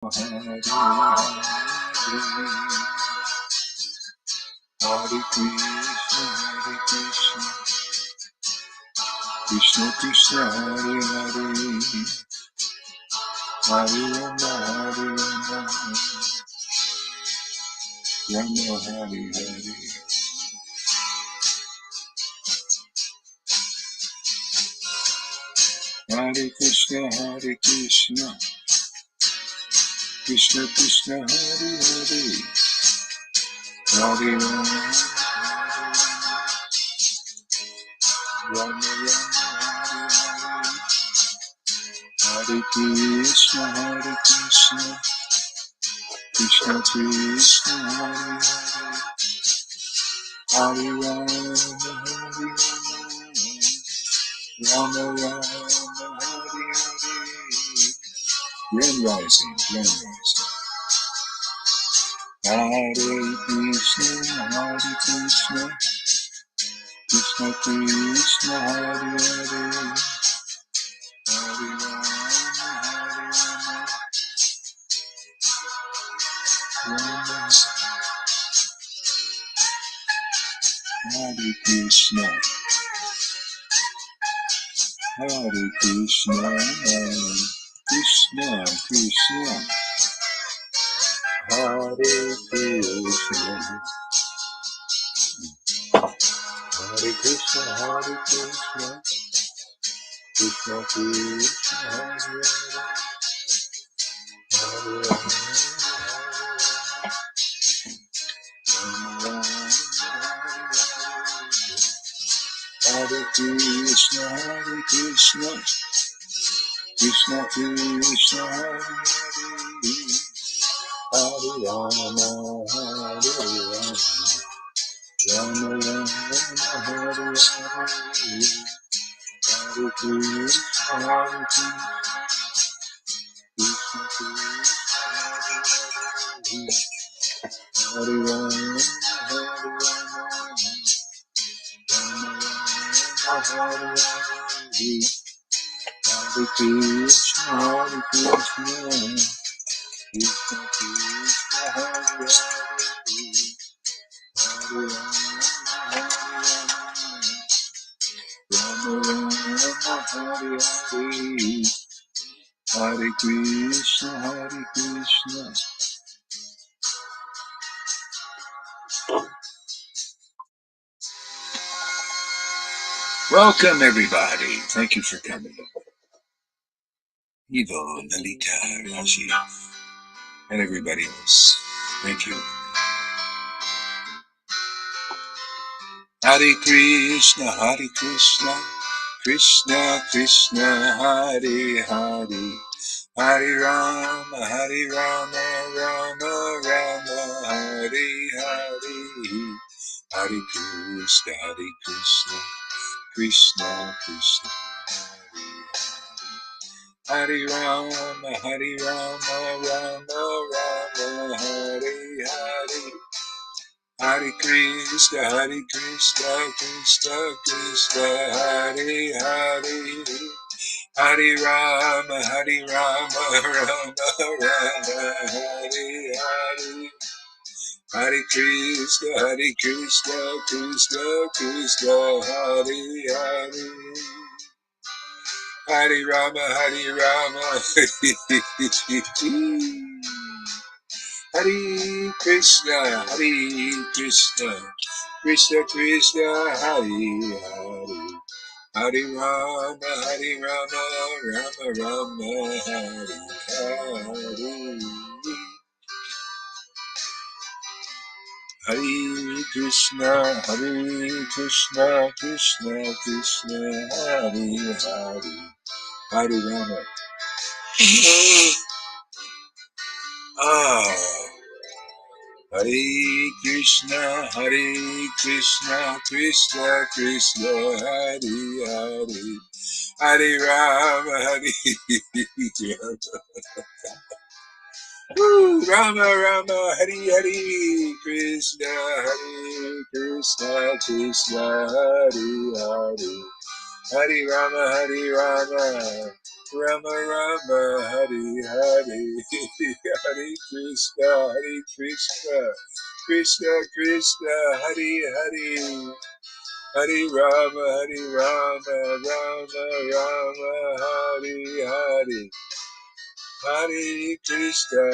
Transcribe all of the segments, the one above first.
Hare Krishna, Krishna Krishna, Hare Hare, Hare Rama, Hare Rama, Rama Hare Hare. Hare Krishna, Krishna Krishna, Hare Hare, Hare Rama, Rama Rama, Hare Krishna, Krishna Krishna, Hare Hare, Rama Rama, Hare Hare. Grand rising, grand rising. Hare Krishna, Krishna Krishna, Hare Hare, Hare Rama, Rama, Hare Krishna, Hare Krishna, Krishna Krishna, Hare Krishna, Hare Krishna, Hare Krishna, Krishna Krishna, Hare Hare, Hare Rama, Hare Krishna, Krishna Krishna, Hare Hare, Hare Rama, Rama Rama, Hare Hare, Hare Krishna, Krishna Krishna, Hare Rama, Hare Hare, Hare Krishna, Krishna Krishna, Hare Hare, Hare Rama, Hare Hare, Hare Krishna, Krishna. Welcome everybody. Thank you for coming. Evo, Nalita, Rajiv, and everybody else. Thank you. Hare Krishna, Krishna Krishna, Hare Hare, Hare Rama, Rama Rama, Hare Hare, Hare Krishna, Krishna Krishna, Hare Rama, Rama Rama, Hare Hare, Hare Krishna, Krishna Krishna, Hare Hare, Hare Rama, Rama Rama, Hare Hare, Hare Krishna, Krishna Krishna, Hare Hare, Hare Rama, Rama, Hare Krishna, Krishna Krishna, Hare Hare, Hare Rama, Rama Rama, Hare Hare, Hare Krishna, Krishna Krishna, Hare Hare, Hare Rama. Hare Krishna, Krishna Krishna, Hare Hare, Hare Rama, Hare Rama Rama, Hare Hare, Krishna Krishna, Hare Hare, Hare Rama, Rama Rama, Hare Hare, Hare Krishna, Krishna Krishna, Hare Hare, Hare Rama, Rama Rama, Hare Hare, Hare Krishna,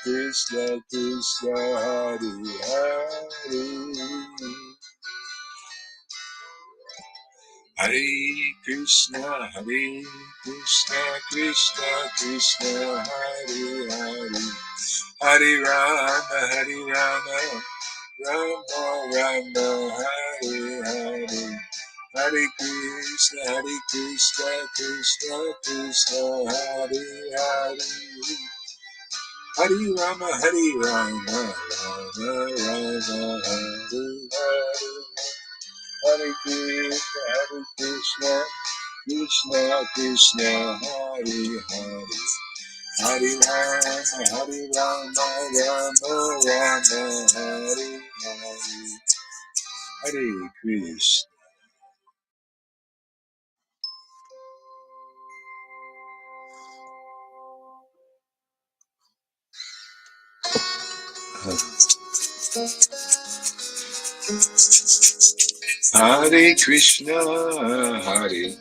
Krishna Krishna, Hare Hare. Hare Krishna, Krishna Krishna, Hare Hare, Hare Rama, Rama Rama, Hare Hare, Hare Krishna, Krishna Krishna, Hare Hare, Hare Rama, Rama Rama, Hare Hare. Hare Krishna, Krishna Krishna, Hare Hare, Hare Rama, Rama Rama, Hare Hare, Hare Krishna. Hare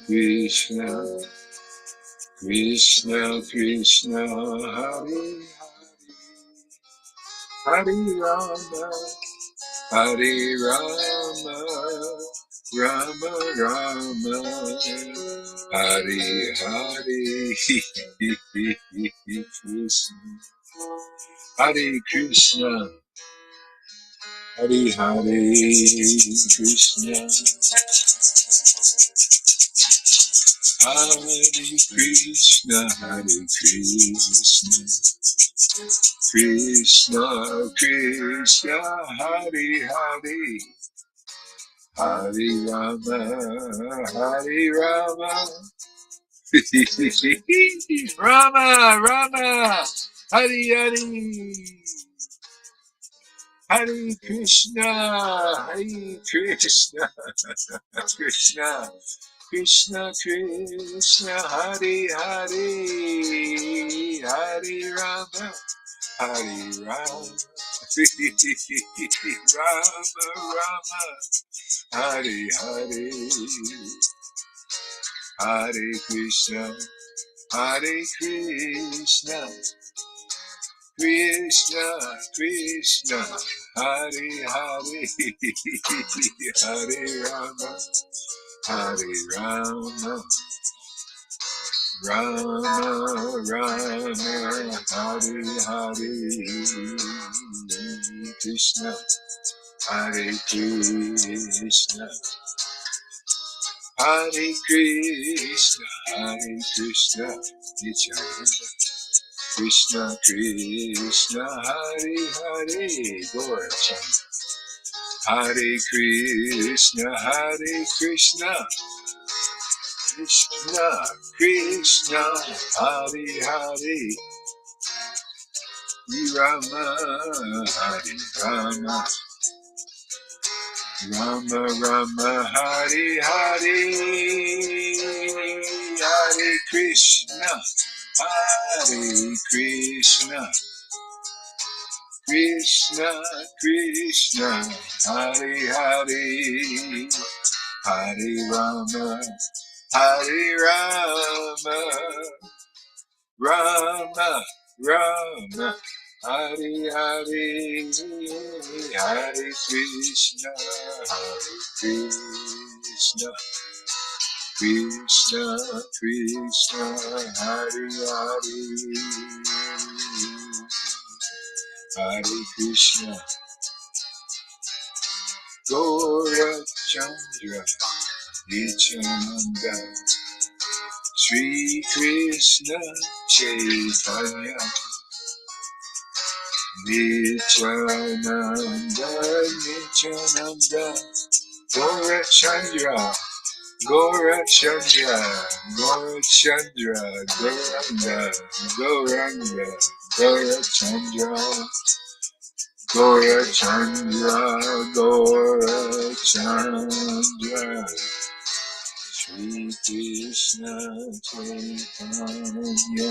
Krishna, Krishna Krishna, Hare Hare, Hare Rama, Rama Rama, Hare Hare, Krishna, Hare Krishna, Hare Hare, Krishna, Hare Krishna, Krishna Krishna, Hare Hare, Hare Rama, Rama Rama, Hare Hare, Hare Krishna, Krishna Krishna, Krishna Krishna, Hare Hare, Hare Rama, Rama Rama, Hare Hare, Hare Krishna, Krishna Krishna, Hare Hare, Hare Rama, Rama Rama, Hare Hare, Krishna, Hare Krishna, Hare Krishna, Nityananda, Krishna Krishna, Hare Hare, Gaurachandra, Hare Krishna, Krishna Krishna, Hare Hare, Rama, Hare Rama, Rama Rama, Hare Hare, Hare Krishna, Krishna Krishna, Hare Hare, Hare Rama, Rama Rama, Hare Hare, Hare Krishna, Krishna Krishna, Hare Hare, Hare Krishna, Gaurachandra, Nityananda, Sri Krishna Chaitanya, Nityananda, Gaurachandra, Gauranga, Gaurachandra, Gaurachandra, Krishna Chaitanya,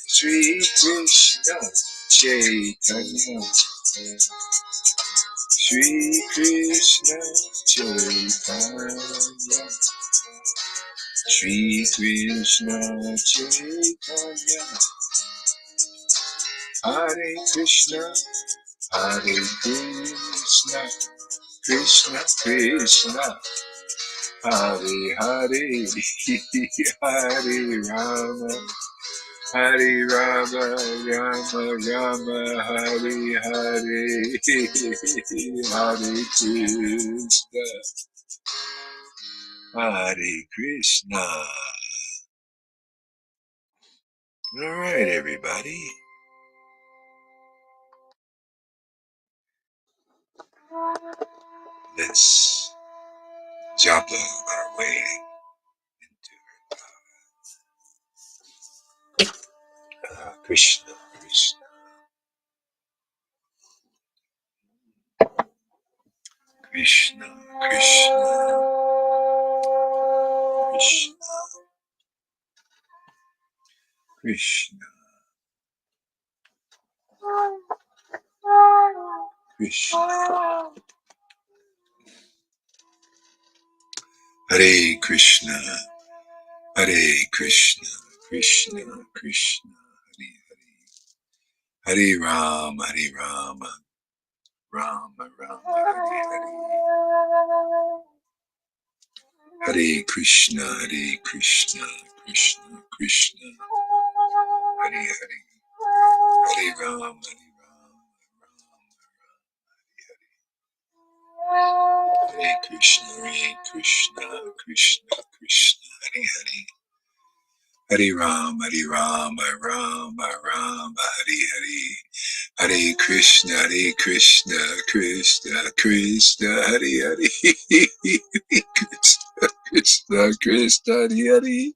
Shri Krishna Chaitanya, Shri Krishna Chaitanya, Shri Krishna Chaitanya, Hare Krishna, Hare Krishna, Krishna Krishna, Hare Hare, Hare Rama, Hare Rama, Rama Rama, Hare Hare, Hare Krishna, Hare Krishna. All right, everybody. Let's jump our way into Krishna, Krishna, Krishna, Krishna, Krishna, Krishna, Krishna. Hare Krishna, Hare Krishna, Krishna, Krishna, Hare Hare, Hare Rama, Hare Rama, Rama Rama, Hare Hare, Hare Krishna, Hare Krishna, Krishna, Krishna, Hare Hare, Hare Rama, Hare Rama, Hare Krishna, Krishna, Krishna, Hare Hare, Hare Rama, Rama Rama, Hare Hare, Hare Krishna, Krishna, Krishna, Hare Hare, Krishna, Krishna, Krishna, Hare Hare,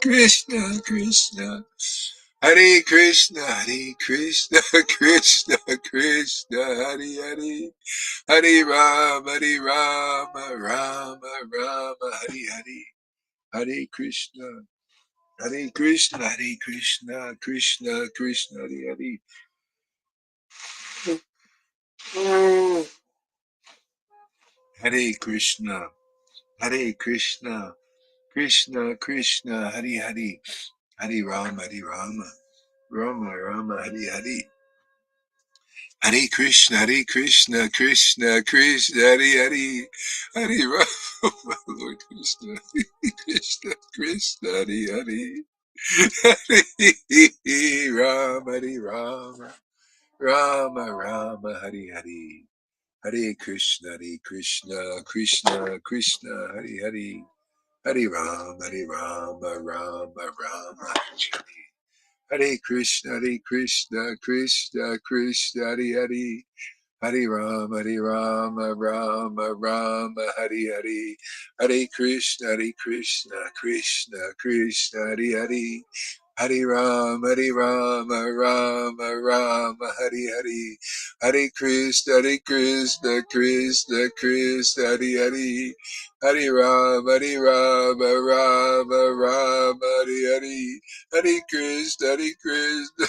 Krishna, Krishna, Hare Krishna, Krishna, Krishna, Hare Hare, Hare Rama, Rama Rama, Hare Hare, Hare Krishna, Hare Krishna, Krishna, Krishna, Hare Hare. Hare Krishna, Hare Krishna, Krishna, Krishna, Hare Hare, Hare Rama, Rama Rama, Hare Hare. Hare Krishna, Krishna, Krishna, Hare Hare, Hare Rama, Lord Krishna, Krishna, Krishna, Hare Hare, Hare Rama, Rama Rama, Hare Hare, Hare Krishna, Krishna, Krishna, Hare Hare, Hare Rama, Rama Rama, Hare Hare. Hare Krishna, Krishna, Krishna, Hare Hare, Hare Rama, Rama, Hare Hare, Hare Krishna, Krishna, Krishna, Hare Hare, Hare Rama, Rama, Hare Hare, Hare Krishna, Krishna, Krishna, Hare Hare, Hare Rama, Rama, Hare Hare, Hare Krishna, Krishna,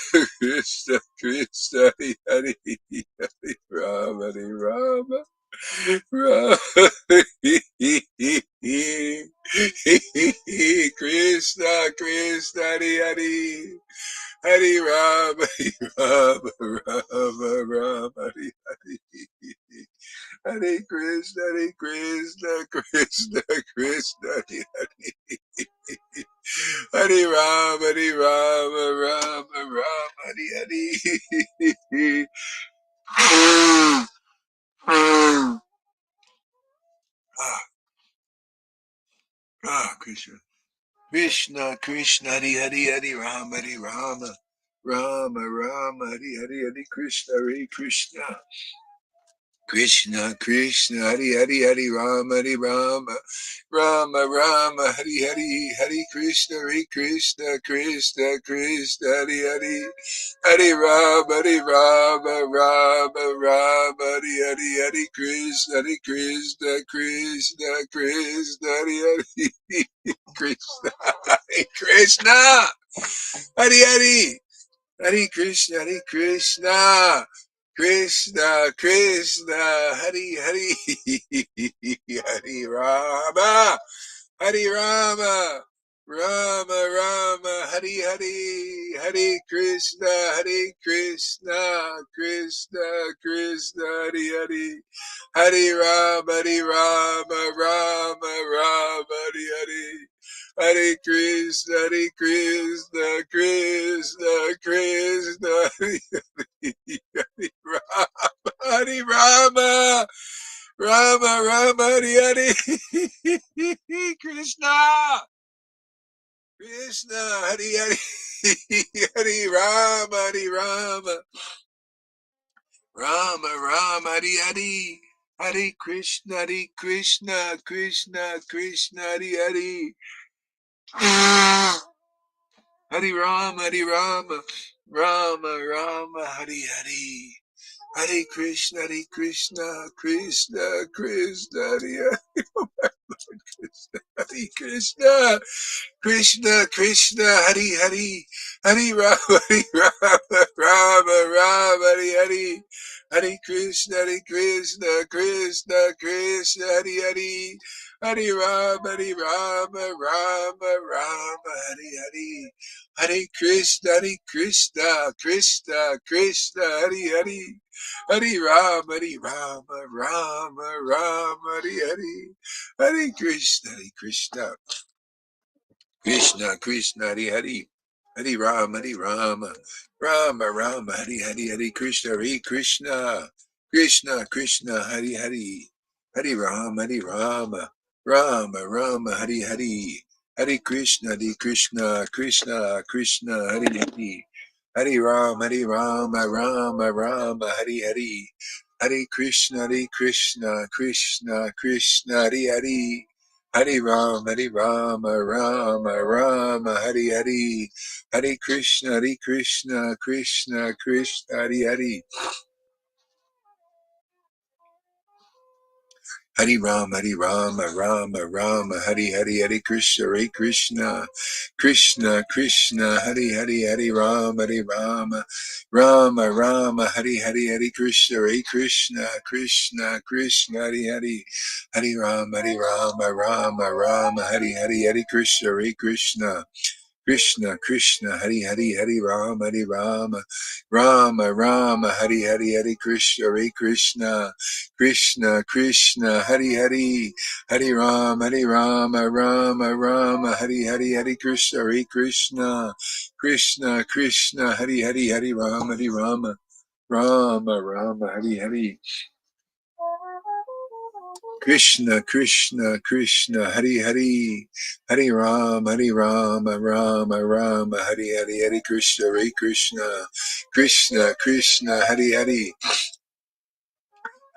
Krishna, Hare Hare, Hare Rama, Rama, Rama, Krishna, Krishna, Hare Hare, Hare Rama, Rama, Hare Hare, Hare Krishna, Krishna, Krishna, Hare Hare, Hare Rama, Rama, Hare Hare. Krishna. Krishna, Krishna, Hare Hare, Hare Rama, Rama, Hare Hare, Hare Krishna, Hare Krishna. Krishna, Krishna, Hari Hari, Hari Rama, Hari Rama, Rama Rama, Hari Hari, Hari Krishna, Hari Krishna, Krishna Krishna, Hari Hari, Hari Rama, Hari Rama, Rama Rama, Hari Hari, Hari Krishna, Hari Krishna, Krishna Krishna, Hari Hari, Krishna, Hari Krishna, Hari Hari. Hare Krishna, Hare Krishna, Krishna, Krishna, Hare Hare, Hare Rama, Hare Rama, Rama Rama, Hare Hare, Hare Krishna, Hare Krishna, Krishna, Krishna, Hare Hare, Hare Rama, Hare Rama, Rama Rama, Hare Hare. Hare Krishna, Hare Krishna, Krishna, Krishna, Hare Rama, Hare Rama, Rama, Rama, Hare Hare, Krishna, Krishna, Hare Hare, Hare Rama, Hare Rama, Rama, Rama, Hare Hare, Hare Krishna, Hare Krishna, Krishna, Krishna, Hare Hare. Hare Rama, Hare Rama, Rama Rama, Hare Hare. Hare Krishna, Krishna, Krishna, Hare Hare Krishna, Krishna, Krishna, Hari Hari, Hari Rama, Hari Rama, Rama Rama, Hari Hari, Hari Krishna, Krishna, Krishna, Krishna, Hari Hari, Hari Rama, Hari Rama, Rama Rama, Hari Hari, Hari Krishna, Krishna, Krishna, Krishna, Hari Hari, Hari Rama, Hari Rama, Rama Rama, Hari Hari, Hare Krishna, Hare Krishna. Krishna, Krishna, Hare Hare, Hare Rama, Hare Rama, Rama, Rama, Hare Hare, Hare Krishna, Hare Krishna, Krishna, Krishna, Hare Hare, Hare Rama, Hare Rama, Rama, Rama, Hare Hare, Hare Krishna, Krishna, Krishna, Hare Hare, Hare Rama, Rama, Rama, Hare Hare, Hare Krishna, Krishna, Krishna, Hare Hare. Hare Rama, Rama, Rama, Hare Hare, Hare Krishna, Krishna, Krishna, Hare Hare. Hare Rama, Rama, Rama, Hare Hare, Hare Krishna, Krishna, Krishna, Hare Hare, Hare Rama, Rama, Rama, Hare Hare, Hare Krishna, Krishna, Krishna, Hare Hare, Hare Rama, Rama, Rama, Hare Hare, Hare Krishna, Krishna, Krishna, Hari Hari, Hari Rama, Rama, Rama, Hari Hari, Hari Krishna, Krishna, Krishna, Hari Hari, Hari Rama, Rama, Rama, Hari Hari, Hari Krishna, Krishna, Krishna, Hari Hari, Hari Rama, Rama, Rama, Hari Hari. Krishna, Krishna, Krishna, Hari Hari, Hari Rama, Rama, Rama, Hari Hari, Hari Krishna, Krishna, Krishna, Hari Hari.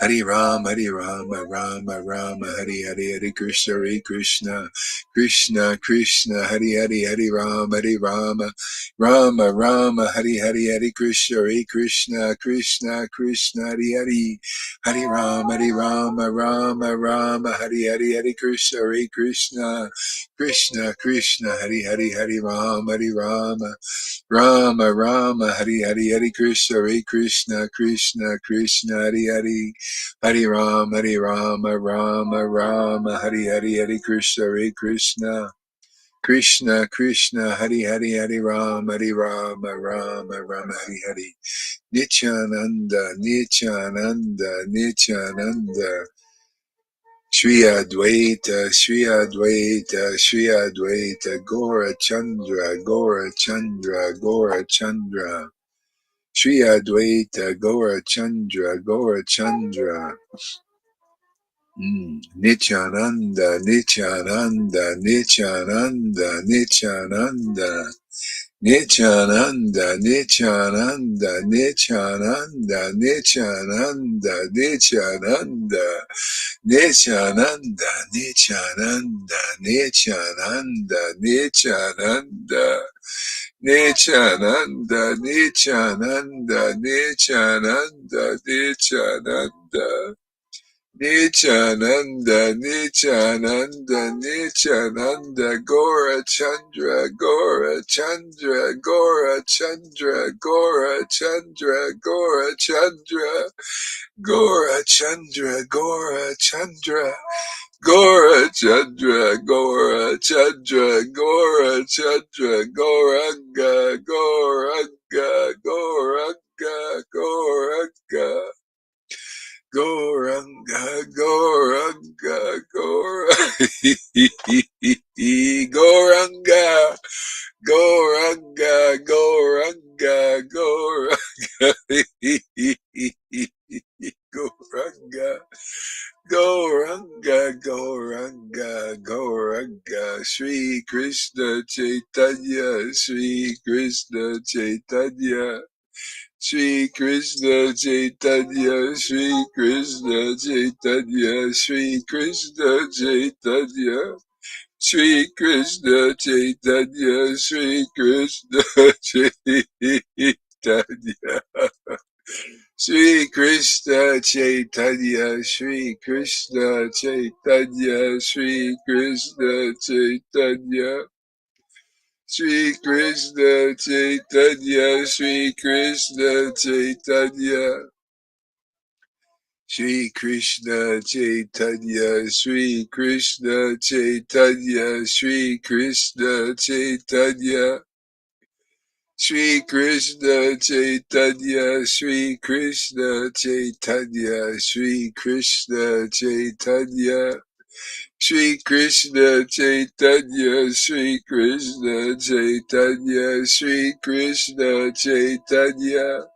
Hare Rama, Rama, Hare Hare, Hare Krishna, Krishna, Krishna, Hare Hare, Hare Rama, Rama, Hare Hare, Hare Krishna, Krishna, Hare Hare, Hare Rama, Rama, Hare Hare, Hare Krishna, Krishna, Hare Hare, Hare Rama, Rama, Hare Hare, Hare Krishna, Krishna, Hare Hare, Hare Rama, Rama, Hare Hare, Hare Krishna, Krishna, Hare Hare, Hare Rama, Rama, Hare Hare, Nityananda, Shri Advaita, Gora Chandra, Shri Advaita, Gora Chandra, Nityananda, Nityananda, Nityananda, Nityananda, Nityananda, Nityananda, Nityananda, Nityananda, Nityananda, Nityananda, Nityananda, Nityananda, Nityananda, Nityananda. Nityananda, Nityananda, Nityananda, Gora Chandra, Gora Chandra, Gora Chandra, Gora Chandra, Gora Chandra, Gora Chandra, Gora Chandra, Gora Chandra, Gora Chandra, Gora Chandra, Goranga, Goranga, Goranga, Goranga. Goranga, Goranga, Goranga, Goranga, Goranga, Goranga, Goranga, Goranga, Goranga, Sri Krishna Chaitanya, Sri Krishna Chaitanya. Shri Krishna Chaitanya, Shri Krishna Chaitanya, Shri Krishna Chaitanya, Shri Krishna Chaitanya, Shri Krishna Chaitanya, Shri Krishna Chaitanya, Shri Krishna Chaitanya, Shri Krishna Chaitanya. Shri Krishna Chaitanya, Shri Krishna Chaitanya, Shri Krishna Chaitanya, Shri Krishna Chaitanya, Shri Krishna Chaitanya, Shri Krishna Chaitanya, Shri Krishna Chaitanya, Shri Krishna Chaitanya. Shri Krishna Chaitanya, Shri Krishna Chaitanya, Shri Krishna Chaitanya, Shri Krishna Chaitanya,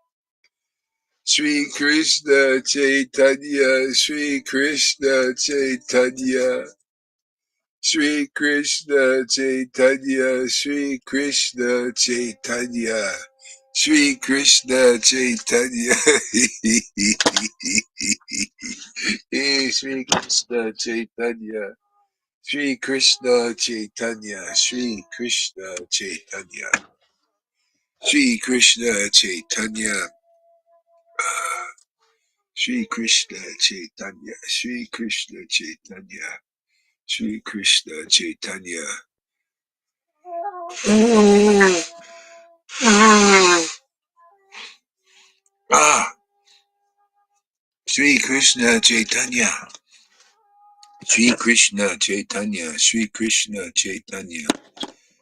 Shri Krishna Chaitanya, Shri Krishna Chaitanya, Shri Krishna Chaitanya, Shri Krishna Chaitanya, Shri Krishna Chaitanya. Shri Krishna Chaitanya, Shri Krishna Chaitanya, Shri Krishna Chaitanya, Shri Krishna Chaitanya, Shri Krishna Chaitanya, Shri Krishna Chaitanya. Shri Krishna Chaitanya, Shri Krishna Chaitanya, Shri Krishna Chaitanya,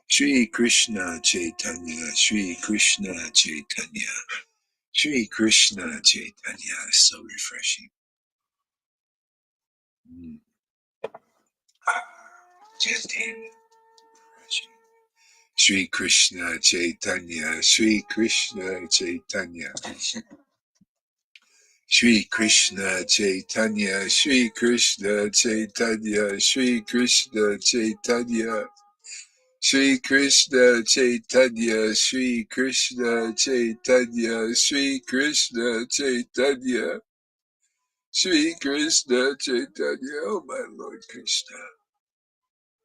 Shri Krishna Chaitanya, Shri Krishna Chaitanya. Shri Krishna Chaitanya is so refreshing. Chanting. Shri Krishna Chaitanya, Shri Krishna Chaitanya. Shri Krishna Chaitanya, Shri Krishna Chaitanya, Shri Krishna Chaitanya. Shri Krishna Chaitanya, Shri Krishna Chaitanya, Shri Krishna Chaitanya. Shri Krishna Chaitanya, oh my Lord Krishna.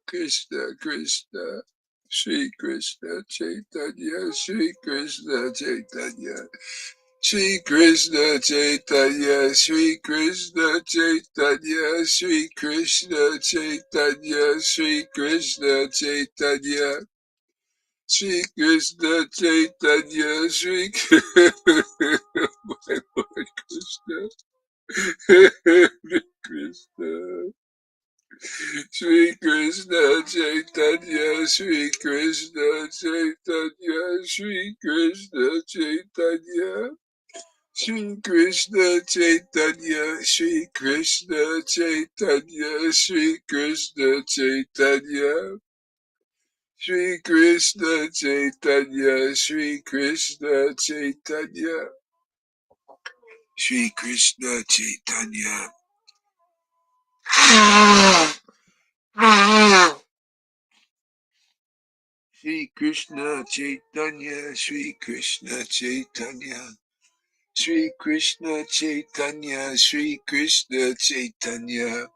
Krishna, Krishna, Shri Krishna Chaitanya, Shri Krishna Chaitanya, Shri Krishna Chaitanya, Shri Krishna Chaitanya, Shri Krishna Chaitanya, Shri Krishna Chaitanya, Shri Krishna Chaitanya, Shri my Lord Krishna, Krishna. Shri Krishna Chaitanya, Shri Krishna Chaitanya, Shri Krishna Chaitanya, Shri Krishna Chaitanya, Shri Krishna Chaitanya, Shri Krishna Chaitanya, Shri Krishna Chaitanya, Shri Krishna Chaitanya, Shri Krishna Chaitanya. Shri Krishna Chaitanya, Shri Krishna Chaitanya. Shri Krishna Chaitanya, Shri Krishna Chaitanya.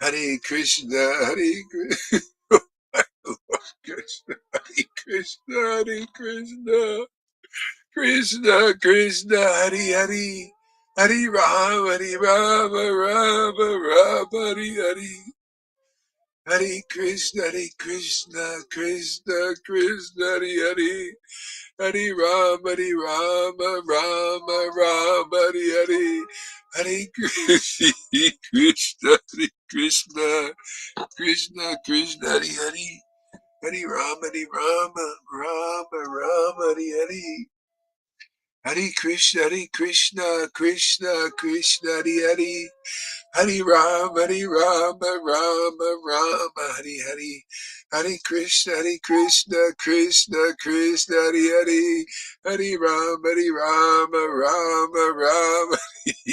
Hare Krishna, Hare Krishna. Lord Krishna, Hare Krishna, Hare Krishna. Krishna, Krishna, Hare Hare. Hare Rama, Hare Rama, Rama, Rama, Hare Hare. Hare Krishna, Hare Krishna, Krishna, Krishna, Hare Hare. Hare Rama, Hare Rama, Rama, Rama, Hare Hare. Hare Krishna, Krishna, Hare Krishna, Krishna, Krishna, Hare Hare. Hare Rama, Hare Rama, Rama, Rama, Hare Hare. Hare Krishna, Krishna, Krishna, Hare Hare. Hare Rama, Rama, Rama, Hare Hare. Hare Krishna, Krishna, Krishna, Hare Hare. Hare Rama, Rama, Rama,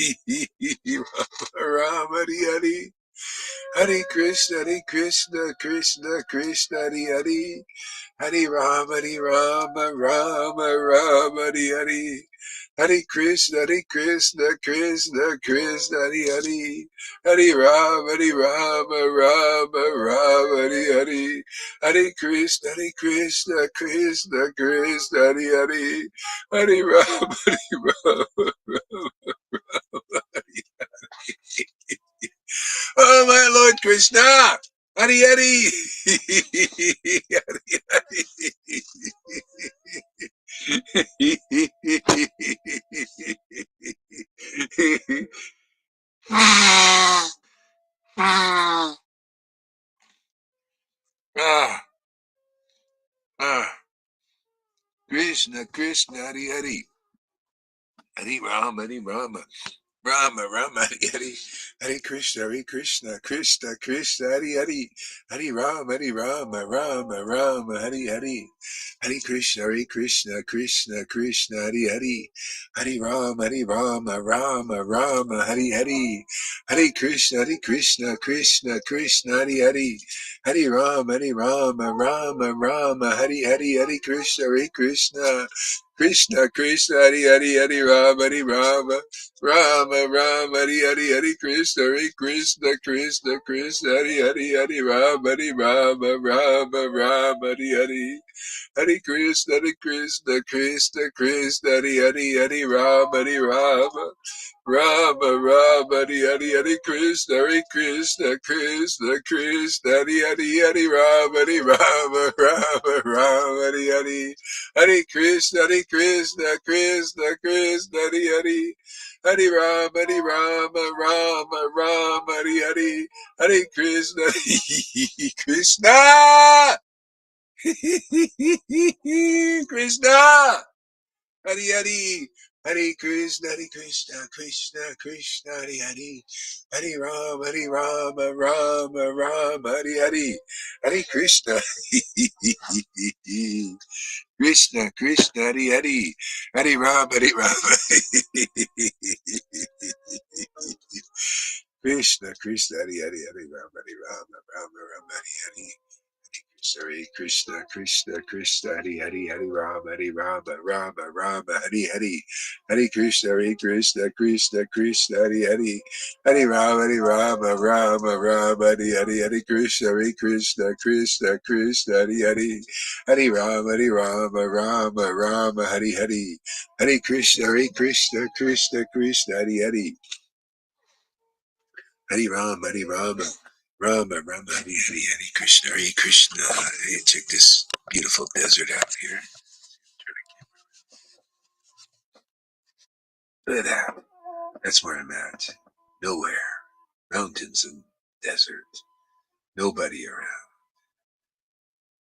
Rama, Hare Hare. Hare Krishna, Krishna, Krishna, Hare Hare. Hare Rama, Rama, Rama, Hare Hare. Hare Krishna, Krishna, Krishna, Hare Hare. Hare Rama, Rama, Rama, Hare Hare. Hare Krishna, Krishna, Krishna, Hare Hare. Hare Rama, Rama, oh my Lord Krishna! Hari Hari! Hari Hari! ah, ah. Krishna, Krishna, Hari Hari. Hari Rama, Hari Rama. Rama, Rama, Hari Hari, Hare Krishna, Krishna, Krishna, Hari Hari, Hari Rama, Rama, Rama, Hari Hari, Hare Krishna, Krishna, Hari Hari, Hari Rama, Rama, Rama, Hari Hari, Hare Krishna, Krishna, Hari Hari, Hari Rama, Rama, Rama, Hari Hari, Hare Krishna, Krishna, Hari Rama, Rama, Hare Krishna, Hare Rama, Rama, Hare. Hare Krishna, Krishna, Hare Rama, Rama, Hare Krishna, Krishna, Hare Rama, Hare. Hare Krishna, Krishna, Hare. Hare Rama, Hare. Hare Krishna, Krishna. Krishna! Hari Hari! Hare Krishna, Krishna, Hare Hare. Hare Rama, Rama, Hare Hare. Hare Krishna. Krishna, Hare Hare. Hare Rama, Krishna, Hare Hare, Hare Rama, Hare Hare. Hare Krishna, Hare Rama, Rama, Hare Hare. Hare Krishna, Krishna, Hare Hare. Hare Rama, Rama, Hare Hare. Hare Krishna, Krishna, Hare Hare. Hare Rama, Rama, Hare Hare. Hare Krishna, Krishna, Hare Hare. Hare Rama, Rama, Hare Krishna, Hare Krishna. Hey, check this beautiful desert out here. Look at that. That's where I'm at. Nowhere. Mountains and desert. Nobody around.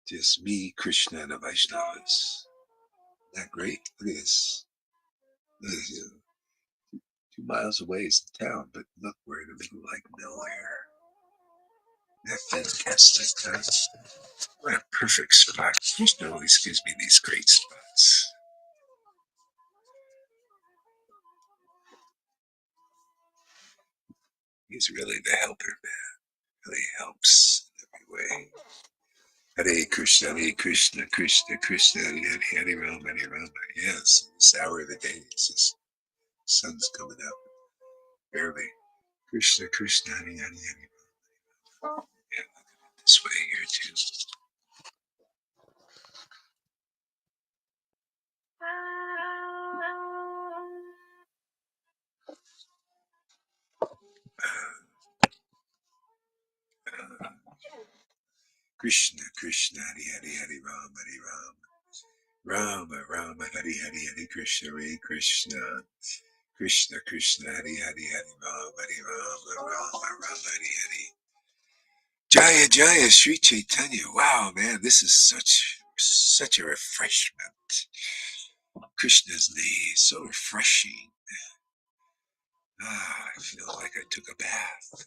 Just me, Krishna, and the Vaishnavas. Isn't that great? Look at this. Look at this. 2 miles away is the town, but look, we're in the middle of like nowhere. That's fantastic. What a perfect spot. Krishna always gives me these great spots. He's really the helper, man. Really helps in every way. Hare Krishna, Krishna Krishna, Hare Hare Rama, Hare Rama. Yes, this hour of the day, it's sun's coming up barely. Krishna Krishna, Hare Hare Hare. Yeah, this way here too. Krishna Krishna, Hare Hare Hare Rama, Hare Rama. Rama Rama, Hare Hare Hare Krishna, Hare Krishna. Krishna Krishna, Hare Hare Hare Rama, Hare Rama, Rama Rama, Hare Hare. Jaya Jaya Sri Chaitanya. Wow, man, this is such a refreshment. Krishna's name, so refreshing. Ah, I feel like I took a bath.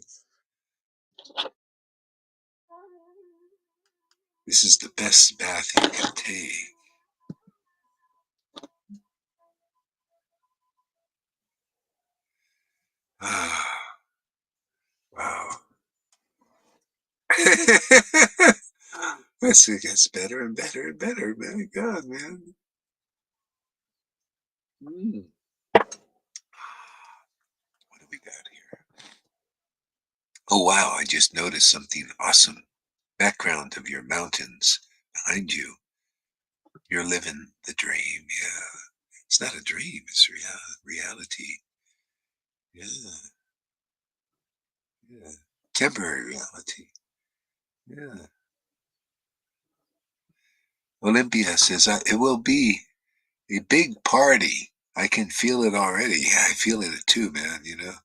This is the best bath you can take. Ah, wow. This gets better and better and better. My God, man. Mm. What do we got here? Oh, wow. I just noticed something awesome. Background of your mountains behind you. You're living the dream. Yeah. It's not a dream. It's reality. Yeah. Yeah. Temporary reality. Yeah. Olympia says, it will be a big party. I can feel it already. Yeah, I feel it too, man, you know.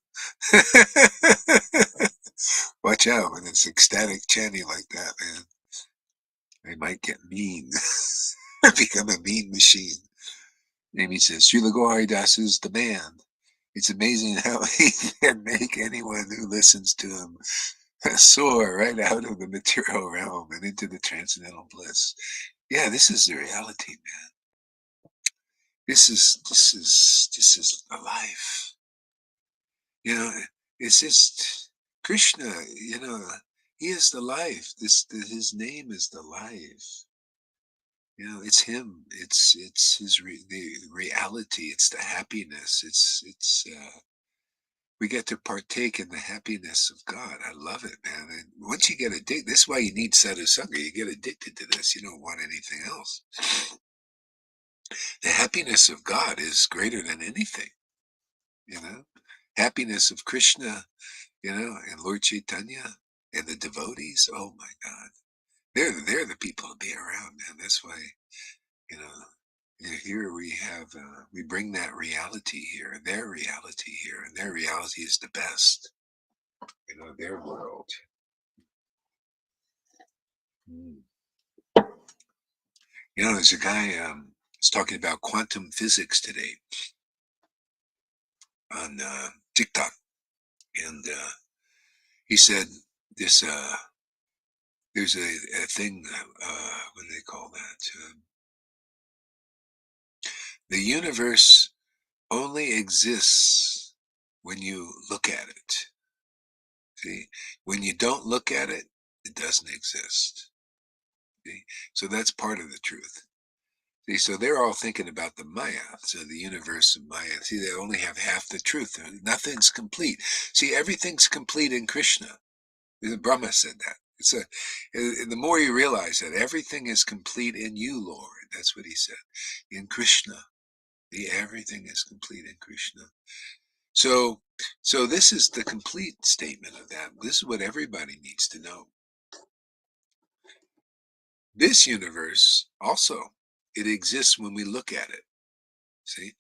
Watch out when it's ecstatic chanting like that, man. They might get mean. Become a mean machine. Amy says, Srila Goharidas is the man. It's amazing how he can make anyone who listens to him soar right out of the material realm and into the transcendental bliss. Yeah, this is the reality, man. This is a life. You know, it's just Krishna. You know, he is the life. His name is the life. You know, it's him. It's the reality. It's the happiness. We get to partake in the happiness of God. I love it, man. And once you get addicted, this is why you need sadhu sangha. You get addicted to this. You don't want anything else. The happiness of God is greater than anything. You know, happiness of Krishna. You know, and Lord Chaitanya and the devotees. Oh my God, they're the people to be around, man. That's why you know. Here we have we bring that reality here, their reality here, and their reality is the best. You know, their world. Mm. You know, there's a guy was talking about quantum physics today on TikTok, and he said this. There's a thing. What do they call that? The universe only exists when you look at it. See, when you don't look at it, it doesn't exist. See, so that's part of the truth. See, so they're all thinking about the Maya, so the universe of Maya. See, they only have half the truth. Nothing's complete. See, everything's complete in Krishna. The Brahma said that. The more you realize that everything is complete in you, Lord. That's what he said. In Krishna, everything is complete in Krishna. So this is the complete statement of that. This is what everybody needs to know. This universe also, it exists when we look at it. See?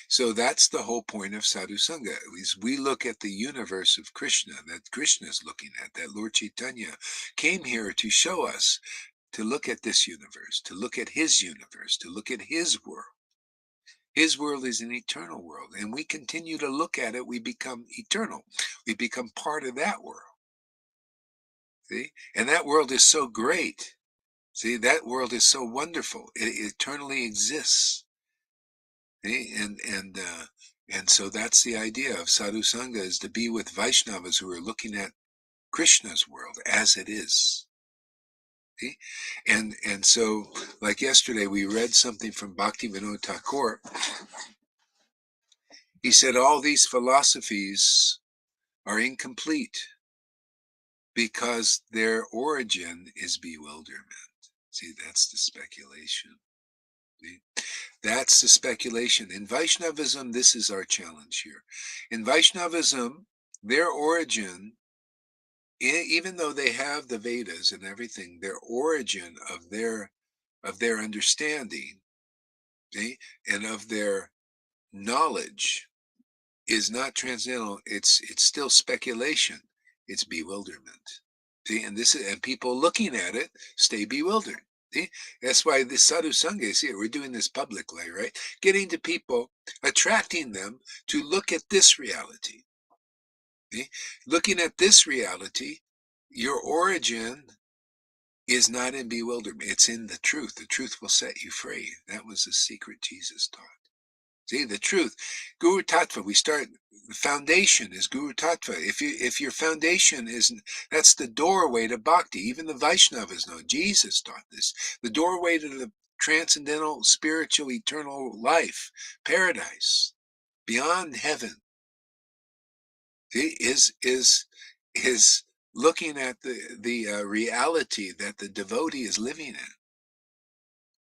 So that's the whole point of Sadhu Sangha. At least we look at the universe of Krishna, that Krishna is looking at, that Lord Chaitanya came here to show us, to look at this universe, to look at his universe, to look at his world. His world is an eternal world, and we continue to look at it, we become eternal. We become part of that world. See? And that world is so great. See, that world is so wonderful. It eternally exists. See? And so that's the idea of Sadhu Sangha, is to be with Vaishnavas who are looking at Krishna's world as it is. See? And so, like yesterday, we read something from Bhaktivinoda Thakur. He said all these philosophies are incomplete because their origin is bewilderment. See, that's the speculation. See? That's the speculation. In Vaishnavism, this is our challenge here. In Vaishnavism, their origin, even though they have the Vedas and everything, their origin of their understanding, see, and of their knowledge is not transcendental. It's still speculation. It's bewilderment. See, and people looking at it stay bewildered. See, that's why this sadhu sangha is here. We're doing this publicly, right? Getting to people, attracting them to look at this reality. See? Looking at this reality, your origin is not in bewilderment. It's in the truth. The truth will set you free. That was the secret Jesus taught. See, the truth. Guru Tattva, the foundation is Guru Tattva. If your foundation isn't, that's the doorway to bhakti. Even the Vaishnavas know. Jesus taught this. The doorway to the transcendental, spiritual, eternal life, paradise, beyond heaven, see, is looking at the reality that the devotee is living in.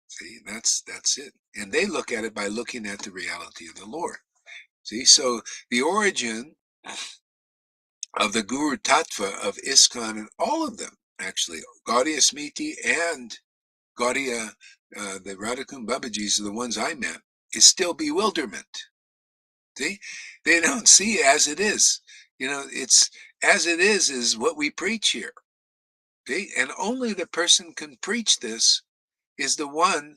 See, that's it. And they look at it by looking at the reality of the Lord. See, so the origin of the Guru Tattva of ISKCON, and all of them, actually, Gaudiya Smriti and Gaudiya, the Radhakund Babajis are the ones I met, is still bewilderment. See, they don't see as it is. It's as it is what we preach here. See, and only the person can preach this is the one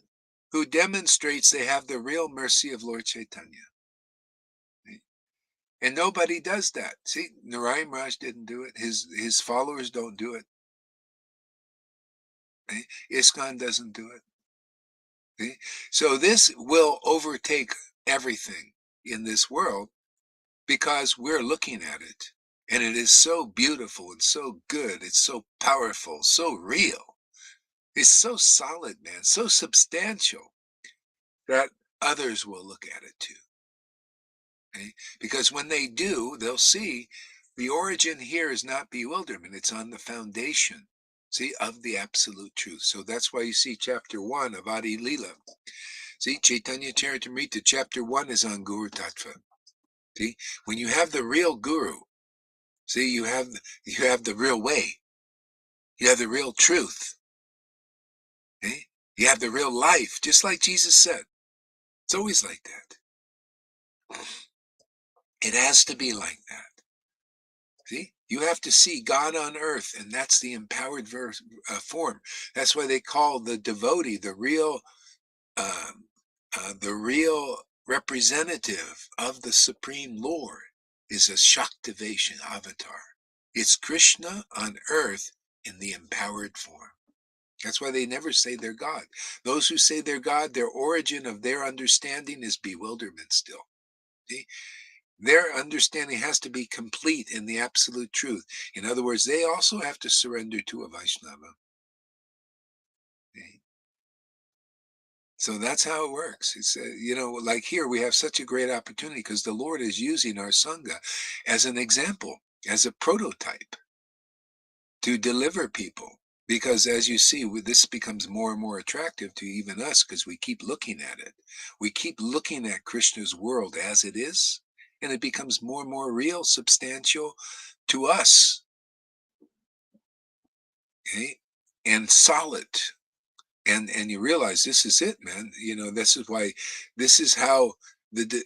who demonstrates they have the real mercy of Lord Chaitanya. See? And nobody does that. See, Narayan Raj didn't do it. His followers don't do it. See? ISKCON doesn't do it. See? So this will overtake everything in this world because we're looking at it. And it is so beautiful and so good. It's so powerful, so real. It's so solid, man, so substantial that others will look at it too. Okay? Because when they do, they'll see the origin here is not bewilderment. It's on the foundation, see, of the absolute truth. So that's why you see chapter 1 of Adi Lila. See, Chaitanya Charitamrita, chapter 1 is on Guru Tattva. See, when you have the real Guru, see, you have the real way. You have the real truth. Okay? You have the real life, just like Jesus said. It's always like that. It has to be like that. See, you have to see God on earth, and that's the empowered form. That's why they call the devotee the real representative of the Supreme Lord is a Shaktivation avatar. It's Krishna on earth in the empowered form. That's why they never say they're God. Those who say they're God, their origin of their understanding is bewilderment still. See? Their understanding has to be complete in the absolute truth. In other words, they also have to surrender to a Vaishnava. Okay? So that's how it works. It's, like here, we have such a great opportunity because the Lord is using our Sangha as an example, as a prototype to deliver people. Because as you see, this becomes more and more attractive to even us because we keep looking at it. We keep looking at Krishna's world as it is, and it becomes more and more real, substantial to us, okay? And solid. And you realize this is it, man. This is why, this is how the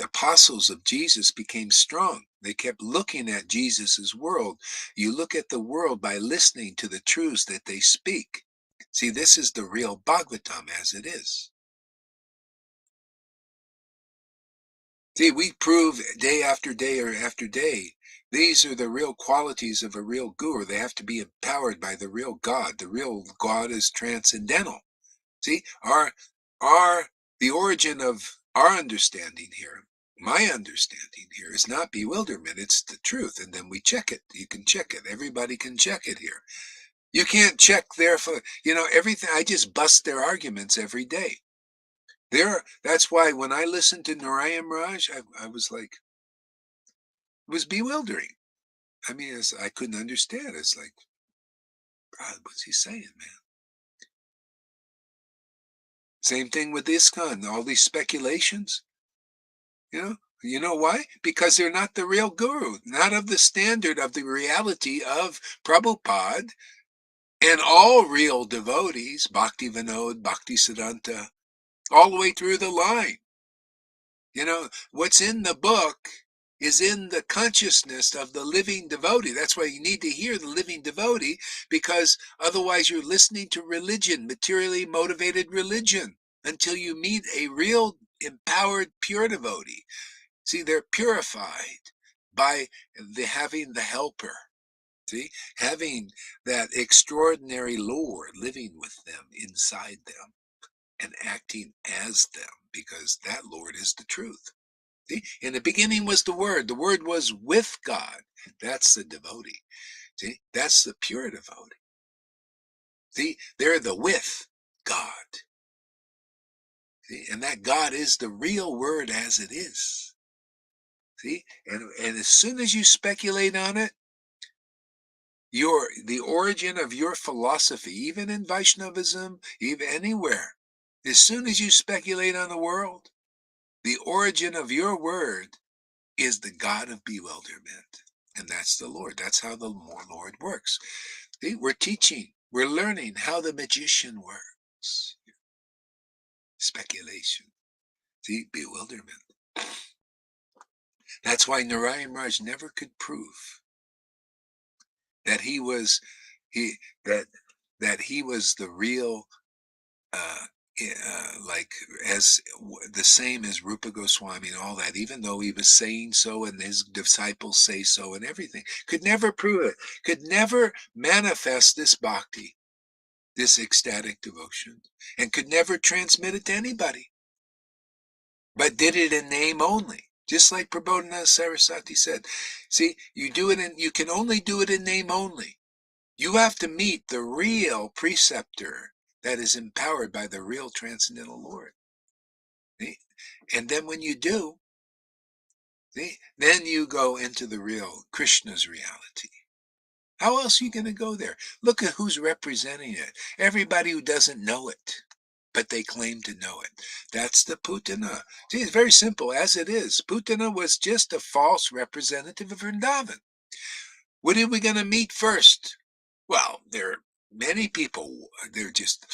apostles of Jesus became strong. They kept looking at Jesus's world. You look at the world by listening to the truths that they speak. See, this is the real Bhagavatam as it is. See, we prove day after day or after day, these are the real qualities of a real guru. They have to be empowered by the real God. The real God is transcendental. See, the origin of our understanding here, my understanding here, is not bewilderment, it's the truth. And then we check it. You can check it. Everybody can check it here. You can't check their, everything. I just bust their arguments every day. That's why when I listened to Narayan Raj, I was like, it was bewildering. I mean, I couldn't understand. It's like, God, what's he saying, man? Same thing with ISKCON, all these speculations. You know why? Because they're not the real guru, not of the standard of the reality of Prabhupada and all real devotees, Bhakti Vinod, Bhakti Siddhanta, all the way through the line. What's in the book is in the consciousness of the living devotee. That's why you need to hear the living devotee, because otherwise you're listening to religion, materially motivated religion, until you meet a real empowered pure devotee. See, they're purified by having the helper. See, having that extraordinary Lord living with them, inside them, and acting as them, because that Lord is the truth. See? In the beginning was the Word was with God. That's the devotee. See, that's the pure devotee. See, they're the with God. See, and that God is the real Word as it is. See, and as soon as you speculate on it, the origin of your philosophy, even in Vaishnavism, even anywhere, as soon as you speculate on the world, the origin of your word is the God of bewilderment. And that's the Lord. That's how the Lord works. See, we're teaching, we're learning how the magician works. Speculation. See, bewilderment. That's why Narayan Raj never could prove that he was he that he was the real uh, like as the same as Rupa Goswami and all that, even though he was saying so and his disciples say so and everything, could never prove it, could never manifest this bhakti, this ecstatic devotion, and could never transmit it to anybody, but did it in name only. Just like Prabodhana Saraswati said, see, you can only do it in name only. You have to meet the real preceptor that is empowered by the real transcendental Lord. See? And then when you do, see, then you go into the real Krishna's reality. How else are you going to go there? Look at who's representing it. Everybody who doesn't know it, but they claim to know it. That's the Putana. See, it's very simple as it is. Putana was just a false representative of Vrindavan. What are we going to meet first? Well, there are many people, they're just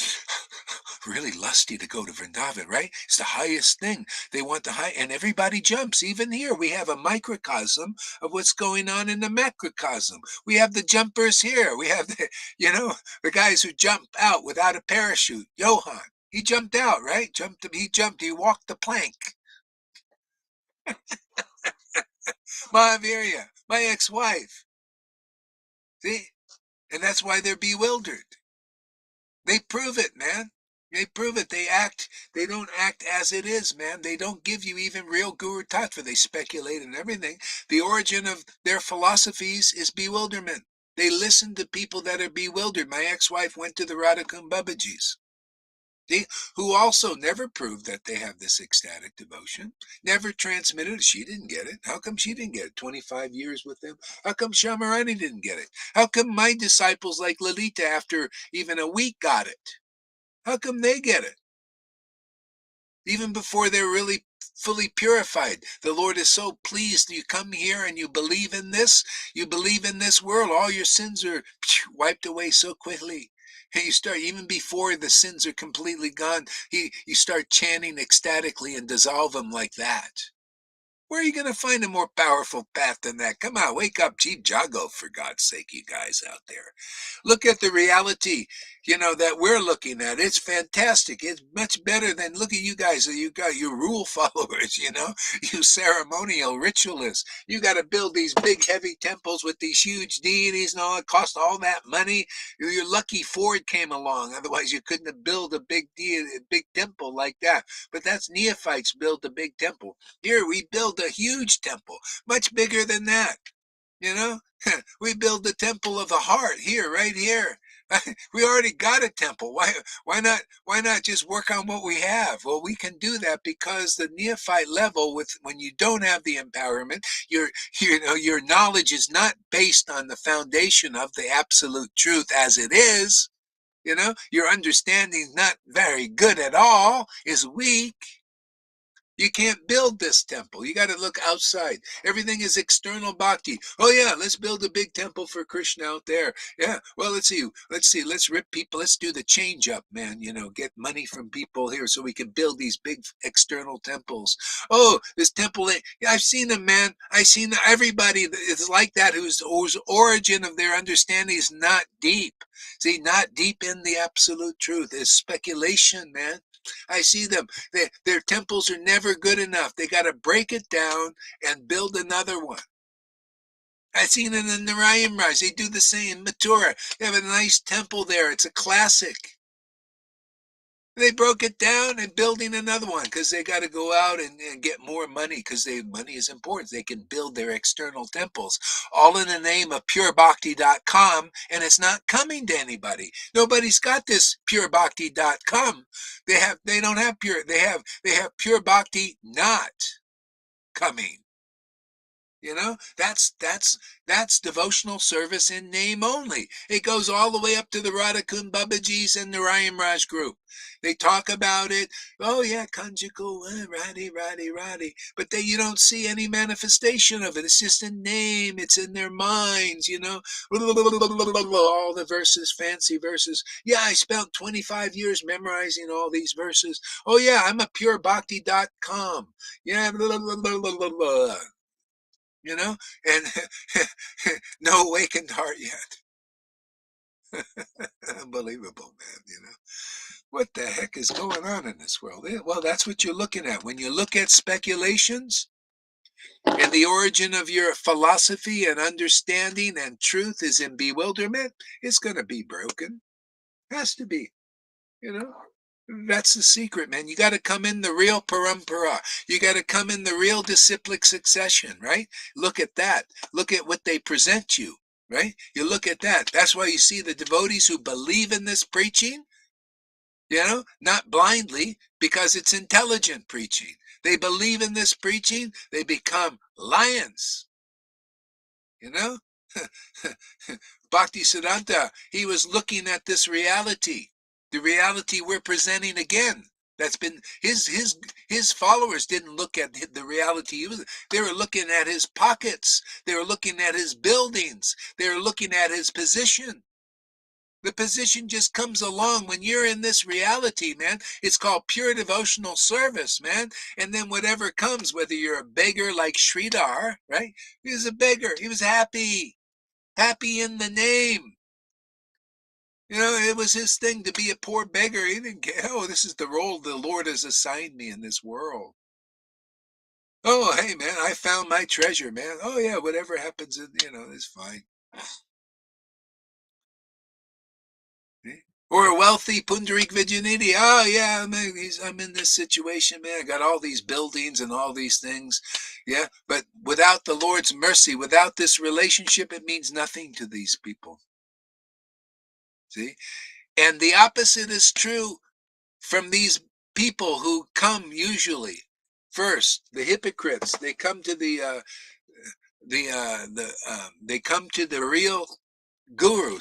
really lusty to go to Vrindavan, right? It's the highest thing. They want the high, and everybody jumps. Even here, we have a microcosm of what's going on in the macrocosm. We have the jumpers here. We have the guys who jump out without a parachute. Johan, he jumped out, right? He walked the plank. Mahavirya, my ex-wife. See? And that's why they're bewildered. They prove it, man. They prove it. They don't act as it is, man. They don't give you even real Guru Tattva. They speculate and everything. The origin of their philosophies is bewilderment. They listen to people that are bewildered. My ex-wife went to the Radhakund Babajis, who also never proved that they have this ecstatic devotion, never transmitted it. She didn't get it. How come she didn't get it? 25 years with them. How come Shamarani didn't get it? How come my disciples like Lalita, after even a week, got it? How come they get it? Even before they're really fully purified. The Lord is so pleased you come here and you believe in this. You believe in this world. All your sins are wiped away so quickly. And you start, even before the sins are completely gone, you start chanting ecstatically and dissolve them like that. Where are you going to find a more powerful path than that? Come on, wake up, Jeep Jago, for God's sake, you guys out there. Look at the reality, that we're looking at. It's fantastic. It's much better than, look at you guys. You got your rule followers, you ceremonial ritualists. You got to build these big, heavy temples with these huge deities and all. It cost all that money. You're lucky Ford came along. Otherwise, you couldn't have built a big temple like that. But that's neophytes build a big temple. Here, we build a huge temple, much bigger than that. We build the temple of the heart here, right here. We already got a temple. Why not just work on what we have? Well, we can do that because the neophyte level, with when you don't have the empowerment, your your knowledge is not based on the foundation of the absolute truth as it is. Your understanding is not very good at all, is weak. You can't build this temple. You got to look outside. Everything is external bhakti. Oh yeah, let's build a big temple for Krishna out there. Yeah. Well, let's see. Let's see. Let's rip people. Let's do the change up, man. Get money from people here so we can build these big external temples. Oh, this temple. Yeah, I've seen them, man. I've seen everybody. It's like that whose origin of their understanding is not deep. See, not deep in the absolute truth. It's speculation, man. I see them. Their temples are never good enough. They got to break it down and build another one. I've seen it in the Narayan Raj. They do the same in Mathura. They have a nice temple there. It's a classic. They broke it down and building another one because they got to go out and get more money because money is important. They can build their external temples all in the name of purebhakti.com, and it's not coming to anybody. Nobody's got this purebhakti.com. They don't have pure. They have pure bhakti not coming. That's devotional service in name only. It goes all the way up to the Radhakund Babaji's and the Narayan Raj group. They talk about it. Oh yeah, conjugal, Radhi. But you don't see any manifestation of it. It's just a name. It's in their minds. All the verses, fancy verses. Yeah, I spent 25 years memorizing all these verses. Oh yeah, I'm a purebhakti.com. Yeah, and no awakened heart yet. Unbelievable, man. What the heck is going on in this world? Well, that's what you're looking at. When you look at speculations and the origin of your philosophy and understanding and truth is in bewilderment, it's going to be broken. Has to be. You know, that's the secret, man. You got to come in the real parampara. You got to come in the real disciplic succession, right? Look at that. Look at what they present you, right? You look at that. That's why you see the devotees who believe in this preaching, not blindly, because it's intelligent preaching. They believe in this preaching, they become lions, you know? Bhakti Siddhanta, he was looking at this reality, the reality we're presenting again. That's been his followers didn't look at the reality. They were looking at his pockets. They were looking at his buildings. They were looking at his position. The position just comes along when you're in this reality, man. It's called pure devotional service, man. And then whatever comes, whether you're a beggar like Sridhar, right? He was a beggar. He was happy. Happy in the name. It was his thing to be a poor beggar. He didn't care. Oh, this is the role the Lord has assigned me in this world. Oh, hey, man, I found my treasure, man. Oh, yeah, whatever happens, it's fine. Or a wealthy Pundarik Vijayanidhi. Oh, yeah, I'm in this situation, man. I got all these buildings and all these things. Yeah, but without the Lord's mercy, without this relationship, it means nothing to these people. See? And the opposite is true from these people who come usually first, the hypocrites. They come to they come to the real guru.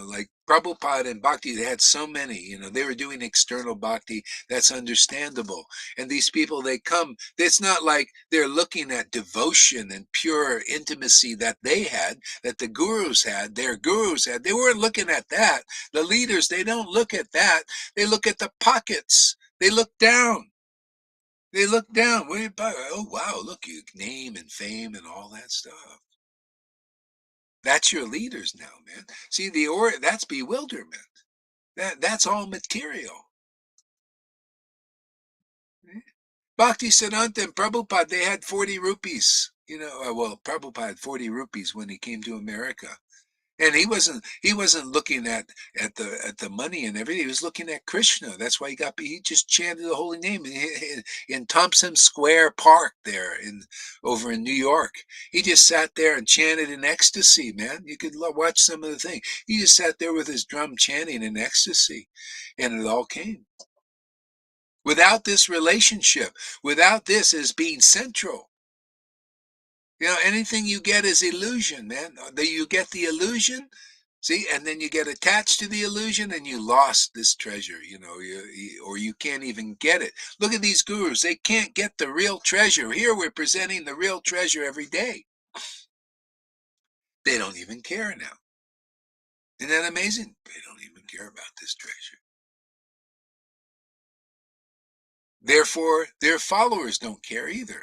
Like Prabhupada and Bhakti, they had so many. They were doing external Bhakti. That's understandable. And these people, they come. It's not like they're looking at devotion and pure intimacy that they had, that the gurus had, their gurus had. They weren't looking at that. The leaders, they don't look at that. They look at the pockets. They look down. They look down. What are you buying? Oh wow, look, you name and fame and all that stuff. That's your leaders now, man. See, that's bewilderment. That's all material. Bhakti Siddhanta and Prabhupada, they had 40 rupees. Well, Prabhupada had 40 rupees when he came to America. And he wasn't looking at the money and everything. He was looking at Krishna. That's why he just chanted the holy name in Thompson Square Park there in over in New York. He just sat there and chanted in ecstasy, man. You could watch some of the thing. He just sat there with his drum chanting in ecstasy, and it all came. Without this relationship, without this as being central, anything you get is illusion, man. You get the illusion, see, and then you get attached to the illusion and you lost this treasure, or you can't even get it. Look at these gurus. They can't get the real treasure. Here we're presenting the real treasure every day. They don't even care now. Isn't that amazing? They don't even care about this treasure. Therefore, their followers don't care either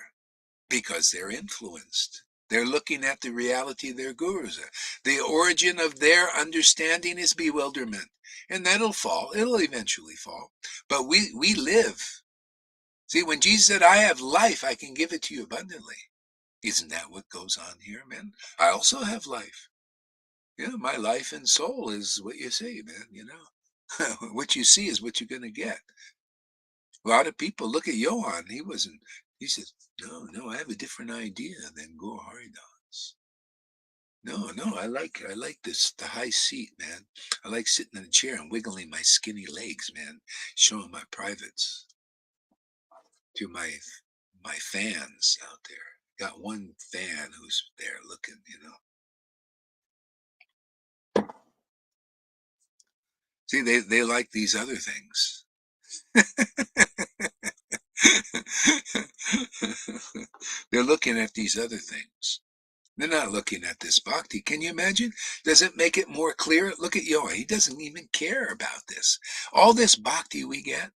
because they're influenced. They're looking at the reality of their gurus. The origin of their understanding is bewilderment. And that'll fall. It'll eventually fall. But we live. See, when Jesus said, I have life, I can give it to you abundantly. Isn't that what goes on here, man? I also have life. My life and soul is what you see, man, What you see is what you're going to get. A lot of people look at Johann. He says, no, I have a different idea than Guru Haridas. No, I like the high seat, man. I like sitting in a chair and wiggling my skinny legs, man, showing my privates to my fans out there. Got one fan who's there looking. See, they like these other things. They're looking at these other things. They're not looking at this bhakti. Can you imagine? Does it make it more clear? Look at Yoa. He doesn't even care about this. All this bhakti we get,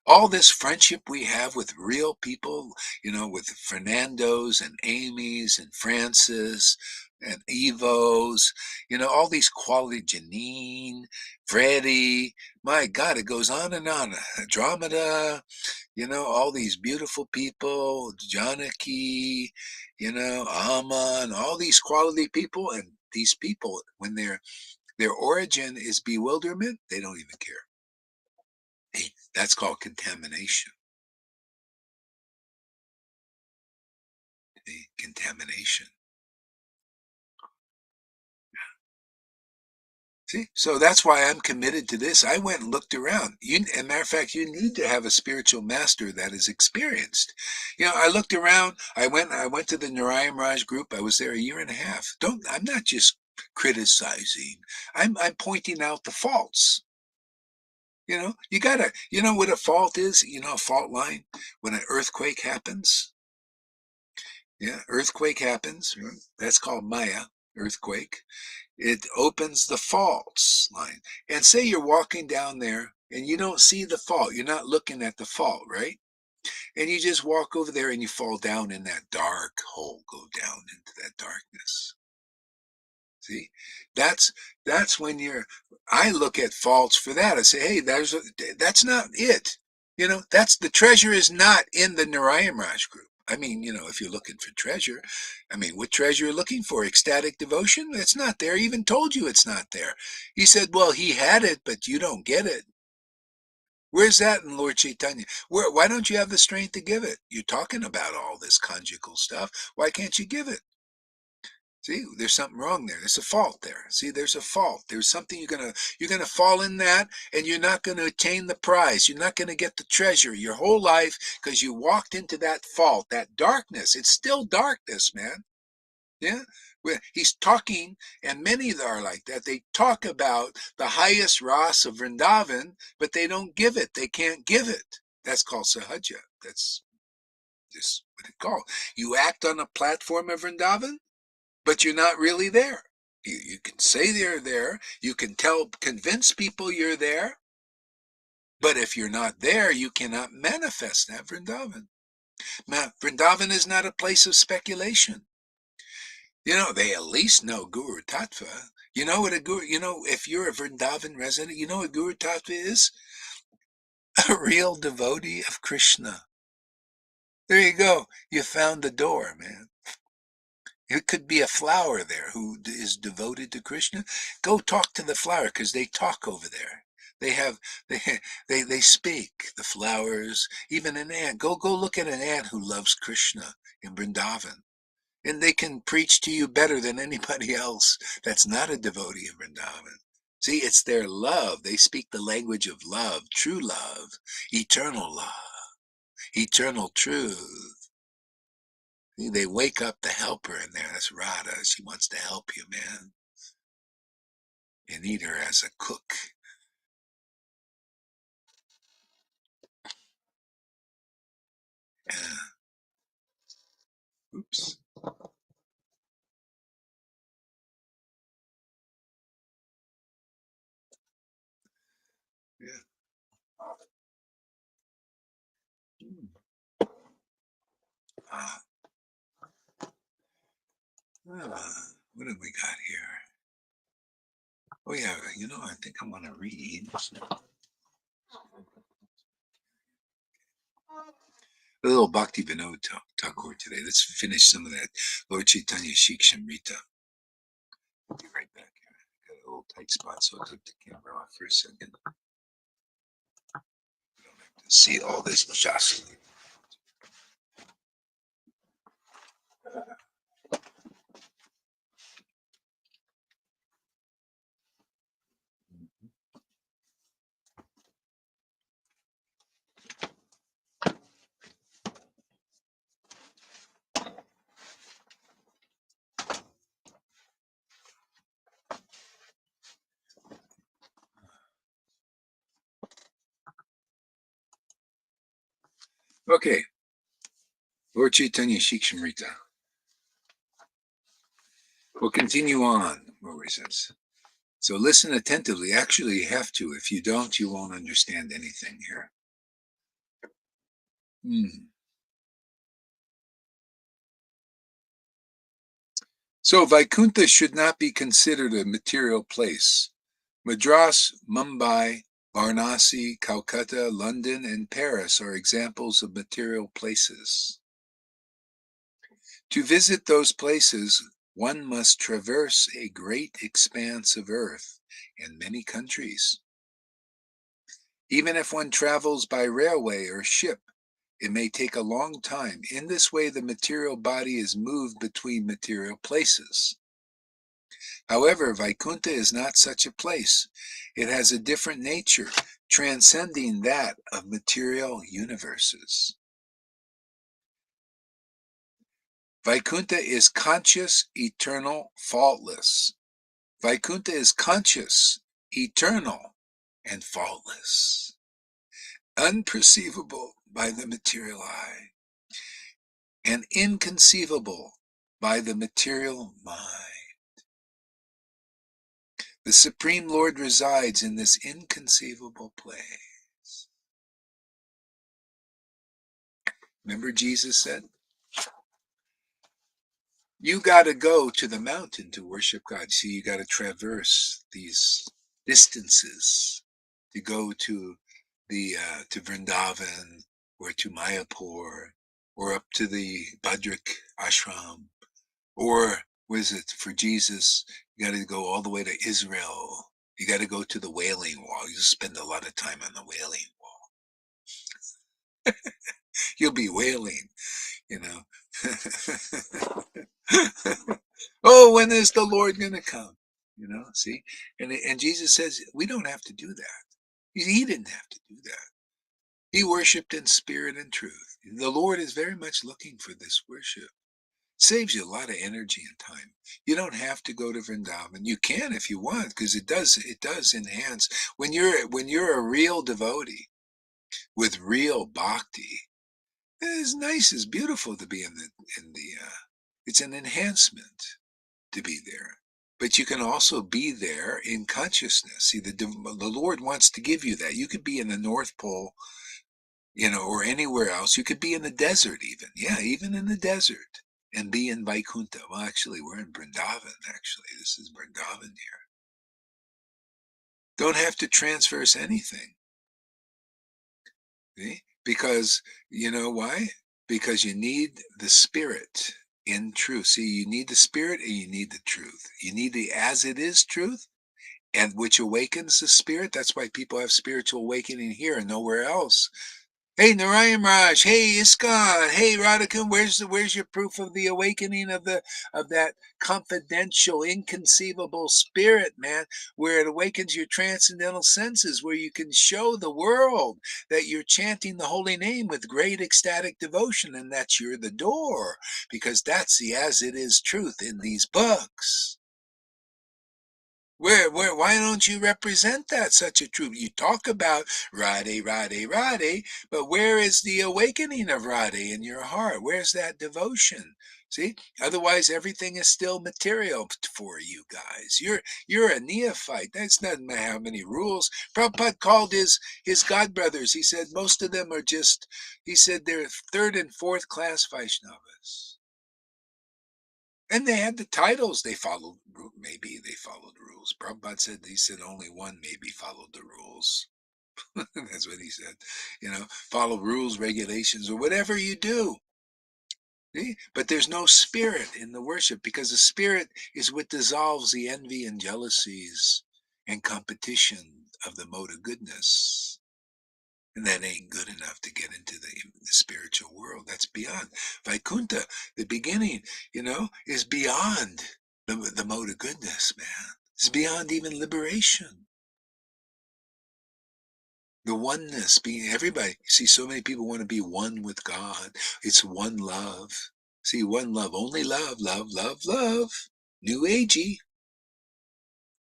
all this friendship we have with real people, with Fernandos and Amy's and Francis and Evo's, all these quality, Janine, Freddie, my God, it goes on and on. Andromeda, all these beautiful people, Janaki, Aman, all these quality people, and these people, when their origin is bewilderment, they don't even care. Hey, that's called contamination. Contamination. See, so that's why I'm committed to this. I went and looked around. As a matter of fact, you need to have a spiritual master that is experienced. I looked around. I went to the Narayan Raj group. I was there a year and a half. I'm not just criticizing. I'm pointing out the faults. You gotta. You know what a fault is? A fault line when an earthquake happens. Yeah, earthquake happens. That's called Maya, earthquake. It opens the faults line. And say you're walking down there and you don't see the fault. You're not looking at the fault, right? And you just walk over there and you fall down in that dark hole, go down into that darkness. See, that's when I look at faults for that. I say, hey, that's not it. That's the treasure is not in the Narayan Raj group. I mean, if you're looking for treasure, I mean, what treasure you're looking for? Ecstatic devotion? It's not there. He even told you it's not there. He said, well, he had it, but you don't get it. Where's that in Lord Chaitanya? Why don't you have the strength to give it? You're talking about all this conjugal stuff. Why can't you give it? See, there's something wrong there. There's a fault there. See, there's a fault. There's something you're gonna fall in that, and you're not gonna attain the prize. You're not gonna get the treasure your whole life because you walked into that fault, that darkness. It's still darkness, man. Yeah. He's talking, and many are like that. They talk about the highest ras of Vrindavan, but they don't give it. They can't give it. That's called sahaja. That's just what it's called. You act on a platform of Vrindavan, but you're not really there. You can say you're there. You can convince people you're there. But if you're not there, you cannot manifest that Vrindavan. Now, Vrindavan is not a place of speculation. They at least know Guru Tattva. You know what a Guru, if you're a Vrindavan resident, you know what Guru Tattva is? A real devotee of Krishna. There you go. You found the door, man. It could be a flower there who is devoted to Krishna. Go talk to the flower because they talk over there. They have they they speak. The flowers, even an ant. Go look at an ant who loves Krishna in Vrindavan, and they can preach to you better than anybody else that's not a devotee of Vrindavan. See, it's their love. They speak the language of love, true love, eternal truth. See, they wake up the helper in there. That's Radha. She wants to help you, man. You need her as a cook. Yeah. Oops. Yeah. Hmm. Ah, what have we got here? Oh yeah, I think I want to read a little Bhakti Vinod Thakur today. Let's finish some of that Lord Chaitanya Shikshamrita. I'll be right back. Got a little tight spot, so I'll take the camera off for a second. You don't have to see all this jostling. Okay, Lord Chaitanya Shikshamrita. We'll continue on where we says. So listen attentively. Actually, you have to. If you don't, you won't understand anything here. So Vaikuntha should not be considered a material place. Madras, Mumbai, Varanasi, Calcutta, London, and Paris are examples of material places. To visit those places, one must traverse a great expanse of earth and many countries. Even if one travels by railway or ship, it may take a long time. In this way, the material body is moved between material places. However, Vaikuntha is not such a place. It has a different nature, transcending that of material universes. Vaikuntha is conscious, eternal, faultless. Vaikuntha is conscious, eternal, and faultless, unperceivable by the material eye, and inconceivable by the material mind. The Supreme Lord resides in this inconceivable place. Remember Jesus said, you got to go to the mountain to worship God. See, you got to traverse these distances to go to to Vrindavan or to Mayapur or up to the Bhadrak ashram, or was it for Jesus? You got to go all the way to Israel. You got to go to the Wailing Wall. You spend a lot of time on the Wailing Wall. You'll be wailing, you know. Oh, when is the Lord going to come? See? And Jesus says, we don't have to do that. He didn't have to do that. He worshiped in spirit and truth. The Lord is very much looking for this worship. Saves you a lot of energy and time. You don't have to go to Vrindavan. You can if you want, because it does enhance when you're a real devotee with real bhakti. It's nice, it's beautiful to be in the it's an enhancement to be there. But you can also be there in consciousness. See, the Lord wants to give you that. You could be in the North Pole, or anywhere else. You could be in the desert even. Yeah, even in the desert and be in Vaikuntha. Well, actually, we're in Vrindavan, actually. This is Vrindavan here. Don't have to transverse anything. See? Because, you know why? Because you need the spirit in truth. See, you need the spirit and you need the truth. You need the as it is truth, and which awakens the spirit. That's why people have spiritual awakening here and nowhere else. Hey, Narayan Raj. Hey, Iskon. Hey, Radhakun. Where's your proof of the awakening of that confidential, inconceivable spirit, man? Where it awakens your transcendental senses, where you can show the world that you're chanting the holy name with great ecstatic devotion, and that you're the door, because that's the as it is truth in these books. Why don't you represent that such a truth? You talk about Radhe, Radhe, Radhe, but where is the awakening of Radhe in your heart? Where's that devotion? See, otherwise everything is still material for you guys. You're a neophyte. That's not how many rules. Prabhupada called his godbrothers. He said most of them are just. He said they're third and fourth class Vaishnavas. And they had the titles. They followed, maybe they followed the rules. Prabhupada said, he said only one maybe followed the rules. That's what he said. Follow rules, regulations, or whatever you do. See? But there's no spirit in the worship, because the spirit is what dissolves the envy and jealousies and competition of the mode of goodness. And that ain't good enough to get into the spiritual world. That's beyond. Vaikuntha, the beginning, is beyond the mode of goodness, man. It's beyond even liberation. The oneness, being everybody. See, so many people want to be one with God. It's one love. See, one love, only love, love, love, love. New agey.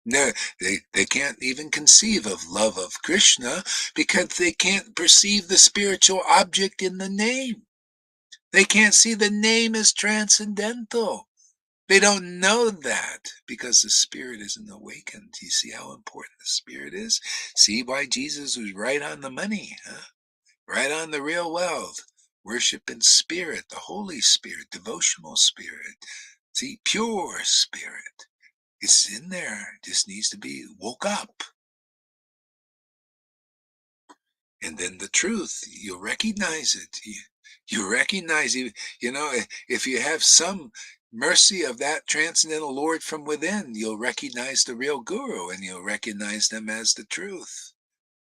No, they can't even conceive of love of Krishna, because they can't perceive the spiritual object in the name. They can't see the name as transcendental. They don't know that because the spirit isn't awakened. You see how important the spirit is? See why Jesus was right on the money, huh? Right on the real wealth. Worship in spirit, the Holy Spirit, devotional spirit. See, pure spirit. It's in there. It just needs to be woke up. And then the truth, you'll recognize it. You recognize, if you have some mercy of that transcendental Lord from within, you'll recognize the real guru, and you'll recognize them as the truth.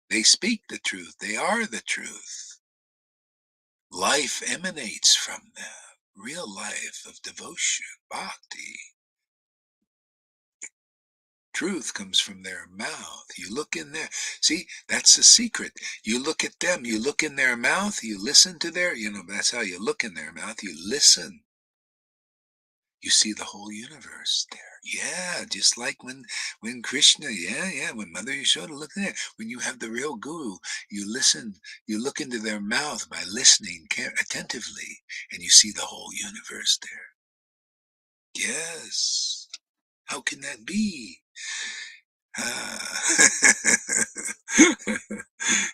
They speak the truth. They are the truth. Life emanates from them. Real life of devotion, bhakti. Truth comes from their mouth. You look in there. See, that's the secret. You look at them. You look in their mouth. You listen to that's how you look in their mouth. You listen. You see the whole universe there. Yeah, just like when Krishna, when Mother Yashoda looked there. When you have the real guru, you listen. You look into their mouth by listening attentively, and you see the whole universe there. Yes. How can that be?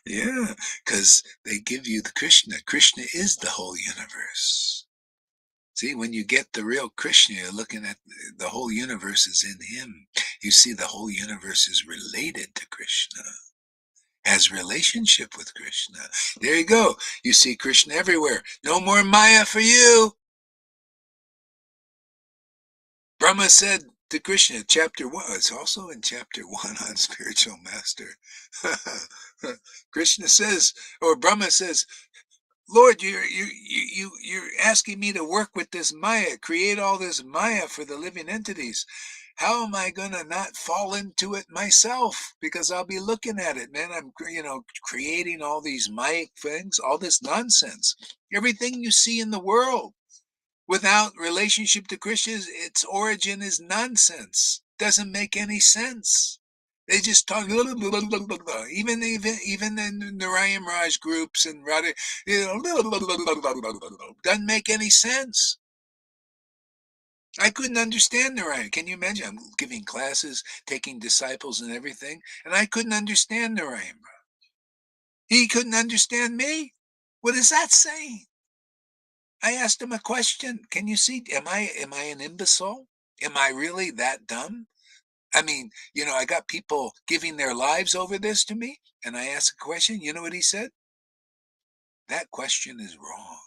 Yeah, because they give you the Krishna. Krishna is the whole universe. See, when you get the real Krishna, you're looking at the whole universe is in him. You see the whole universe is related to Krishna, has relationship with Krishna. There you go. You see Krishna everywhere. No more Maya for you. Brahma said to Krishna, chapter 1, it's also in chapter 1 on Spiritual Master. Krishna says, or Brahma says, Lord, you're asking me to work with this Maya, create all this Maya for the living entities. How am I going to not fall into it myself? Because I'll be looking at it, man. I'm, creating all these Maya things, all this nonsense. Everything you see in the world without relationship to Krishna, its origin is nonsense. Doesn't make any sense. They just talk, even in Narayan Raj groups and Radha, doesn't make any sense. I couldn't understand Narayan. Can you imagine? I'm giving classes, taking disciples and everything, and I couldn't understand Narayan. He couldn't understand me. What is that saying? I asked him a question. Can you see? Am I an imbecile? Am I really that dumb? I mean, I got people giving their lives over this to me, and I asked a question. You know what he said? That question is wrong.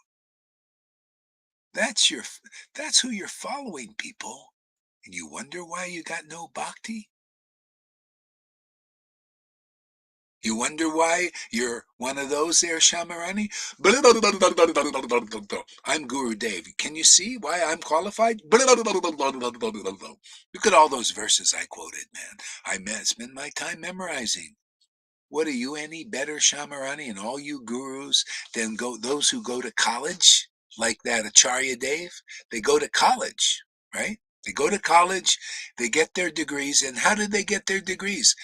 That's your that's who you're following, people. And you wonder why you got no bhakti? You wonder why you're one of those there, Shamarani? I'm Guru Dev. Can you see why I'm qualified? Look at all those verses I quoted, man. Spend my time memorizing. What are you any better, Shamarani, and all you gurus than those who go to college, like that Acharya Dev? They go to college, right? They go to college, they get their degrees, and how did they get their degrees?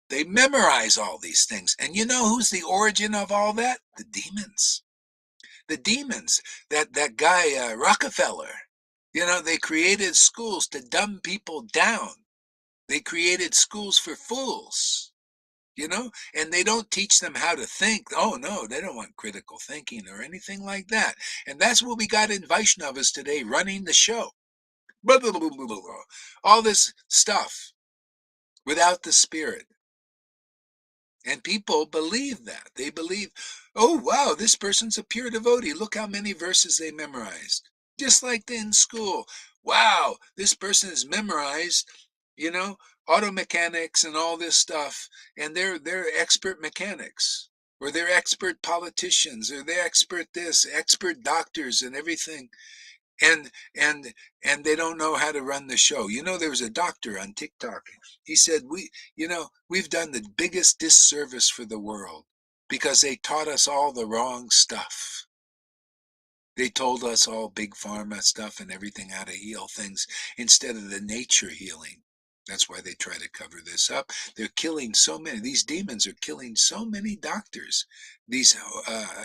They memorize all these things. And you know who's the origin of all that? The demons. The demons. That guy, Rockefeller. They created schools to dumb people down. They created schools for fools. And they don't teach them how to think. Oh, no, they don't want critical thinking or anything like that. And that's what we got in Vaishnavas today running the show. All this stuff without the spirit. And people believe that. They believe, oh, wow, this person's a pure devotee. Look how many verses they memorized. Just like in school. Wow, this person has memorized, you know, auto mechanics and all this stuff. And they're expert mechanics. Or they're expert politicians. Or they're expert this, expert doctors and everything. and and and they don't know how to run the show. There was a doctor on TikTok. He said, we've done the biggest disservice for the world because they taught us all the wrong stuff. They told us all big pharma stuff and everything, how to heal things instead of the nature healing. That's why they try to cover this up. They're killing so many. These demons are killing so many doctors, these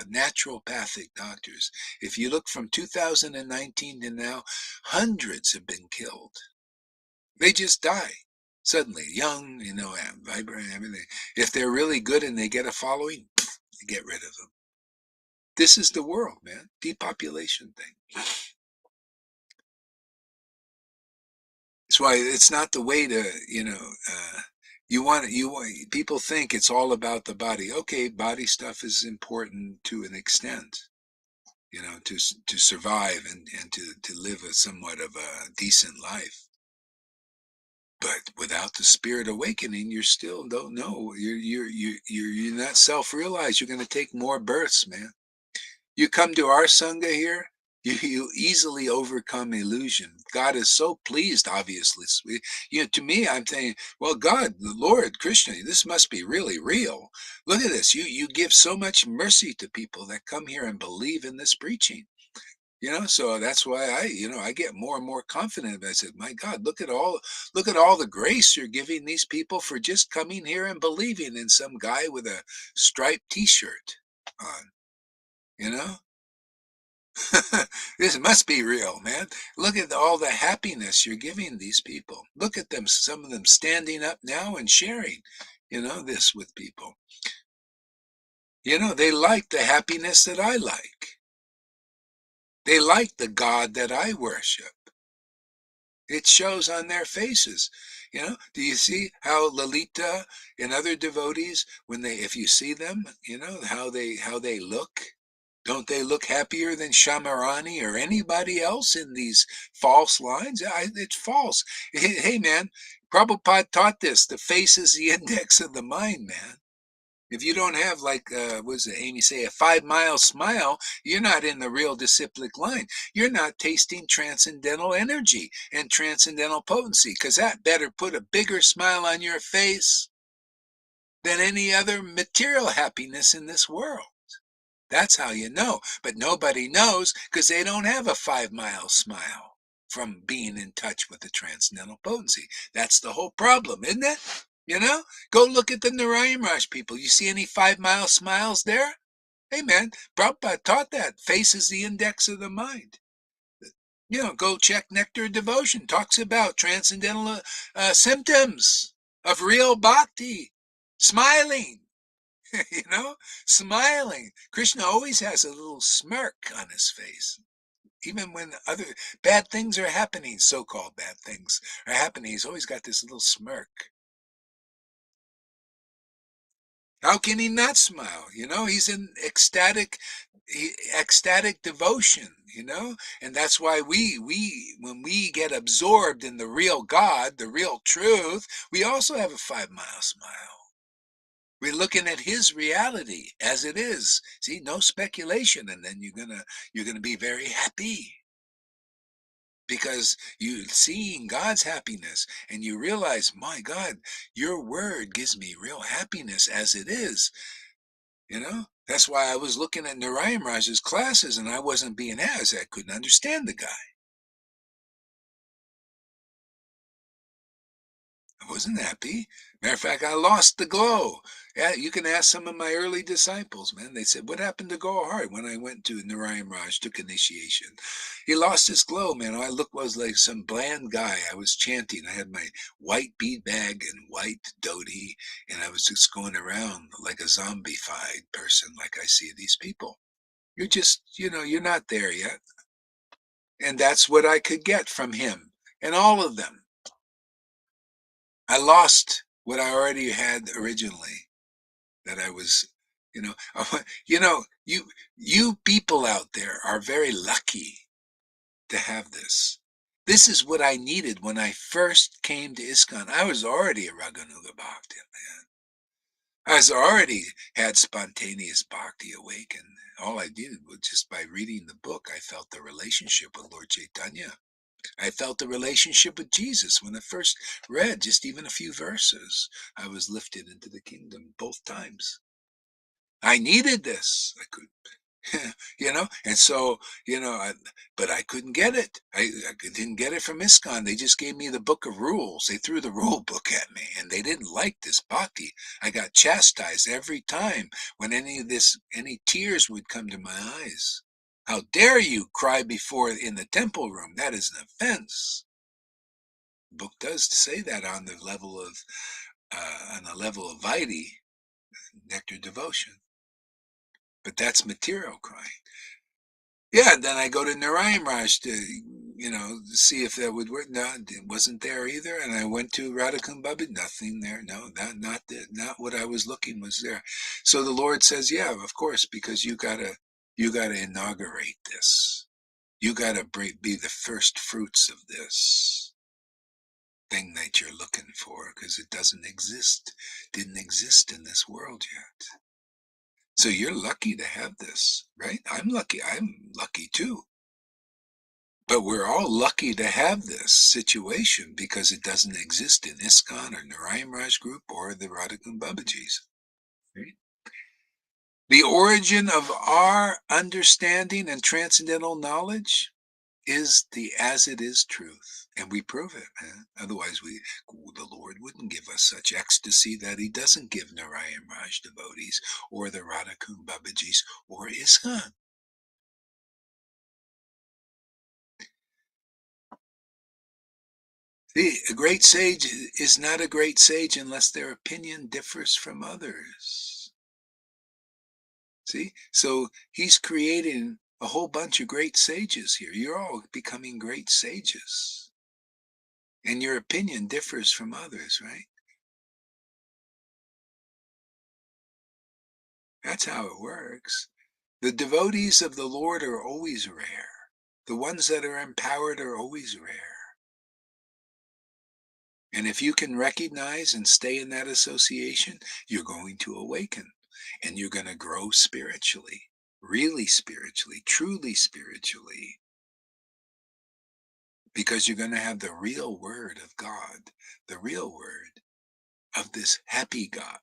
naturopathic doctors. If you look from 2019 to now, hundreds have been killed. They just die suddenly, young, vibrant, everything. If they're really good and they get a following, you get rid of them. This is the world, man. Depopulation thing. That's why it's not the way to, people think it's all about the body. Okay, body stuff is important to an extent, to survive and to live a somewhat of a decent life. But without the spirit awakening, you still don't know. You're not self-realized. You're going to take more births, man. You come to our Sangha here, you easily overcome illusion. God is so pleased, obviously. To me, I'm saying, well, God, the Lord, Krishna, this must be really real. Look at this. You give so much mercy to people that come here and believe in this preaching. So that's why I get more and more confident. I said, my God, look at all the grace you're giving these people for just coming here and believing in some guy with a striped t-shirt on, you know? This must be real, man. Look at all the happiness you're giving these people. Look at them, some of them standing up now and sharing, this with people. They like the happiness that I like. They like the God that I worship. It shows on their faces. Do you see how Lalita and other devotees, if you see them, how they look? Don't they look happier than Shamarani or anybody else in these false lines? It's false. Hey, man, Prabhupada taught this. The face is the index of the mind, man. If you don't have, like, what does Amy say, a 5-mile smile, you're not in the real disciplic line. You're not tasting transcendental energy and transcendental potency, because that better put a bigger smile on your face than any other material happiness in this world. That's how you know. But nobody knows because they don't have a 5-mile smile from being in touch with the transcendental potency. That's the whole problem, isn't it? Go look at the Narayan Raj people. You see any 5-mile smiles there? Hey, man, Prabhupada taught that. Face is the index of the mind. Go check Nectar of Devotion. Talks about transcendental symptoms of real bhakti. Smiling. Smiling. Krishna always has a little smirk on his face. Even when other bad things are happening, so-called bad things are happening, he's always got this little smirk. How can he not smile? He's in ecstatic devotion, and that's why we when we get absorbed in the real God, the real truth, we also have a 5 mile smile. We're looking at his reality as it is. See, no speculation, and then you're gonna be very happy because you seeing God's happiness and you realize, my God, your word gives me real happiness as it is. That's why I was looking at Narayan Raj's classes and I wasn't being asked. I couldn't understand the guy. I wasn't happy. Matter of fact, I lost the glow. Yeah, you can ask some of my early disciples, man. They said, "What happened to Go Hard?" When I went to Narayan Raj, took initiation. He lost his glow, man. I was like some bland guy. I was chanting. I had my white bead bag and white dhoti, and I was just going around like a zombified person, like I see these people. You're just, you're not there yet. And that's what I could get from him and all of them. I lost what I already had originally that I was, you know, you people out there are very lucky to have this. This is what I needed when I first came to ISKCON. I was already a Raganuga Bhakti, man. I was already had spontaneous bhakti awaken. All I did was just by reading the book, I felt the relationship with Lord Chaitanya. I felt the relationship with Jesus when I first read just even a few verses. I was lifted into the kingdom both times. I needed this. I could, and so, but I couldn't get it. I didn't get it from ISKCON. They just gave me the book of rules. They threw the rule book at me and they didn't like this bhakti. I got chastised every time when any tears would come to my eyes. How dare you cry before in the temple room? That is an offense. The book does say that on the level of Vaidhi, nectar devotion, but that's material crying. Yeah, then I go to Narayan Raj to, see if that would work. No, it wasn't there either. And I went to Radhakumbhabit, nothing there. No, not what I was looking was there. So the Lord says, yeah, of course, because you gotta inaugurate this. You gotta be the first fruits of this thing that you're looking for because it didn't exist in this world yet. So you're lucky to have this, right? I'm lucky too. But we're all lucky to have this situation because it doesn't exist in ISKCON or Narayan Raj group or the Radhakund Babajis. Right? The origin of our understanding and transcendental knowledge is the as it is truth, and we prove it, man. Otherwise, the Lord wouldn't give us such ecstasy that He doesn't give Narayan Raj devotees or the Radhakund Babajis or ISKCON. See, a great sage is not a great sage unless their opinion differs from others. See, so He's creating a whole bunch of great sages here. You're all becoming great sages, and your opinion differs from others, right? That's how it works. The devotees of the Lord are always rare. The ones that are empowered are always rare. And if you can recognize and stay in that association, you're going to awaken and you're going to grow spiritually, really spiritually, truly spiritually, because you're going to have the real word of God, the real word of this happy God,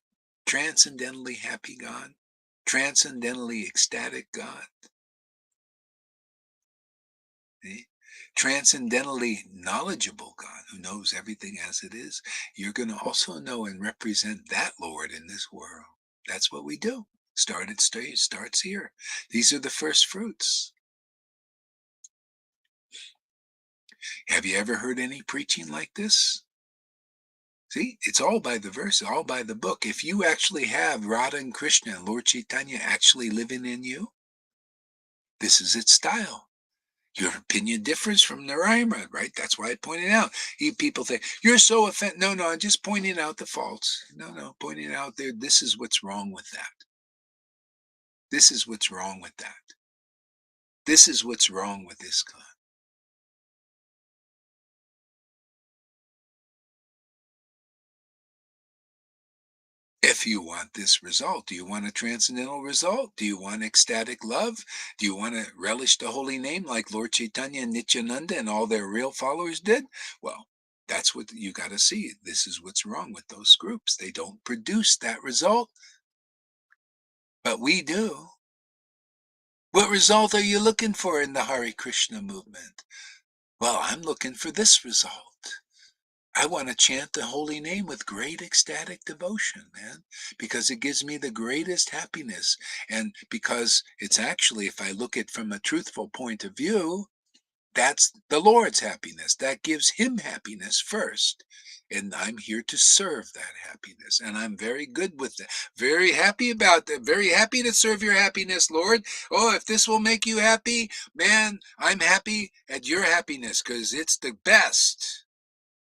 transcendently happy God, transcendently ecstatic God. See? Transcendentally knowledgeable God who knows everything as it is, you're going to also know and represent that Lord in this world. That's what we do. Starts here. These are the first fruits. Have you ever heard any preaching like this? See, it's all by the verse, all by the book. If you actually have Radha and Krishna and Lord Chaitanya actually living in you, this is its style. Your opinion differs from Narayana, right? That's why I pointed out. People think, you're so offended. No, no, I'm just pointing out the faults. No, no, pointing out there, this is what's wrong with that. This is what's wrong with that. This is what's wrong with this con. If you want this result, do you want a transcendental result? Do you want ecstatic love? Do you want to relish the holy name like Lord Chaitanya and Nityananda and all their real followers did? Well, that's what you got to see. This is what's wrong with those groups. They don't produce that result, but we do. What result are you looking for in the Hare Krishna movement? Well, I'm looking for this result. I want to chant the holy name with great ecstatic devotion, man, because it gives me the greatest happiness. And because it's actually, if I look at from a truthful point of view, that's the Lord's happiness. That gives him happiness first. And I'm here to serve that happiness. And I'm very good with that. Very happy about that. Very happy to serve your happiness, Lord. Oh, if this will make you happy, man, I'm happy at your happiness because it's the best.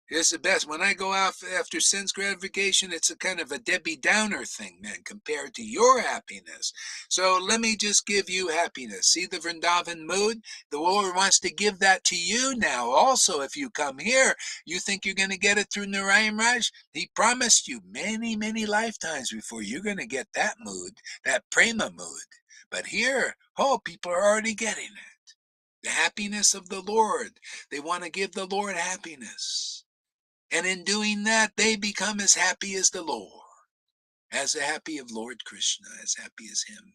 It's the best. When I go out after sense gratification, it's a kind of a Debbie Downer thing, man, compared to your happiness. So let me just give you happiness. See the Vrindavan mood? The Lord wants to give that to you now. Also, if you come here, you think you're going to get it through Narayan Raj? He promised you many, many lifetimes before you're going to get that mood, that prema mood. But here, oh, people are already getting it. The happiness of the Lord. They want to give the Lord happiness. And in doing that, they become as happy as the Lord, as happy of Lord Krishna, as happy as him.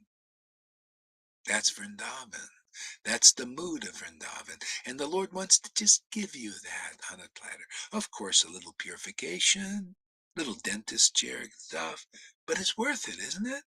That's Vrindavan. That's the mood of Vrindavan. And the Lord wants to just give you that on a platter. Of course, a little purification, little dentist chair stuff, but it's worth it, isn't it?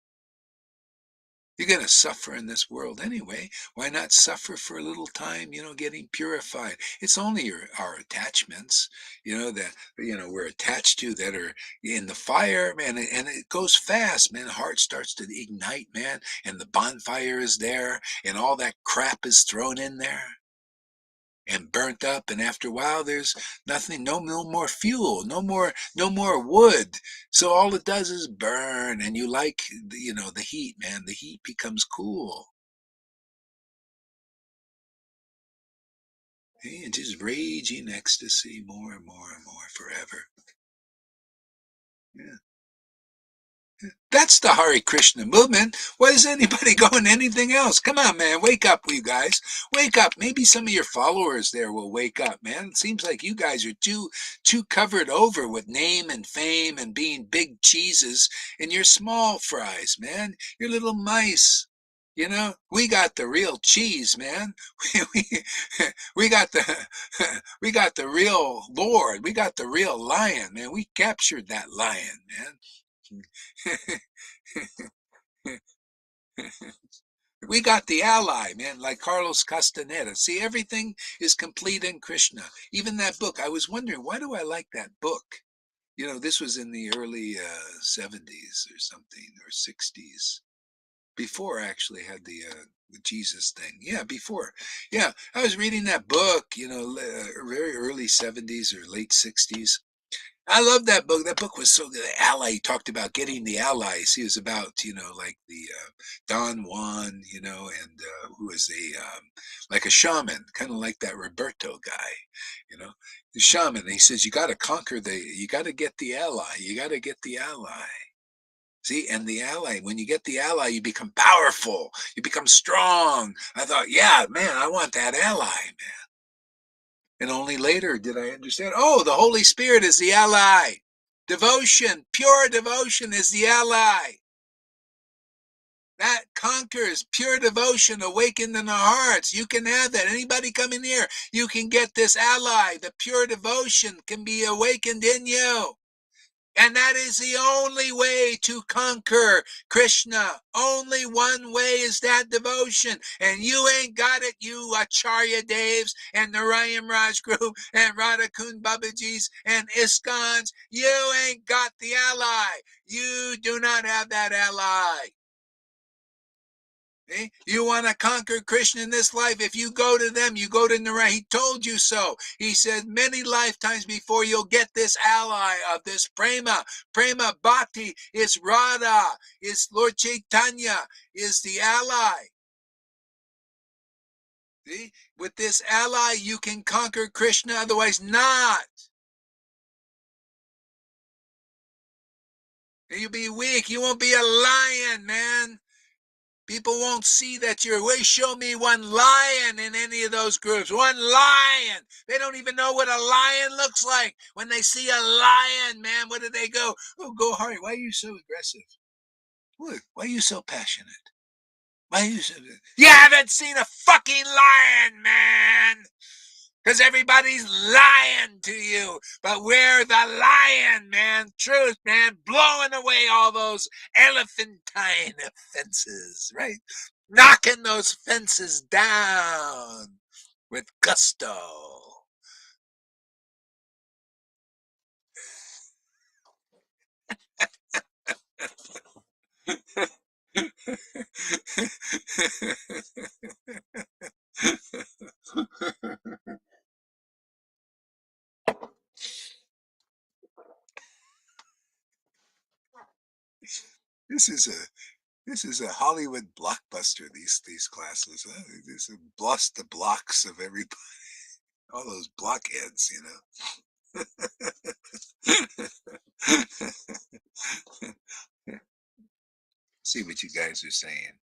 You're going to suffer in this world anyway. Why not suffer for a little time, getting purified? It's only our attachments, that, we're attached to that are in the fire, man. And it goes fast, man. The heart starts to ignite, man. And the bonfire is there and all that crap is thrown in there and burnt up, and after a while there's nothing, no more fuel, no more wood, so all it does is burn, and you like the heat, man. The heat becomes cool. And just raging ecstasy, more and more and more forever. Yeah. That's the Hare Krishna movement. Why is anybody going anything else? Come on, man. Wake up, you guys. Wake up. Maybe some of your followers there will wake up, man. It seems like you guys are too covered over with name and fame and being big cheeses, and you're small fries, man. You're little mice. We got the real cheese, man. we, we got the we got the real Lord. We got the real lion, man. We captured that lion, man. We got the ally, man, like Carlos Castaneda. See, everything is complete in Krishna. Even that book. I was wondering, why do I like that book? This was in the early 70s or something, or 60s. Before I actually had the Jesus thing. Yeah, before. Yeah, I was reading that book, very early 70s or late 60s. I love that book. That book was so good. The ally, he talked about getting the allies. He was about, like the Don Juan, and who was like a shaman, kind of like that Roberto guy, the shaman. And he says, you got to you got to get the ally. You got to get the ally. See, and the ally, when you get the ally, you become powerful. You become strong. I thought, yeah, man, I want that ally, man. And only later did I understand, oh, the Holy Spirit is the ally. Devotion, pure devotion is the ally. That conquers pure devotion awakened in our hearts. You can have that. Anybody coming here, you can get this ally. The pure devotion can be awakened in you. And that is the only way to conquer Krishna. Only one way is that devotion. And you ain't got it, you Acharya Devs and Narayan Raj Group and Radhakund Babaji's and ISKCONs. You ain't got the ally. You do not have that ally. Eh? You want to conquer Krishna in this life? If you go to them, you go to Narayana. He told you so. He said many lifetimes before you'll get this ally of this prema. Prema bhakti is Radha, is Lord Chaitanya, is the ally. See? With this ally, you can conquer Krishna, otherwise not. You'll be weak. You won't be a lion, man. People won't see that you're, wait, show me one lion in any of those groups. One lion. They don't even know what a lion looks like. When they see a lion, man, what do they go? Oh, go hard. Why are you so aggressive? Look, why are you so passionate? Why are you so... You haven't seen a fucking lion, man. Because everybody's lying to you. But we're the lion, man. Truth, man. Blowing away all those elephantine fences, right? Knocking those fences down with gusto. This is a this is a Hollywood blockbuster. These classes, huh? This bust the blocks of everybody. All those blockheads, See what you guys are saying.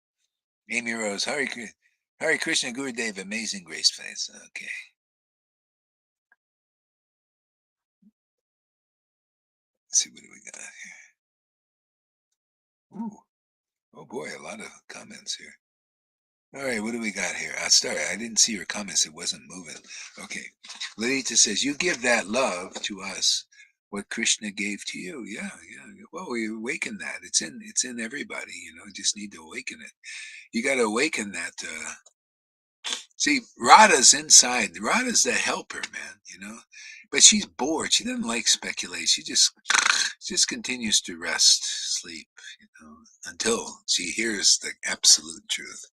Amy Rose, Hare Krishna Gurudev, Amazing Grace Face. Okay. Let's see what do we got here. Ooh, oh boy, a lot of comments here. All right, what do we got here? I didn't see your comments. It wasn't moving. Okay. Lalita says, you give that love to us, what Krishna gave to you. Yeah, yeah. Well, we awaken that. It's in everybody, just need to awaken it. You got to awaken that. See, Radha's inside. Radha's the helper, man, but she's bored. She doesn't like speculate. She just continues to rest, sleep, until she hears the absolute truth.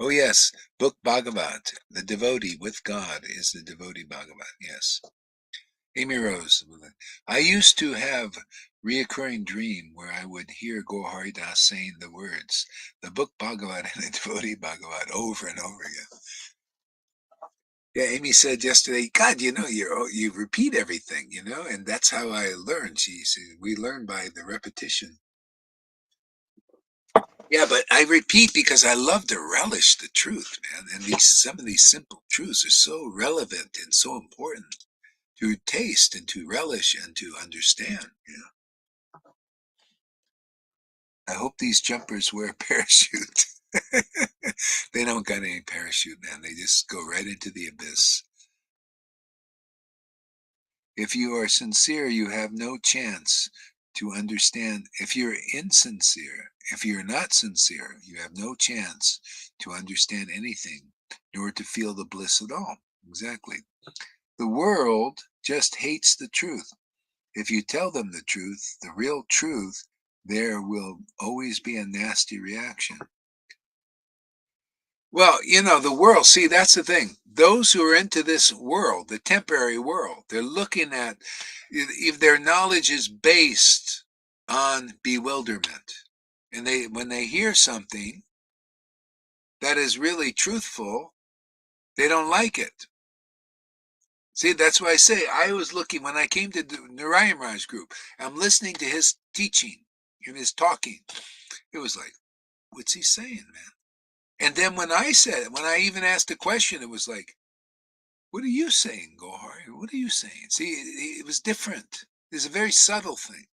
Oh, yes, book Bhagavat, the devotee with God is the devotee Bhagavat, yes. Amy Rose, I used to have reoccurring dream where I would hear Gaur Das saying the words, the book Bhagavat and the devotee Bhagavat over and over again. Yeah, Amy said yesterday, God, you repeat everything, and that's how I learn. She said, we learn by the repetition. Yeah, but I repeat because I love to relish the truth, man. And some of these simple truths are so relevant and so important to taste and to relish and to understand. I hope these jumpers wear a parachute. They don't got any parachute, man. They just go right into the abyss. If you are sincere, you have no chance to understand. If you're insincere, if you're not sincere, you have no chance to understand anything, nor to feel the bliss at all. Exactly. The world just hates the truth. If you tell them the truth, the real truth, there will always be a nasty reaction. Well, the world, see, that's the thing. Those who are into this world, the temporary world, they're looking at if their knowledge is based on bewilderment. And when they hear something that is really truthful, they don't like it. See, that's why I say I was looking when I came to the Narayan Raj group, I'm listening to his teaching and his talking. It was like, what's he saying, man? And then when I even asked a question, it was like, what are you saying, Gohar? What are you saying? See, it was different. It's a very subtle thing.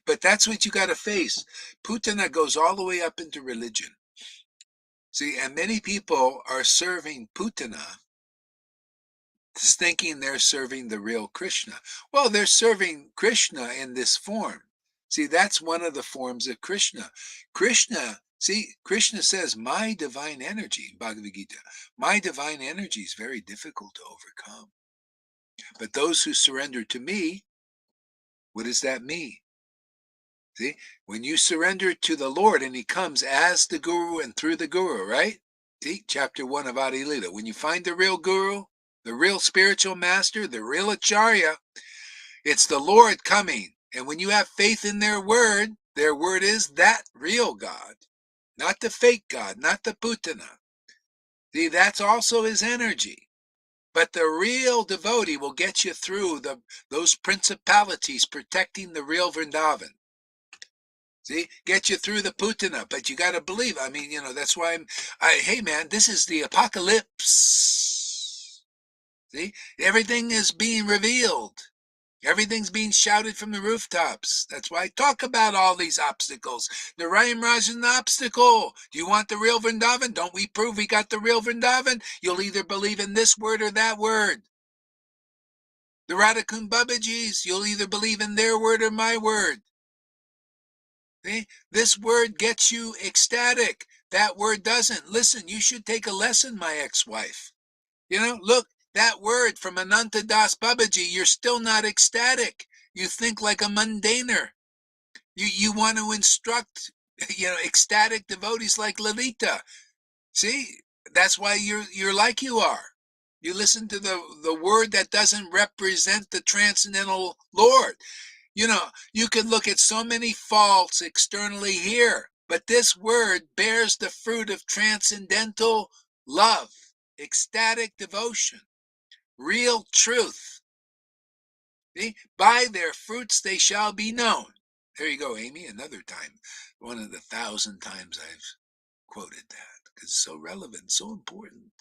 But that's what you got to face. Putana goes all the way up into religion. See, and many people are serving Putana, thinking they're serving the real Krishna. Well, they're serving Krishna in this form. See, that's one of the forms of Krishna. Krishna says, my divine energy, Bhagavad Gita, my divine energy is very difficult to overcome. But those who surrender to me, what does that mean? See, when you surrender to the Lord and he comes as the guru and through the guru, right? See, chapter 1 of Adi Lila. When you find the real guru, the real spiritual master, the real acharya, it's the Lord coming. And when you have faith in their word is that real God, not the fake God, not the Putana. See, that's also his energy. But the real devotee will get you through those principalities protecting the real Vrindavan. See, get you through the Putana, but you got to believe. I mean, that's why hey man, this is the apocalypse. See, everything is being revealed. Everything's being shouted from the rooftops. That's why I talk about all these obstacles. The Rayam Raj is an obstacle. Do you want the real Vrindavan? Don't we prove we got the real Vrindavan? You'll either believe in this word or that word. The Radhakund Babajis, you'll either believe in their word or my word. See? This word gets you ecstatic. That word doesn't. Listen, you should take a lesson, my ex-wife. Look, that word from Ananta Das Babaji, you're still not ecstatic. You think like a mundaner. You want to instruct, ecstatic devotees like Lalita. See, that's why you're like you are. You listen to the word that doesn't represent the transcendental Lord. You can look at so many faults externally here, but this word bears the fruit of transcendental love, ecstatic devotion, real truth. See? By their fruits they shall be known. There you go, Amy, another time. One of the 1,000 times I've quoted that because it's so relevant, so important.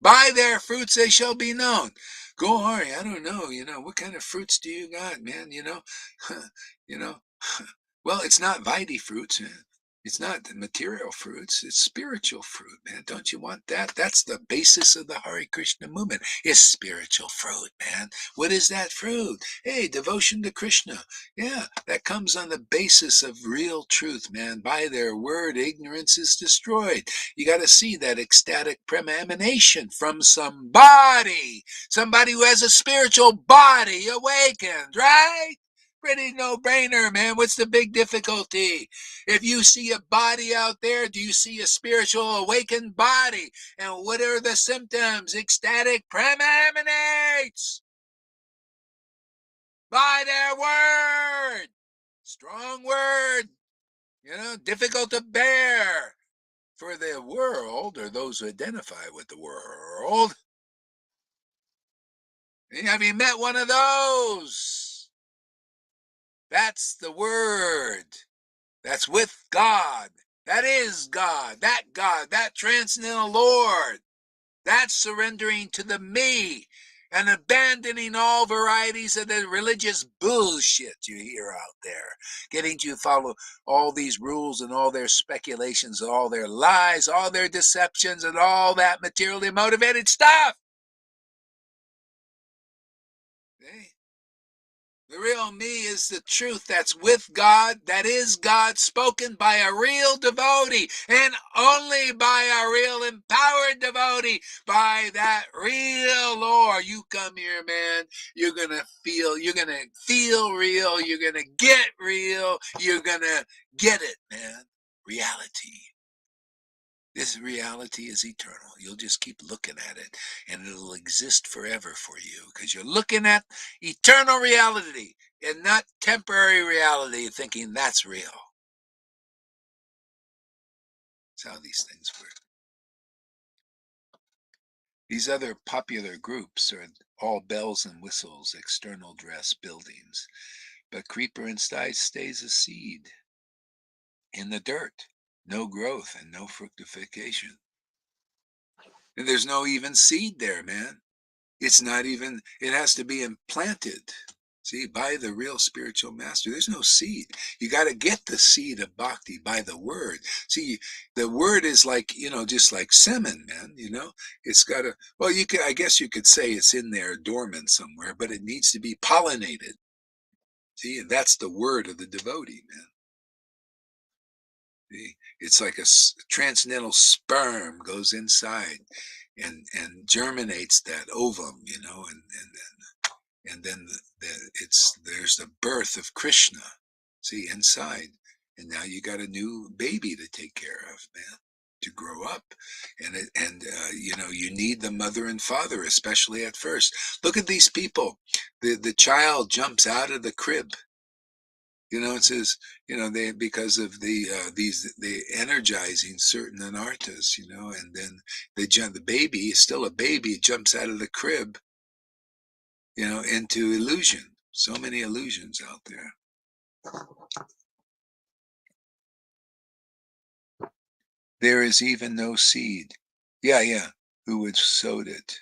By their fruits they shall be known. Go, Hari, I don't know, what kind of fruits do you got, man? You know, well, it's not Vaidhi fruits, man. It's not the material fruits, it's spiritual fruit, man. Don't you want that? That's the basis of the Hare Krishna movement. It's spiritual fruit, man. What is that fruit? Hey, devotion to Krishna. Yeah, that comes on the basis of real truth, man. By their word, ignorance is destroyed. You got to see that ecstatic prema emanation from somebody who has a spiritual body awakened, right? Pretty no-brainer, man. What's the big difficulty? If you see a body out there, do you see a spiritual awakened body? And what are the symptoms? Ecstatic prema emanates by their word. Strong word, difficult to bear for the world, or those who identify with the world. Have you met one of those? That's the word. That's with God. That is God. That transcendental Lord. That's surrendering to the me and abandoning all varieties of the religious bullshit you hear out there. Getting you to follow all these rules and all their speculations, all their lies, all their deceptions, and all that materially motivated stuff. Okay? The real me is the truth that's with God, that is God, spoken by a real devotee, and only by a real empowered devotee, by that real Lord. You come here, man, you're going to feel real, you're going to get real, you're going to get it, man. Reality. This reality is eternal. You'll just keep looking at it, and it'll exist forever for you because you're looking at eternal reality and not temporary reality, thinking that's real. That's how these things work. These other popular groups are all bells and whistles, external dress, buildings. But creeper inside stays a seed in the dirt. No growth and no fructification. And there's no even seed there, man. It's not even, it has to be implanted. See, by the real spiritual master. There's no seed. You got to get the seed of bhakti by the word. See, the word is like, just like semen, man, it's got to, well, I guess you could say it's in there dormant somewhere, but it needs to be pollinated. See, and that's the word of the devotee, man. See, it's like a transcendental sperm goes inside and germinates that ovum, and then there's the birth of Krishna. See, inside. And now you got a new baby to take care of, man, to grow up. And you need the mother and father, especially at first. Look at these people. The child jumps out of the crib. It says, they, because of the energizing certain anartas, and then the baby is still a baby, jumps out of the crib, into illusion. So many illusions out there. There is even no seed. Yeah, yeah. Who would sowed it?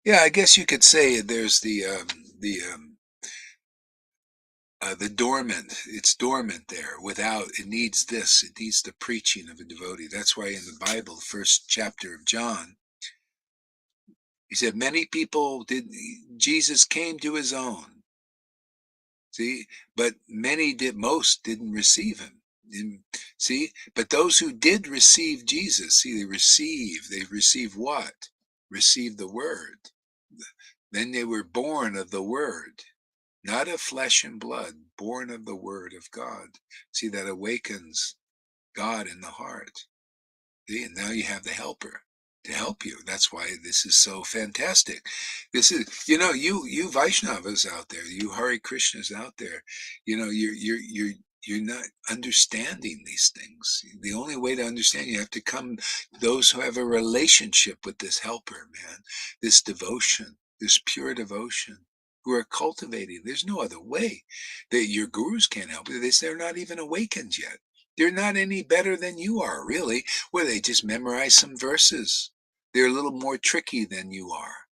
Yeah, I guess you could say there's the dormant. It's dormant there. Without it needs this. It needs the preaching of a devotee. That's why in the Bible, first chapter of John, he said many people did. Jesus came to his own. See, but many did. Most didn't receive him. See, but those who did receive Jesus, see, they receive what? Receive the word. Then they were born of the word, not of flesh and blood, born of the word of God. See, that awakens God in the heart. See, and now you have the helper to help you. That's why this is so fantastic. This is, you Vaishnavas out there, you Hare Krishnas out there, you're not understanding these things. The only way to understand, you have to come, those who have a relationship with this helper, man, this devotion, this pure devotion, who are cultivating. There's no other way. That your gurus can't help you. They're not even awakened yet. They're not any better than you are, really, where they just memorize some verses. They're a little more tricky than you are,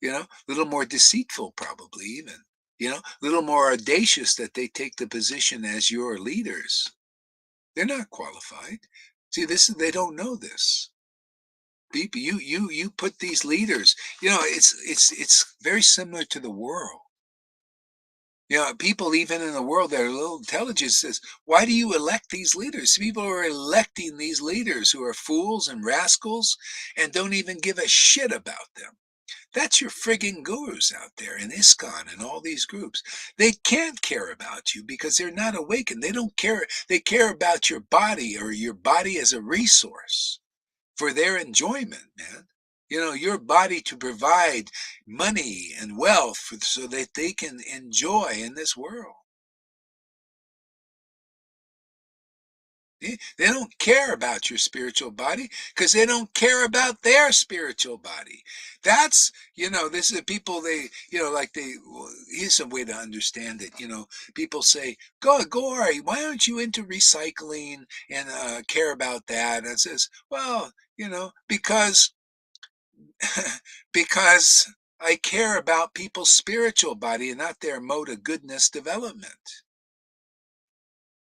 a little more deceitful, probably even, a little more audacious that they take the position as your leaders. They're not qualified. See, they don't know this. People, you put these leaders, it's very similar to the world. People even in the world that are a little intelligent says, why do you elect these leaders? People are electing these leaders who are fools and rascals and don't even give a shit about them. That's your frigging gurus out there in ISKCON and all these groups. They can't care about you because they're not awakened. They don't care. They care about your body, or your body as a resource for their enjoyment, man. Your body to provide money and wealth so that they can enjoy in this world. They don't care about your spiritual body because they don't care about their spiritual body. That's, this is people, here's some way to understand it. People say, go, Ari, why aren't you into recycling and care about that? And it says, well, because because I care about people's spiritual body and not their mode of goodness development.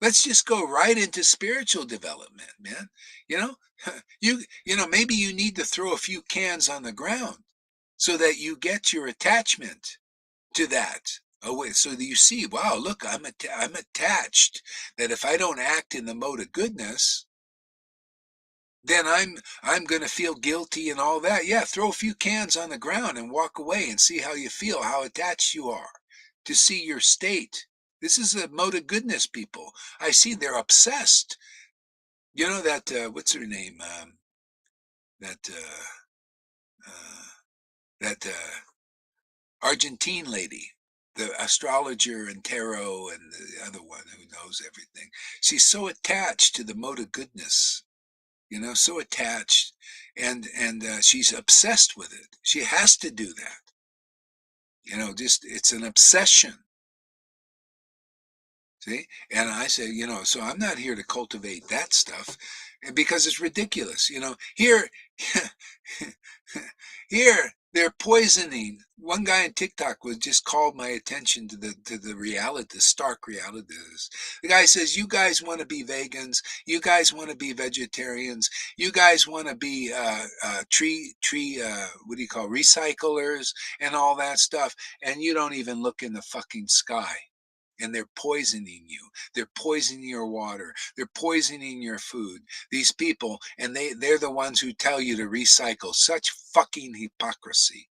Let's just go right into spiritual development, man. You know, maybe you need to throw a few cans on the ground so that you get your attachment to that. Oh, wait, so that you see, wow, look, I'm attached. That if I don't act in the mode of goodness, then I'm going to feel guilty and all that. Yeah, throw a few cans on the ground and walk away and see how you feel, how attached you are, to see your state. This is a mode of goodness, people. I see they're obsessed. That what's her name? That uh, that Argentine lady, the astrologer and tarot, and the other one who knows everything. She's so attached to the mode of goodness, so attached, and she's obsessed with it. She has to do that. Just it's an obsession. See, and I say, so I'm not here to cultivate that stuff, because it's ridiculous. Here, here they're poisoning. One guy on TikTok was just called my attention to the reality, the stark reality of this. The guy says, "You guys want to be vegans? You guys want to be vegetarians? You guys want to be tree what do you call recyclers and all that stuff? And you don't even look in the fucking sky." And they're poisoning you. They're poisoning your water. They're poisoning your food. These people, and they're the ones who tell you to recycle. Such fucking hypocrisy.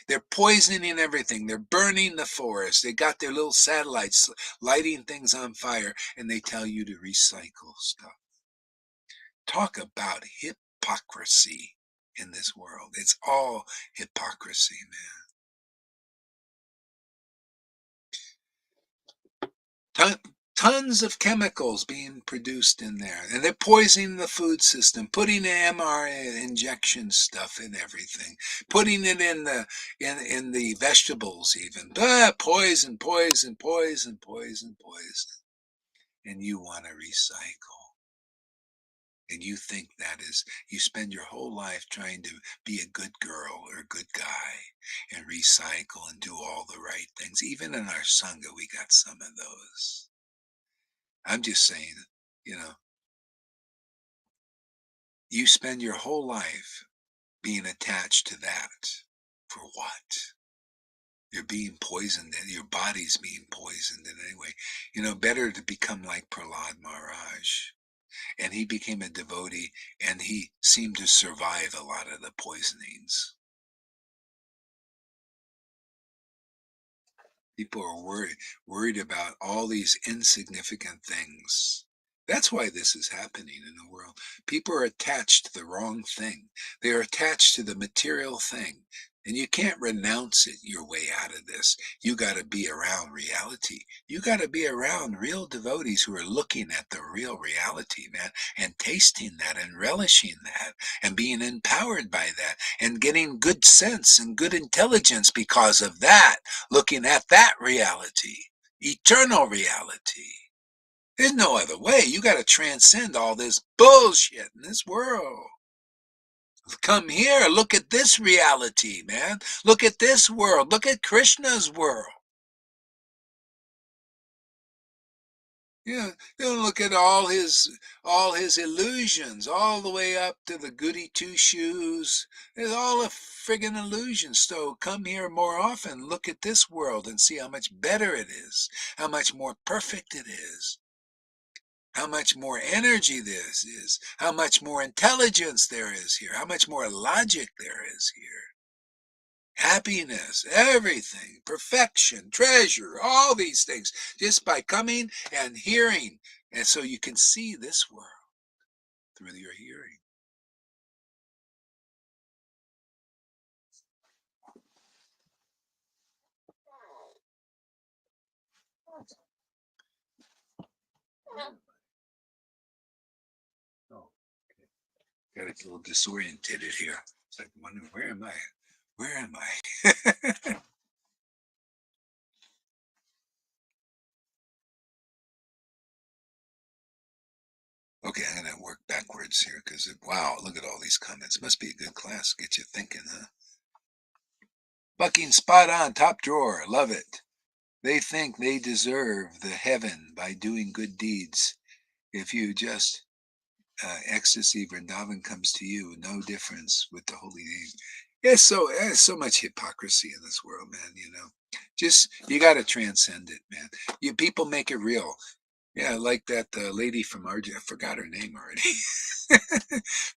They're poisoning everything. They're burning the forest. They got their little satellites lighting things on fire, and they tell you to recycle stuff. Talk about hypocrisy in this world. It's all hypocrisy, man. Tons of chemicals being produced in there, and they're poisoning the food system, putting mRNA injection stuff in everything, putting it in the vegetables even. Poison, poison, poison, poison, poison. And you want to recycle. And you think that is, you spend your whole life trying to be a good girl or a good guy and recycle and do all the right things. Even in our Sangha, we got some of those. I'm just saying, you know, you spend your whole life being attached to that. For what? You're being poisoned and your body's being poisoned in any way. Better to become like Prahlad Maharaj. And he became a devotee and he seemed to survive a lot of the poisonings. People are worried about all these insignificant things. That's why this is happening in the world. People are attached to the wrong thing. They are attached to the material thing. And you can't renounce it your way out of this. You got to be around reality. You got to be around real devotees who are looking at the real reality, man, and tasting that and relishing that and being empowered by that and getting good sense and good intelligence because of that, looking at that reality, eternal reality. There's no other way. You got to transcend all this bullshit in this world. Come here. Look at this reality, man. Look at this world. Look at Krishna's world. Yeah, look at all his illusions, all the way up to the goody two shoes. It's all a friggin' illusion. So come here more often. Look at this world and see how much better it is, how much more perfect it is, how much more energy this is, how much more intelligence there is here, how much more logic there is here. Happiness, everything, perfection, treasure, all these things, just by coming and hearing. And so you can see this world through your hearing. Oh, okay. Got a little disorientated here. It's like, wondering, where am I? Where am I? Okay, I'm going to work backwards here because, wow, look at all these comments. Must be a good class. Get you thinking, huh? Bucking spot on, top drawer. Love it. They think they deserve the heaven by doing good deeds. If you just ecstasy, Vrindavan comes to you. No difference with the holy name. There's so much hypocrisy in this world, man. Just you got to transcend it, man. You people make it real. Yeah, like that lady from Argentina. I forgot her name already.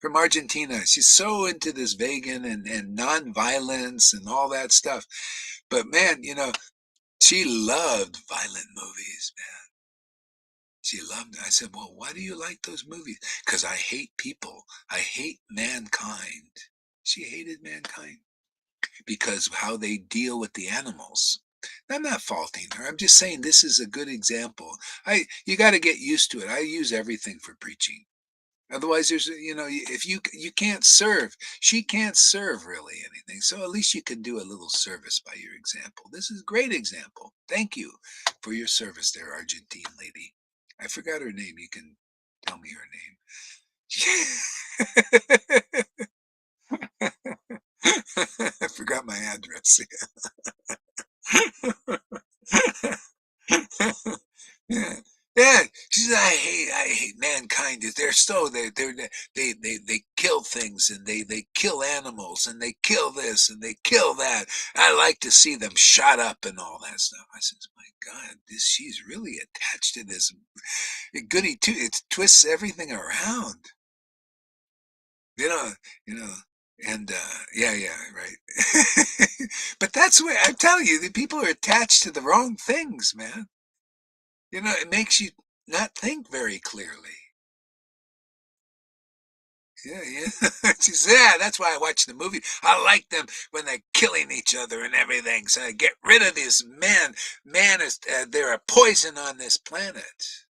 From Argentina. She's so into this vegan and non-violence and all that stuff. But man, she loved violent movies, man. She loved it. I said, well, why do you like those movies? Because I hate people. I hate mankind. She hated mankind because of how they deal with the animals. I'm not faulting her. I'm just saying this is a good example. You got to get used to it. I use everything for preaching. Otherwise, if you can't serve, she can't serve really anything. So at least you can do a little service by your example. This is a great example. Thank you for your service there, Argentine lady. I forgot her name. You can tell me her name. I forgot my address. Yeah. Yeah, she said, I hate mankind. They kill things and they kill animals and they kill this and they kill that. I like to see them shot up and all that stuff. I says, my God, she's really attached to this goody too. It twists everything around. You know, you know. And yeah, right. But that's where I'm telling you, the people are attached to the wrong things, man. It makes you not think very clearly. Yeah. She says, yeah, that's why I watch the movie. I like them when they're killing each other and everything. So I get rid of this man. Man is they're a poison on this planet.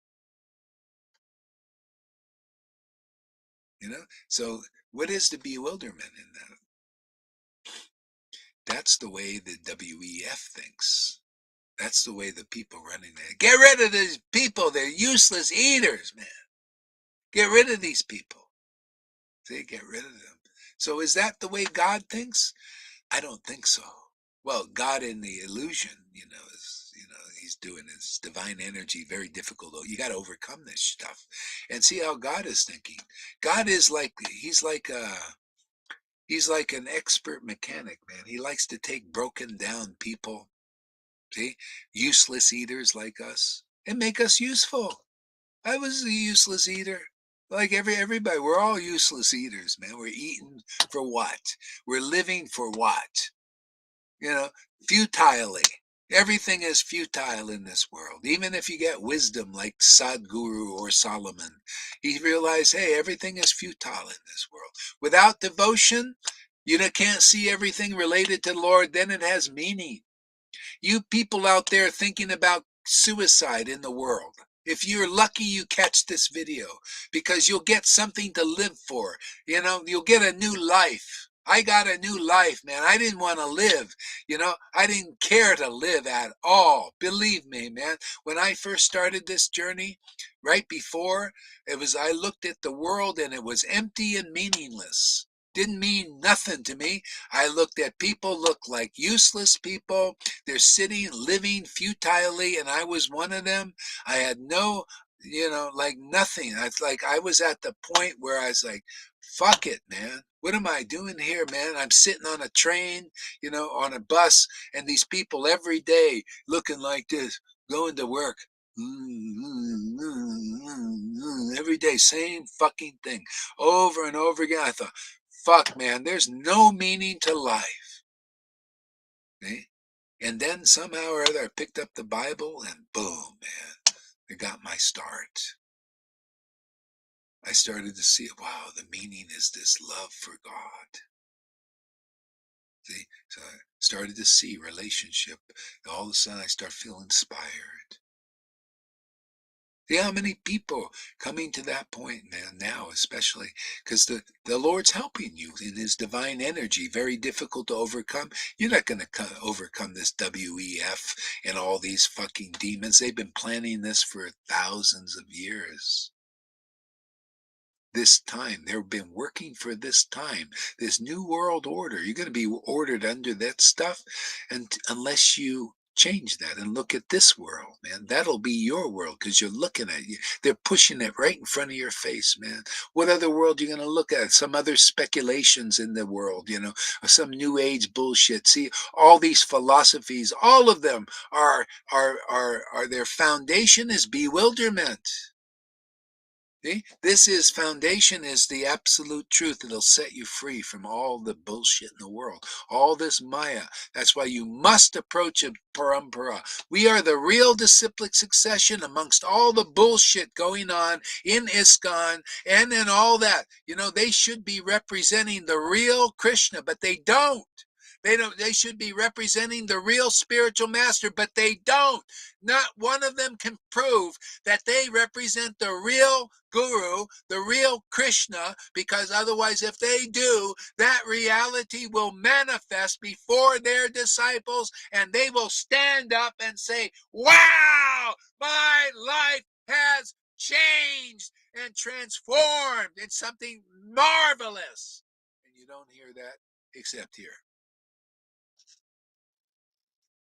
So what is the bewilderment in that? That's the way the WEF thinks. That's the way the people running there. Get rid of these people. They're useless eaters, man. Get rid of these people. See, get rid of them. So is that the way God thinks? I don't think so. Well, God in the illusion, he's doing his divine energy very difficult. You got to overcome this stuff and see how God is thinking. God is like he's like an expert mechanic, man. He likes to take broken down people, see, useless eaters like us, and make us useful. I was a useless eater. Like everybody, we're all useless eaters, man. We're eating for what? We're living for what? You know, futilely. Everything is futile in this world. Even if you get wisdom like Sadhguru or Solomon, he realized, hey, everything is futile in this world. Without devotion, can't see everything related to the Lord, then it has meaning. You people out there thinking about suicide in the world, if you're lucky, you catch this video because you'll get something to live for. You'll get a new life. I got a new life, man. I didn't want to live. I didn't care to live at all. Believe me, man. When I first started this journey, right before, I looked at the world and it was empty and meaningless. Didn't mean nothing to me. I looked at people look like useless people. They're sitting, living futilely, and I was one of them. I had no, like nothing. It's like I was at the point where I was like, fuck it, man. What am I doing here, man? I'm sitting on a train, on a bus, and these people every day looking like this, going to work. Every day, same fucking thing over and over again. I thought, fuck, man, there's no meaning to life. See? And then somehow or other, I picked up the Bible and boom, man, I got my start. I started to see, wow, the meaning is this love for God. See? So I started to see relationship. All of a sudden, I start feeling inspired. See how many people coming to that point, man, now, especially because the Lord's helping you in his divine energy, very difficult to overcome. You're not going to overcome this WEF and all these fucking demons. They've been planning this for thousands of years. This time. They've been working for this time, this new world order. You're going to be ordered under that stuff, and unless you change that and look at this world, man, that'll be your world because you're looking at you. They're pushing it right in front of your face, man. What other world are you going to look at? Some other speculations in the world, or some new age bullshit. See, all these philosophies, all of them are their foundation is bewilderment. See? This is foundation is the absolute truth. It'll set you free from all the bullshit in the world, all this Maya. That's why you must approach a parampara. We are the real disciplic succession amongst all the bullshit going on in ISKCON and in all that. They should be representing the real Krishna, but they don't. They don't. They should be representing the real spiritual master, but they don't. Not one of them can prove that they represent the real guru, the real Krishna, because otherwise, if they do, that reality will manifest before their disciples and they will stand up and say, wow, my life has changed and transformed. It's something marvelous. And you don't hear that except here.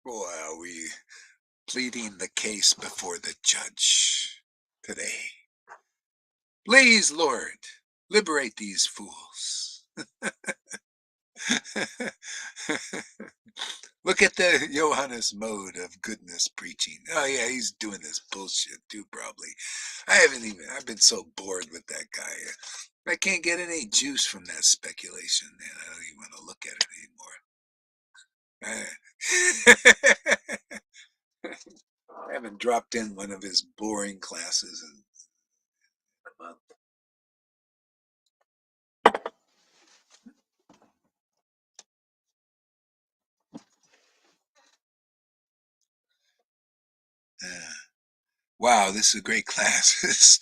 Boy, are we pleading the case before the judge today. Please, Lord, liberate these fools. Look at the Johannes mode of goodness preaching. Oh yeah, he's doing this bullshit too, probably. I've been so bored with that guy. I can't get any juice from that speculation, man. I don't even want to look at it anymore. I haven't dropped in one of his boring classes in a month. Uh, wow, this is a great class.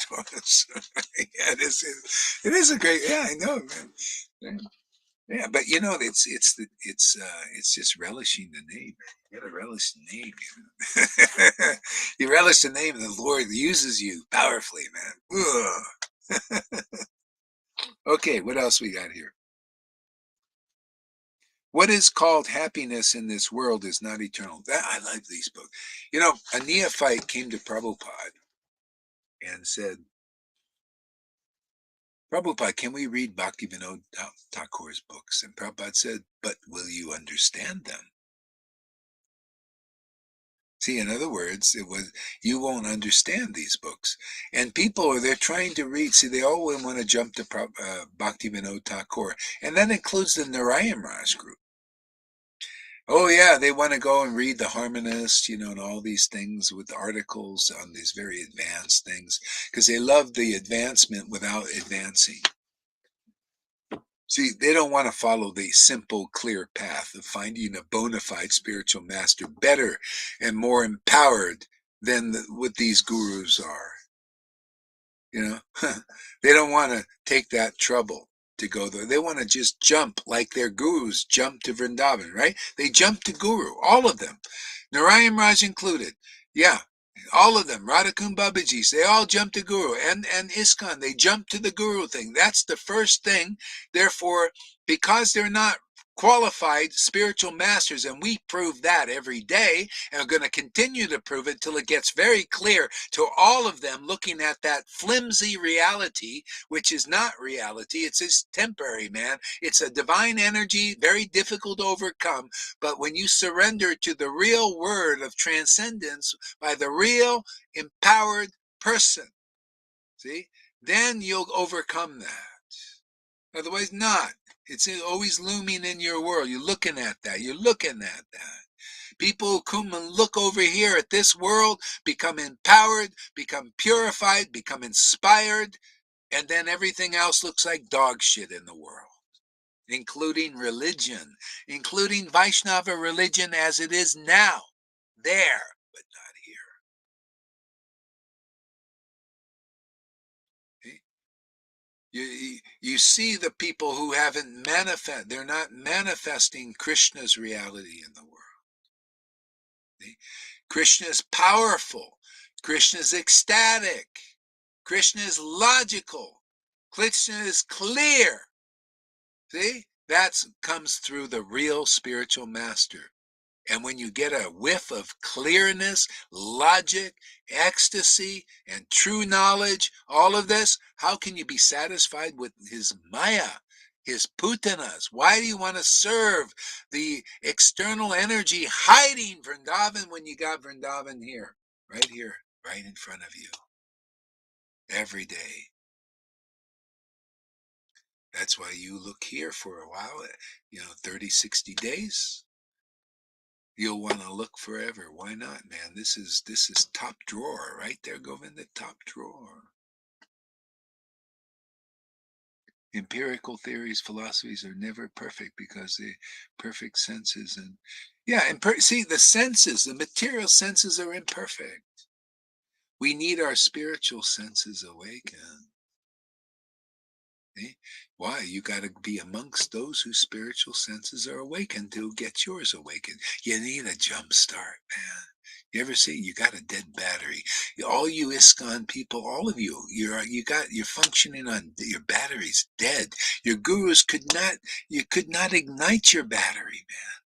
Yeah, it is a great. Yeah, I know, man. Yeah, but you know, it's just relishing the name. You gotta relish the name. You know? You relish the name, and the Lord uses you powerfully, man. Ugh. Okay, what else we got here? What is called happiness in this world is not eternal. I like these books. You know, a neophyte came to Prabhupada and said, Prabhupada, can we read Bhaktivinoda Thakur's books? And Prabhupada said, but will you understand them? See, in other words, it was you won't understand these books, and people are they're trying to read. See, they all want to jump to Bhaktivinoda Thakur, and that includes the Narayan Raj group. Oh yeah, they want to go and read the Harmonist, you know, and all these things with articles on these very advanced things because they love the advancement without advancing. See, they don't want to follow the simple, clear path of finding a bona fide spiritual master better and more empowered than what these gurus are. You know, they don't want to take that trouble to go there. They want to just jump like their gurus jump to Vrindavan, right? They jump to guru, all of them, Narayan Raj included. Yeah, all of them, Radhakund Babaji's, they all jump to guru, and ISKCON, they jump to the guru thing. That's the first thing. Therefore, because they're not qualified spiritual masters, and we prove that every day, and are going to continue to prove it till it gets very clear to all of them looking at that flimsy reality, which is not reality. It's just temporary, man. It's a divine energy, very difficult to overcome. But when you surrender to the real word of transcendence by the real empowered person, see, then you'll overcome that. Otherwise, not. It's always looming in your world. You're looking at that. You're looking at that. People who come and look over here at this world become empowered, become purified, become inspired, and then everything else looks like dog shit in the world, including religion, including Vaishnava religion as it is now. There, but not here. You see the people who haven't manifest, they're not manifesting Krishna's reality in the world. See? Krishna is powerful. Krishna is ecstatic. Krishna is logical. Krishna is clear. See? That comes through the real spiritual master. And when you get a whiff of clearness, logic, ecstasy, and true knowledge, all of this, how can you be satisfied with his Maya, his Putanas? Why do you want to serve the external energy hiding Vrindavan when you got Vrindavan here, right in front of you, every day? That's why you look here for a while, 30, 60 days. You'll want to look forever. Why not, man? This is top drawer right there, Govinda, top drawer. Empirical theories, philosophies are never perfect because the perfect senses and yeah, and see the senses, the material senses are imperfect. We need our spiritual senses awakened. See? Why? You got to be amongst those whose spiritual senses are awakened to get yours awakened. You need a jump start, man. You ever see? You got a dead battery. All you ISKCON people, all of you, you're functioning on your battery's dead. Your gurus could not ignite your battery, man.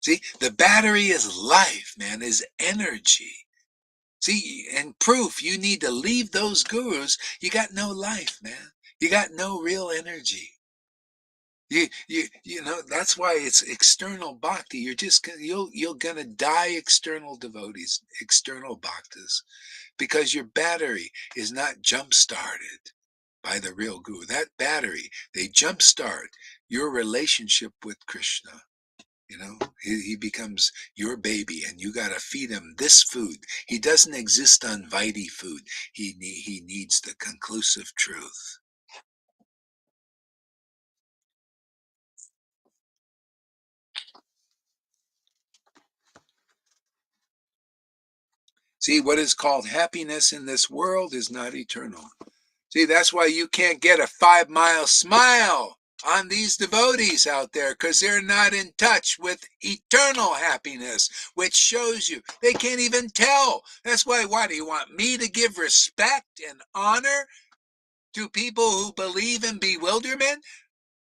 See, the battery is life, man, is energy. See, and proof you need to leave those gurus. You got no life, man. You got no real energy. You know that's why it's external bhakti. You're gonna die external devotees, external bhaktas, because your battery is not jump started. by the real guru. That battery, they jumpstart your relationship with Krishna. You know, he becomes your baby, and you got to feed him this food. He doesn't exist on Vaidhi food. He needs the conclusive truth. See, what is called happiness in this world is not eternal. See, that's why you can't get a 5 mile smile on these devotees out there, because they're not in touch with eternal happiness, which shows you they can't even tell. That's why do you want me to give respect and honor to people who believe in bewilderment?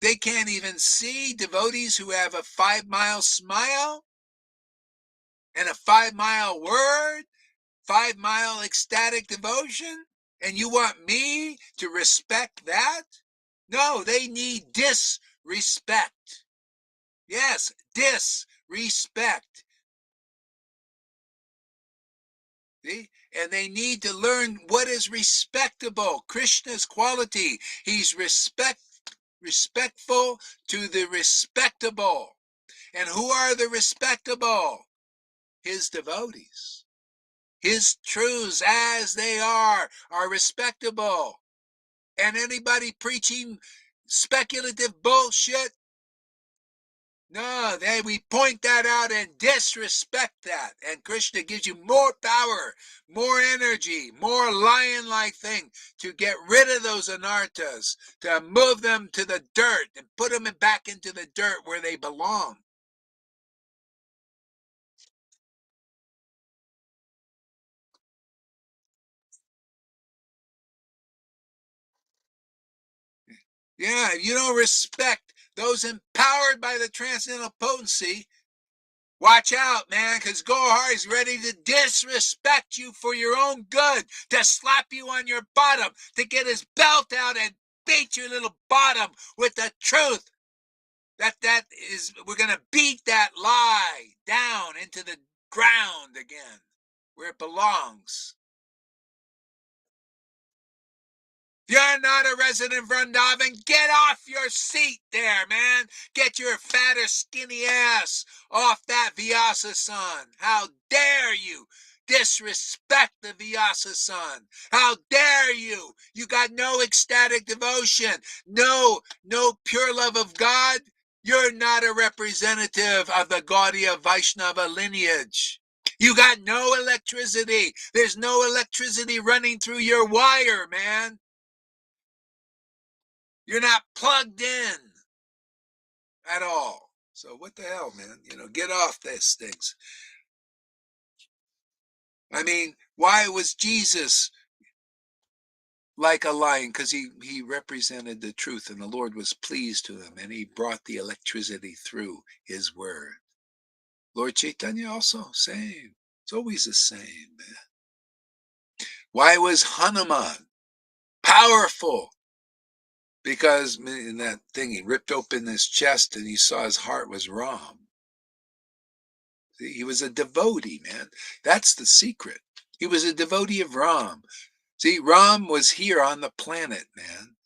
They can't even see devotees who have a 5 mile smile and a 5 mile word, 5 mile ecstatic devotion, and you want me to respect that? No, they need disrespect. Yes, disrespect. See? And they need to learn what is respectable. Krishna's quality. He's respectful to the respectable. And who are the respectable? His devotees. His truths as they are respectable. And anybody preaching speculative bullshit, no, we point that out and disrespect that. And Krishna gives you more power, more energy, more lion-like thing to get rid of those anarthas, to move them to the dirt and put them back into the dirt where they belong. Yeah, if you don't respect those empowered by the transcendental potency, watch out, man, because Gohar is ready to disrespect you for your own good, to slap you on your bottom, to get his belt out and beat your little bottom with the truth. We're going to beat that lie down into the ground again, where it belongs. You're not a resident Vrindavan. Get off your seat there, man. Get your fat or skinny ass off that Vyasa-san. How dare you disrespect the Vyasa-san? How dare you? You got no ecstatic devotion, no pure love of God. You're not a representative of the Gaudiya Vaishnava lineage. You got no electricity. There's no electricity running through your wire, man. You're not plugged in at all. So what the hell, man? Get off these things. I mean, why was Jesus like a lion? Because he represented the truth, and the Lord was pleased to him, and he brought the electricity through his word. Lord Chaitanya also, same. It's always the same, man. Why was Hanuman powerful? Because in that thing, he ripped open his chest and he saw his heart was Ram. See, he was a devotee, man. That's the secret. He was a devotee of Ram. See, Ram was here on the planet, man.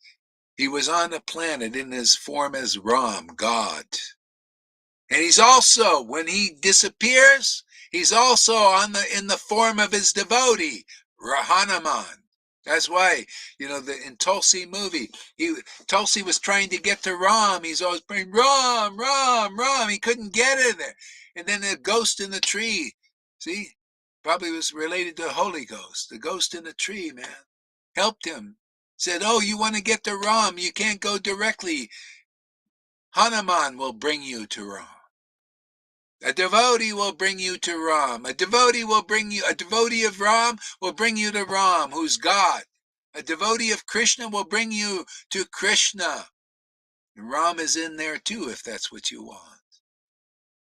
He was on the planet in his form as Ram, God. And he's also, when he disappears, he's also in the form of his devotee, Hanuman. That's why, in Tulsi movie, Tulsi was trying to get to Ram. He's always praying, Ram, Ram, Ram. He couldn't get in there. And then the ghost in the tree, see, probably was related to the Holy Ghost. The ghost in the tree, man, helped him. Said, oh, you want to get to Ram? You can't go directly. Hanuman will bring you to Ram. A devotee will bring you to Ram. A devotee of Ram will bring you to Ram, who's God. A devotee of Krishna will bring you to Krishna. And Ram is in there too, if that's what you want.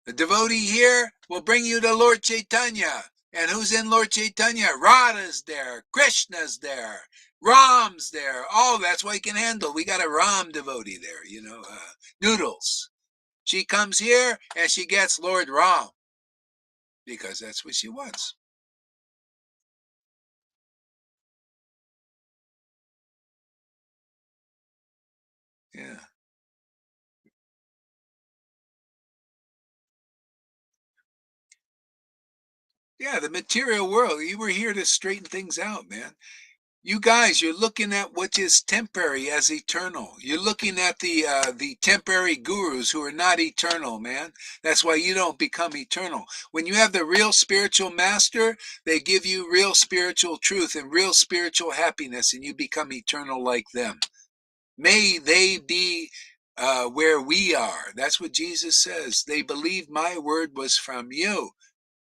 A devotee here will bring you to Lord Chaitanya. And who's in Lord Chaitanya? Radha's there. Krishna's there. Ram's there. Oh, that's what he can handle. We got a Ram devotee there, Noodles. She comes here and she gets Lord Ram because that's what she wants. Yeah. Yeah, the material world. You were here to straighten things out, man. You guys, you're looking at what is temporary as eternal. You're looking at the temporary gurus who are not eternal, man. That's why you don't become eternal. When you have the real spiritual master, they give you real spiritual truth and real spiritual happiness, and you become eternal like them. May they be where we are. That's what Jesus says. They believe my word was from you.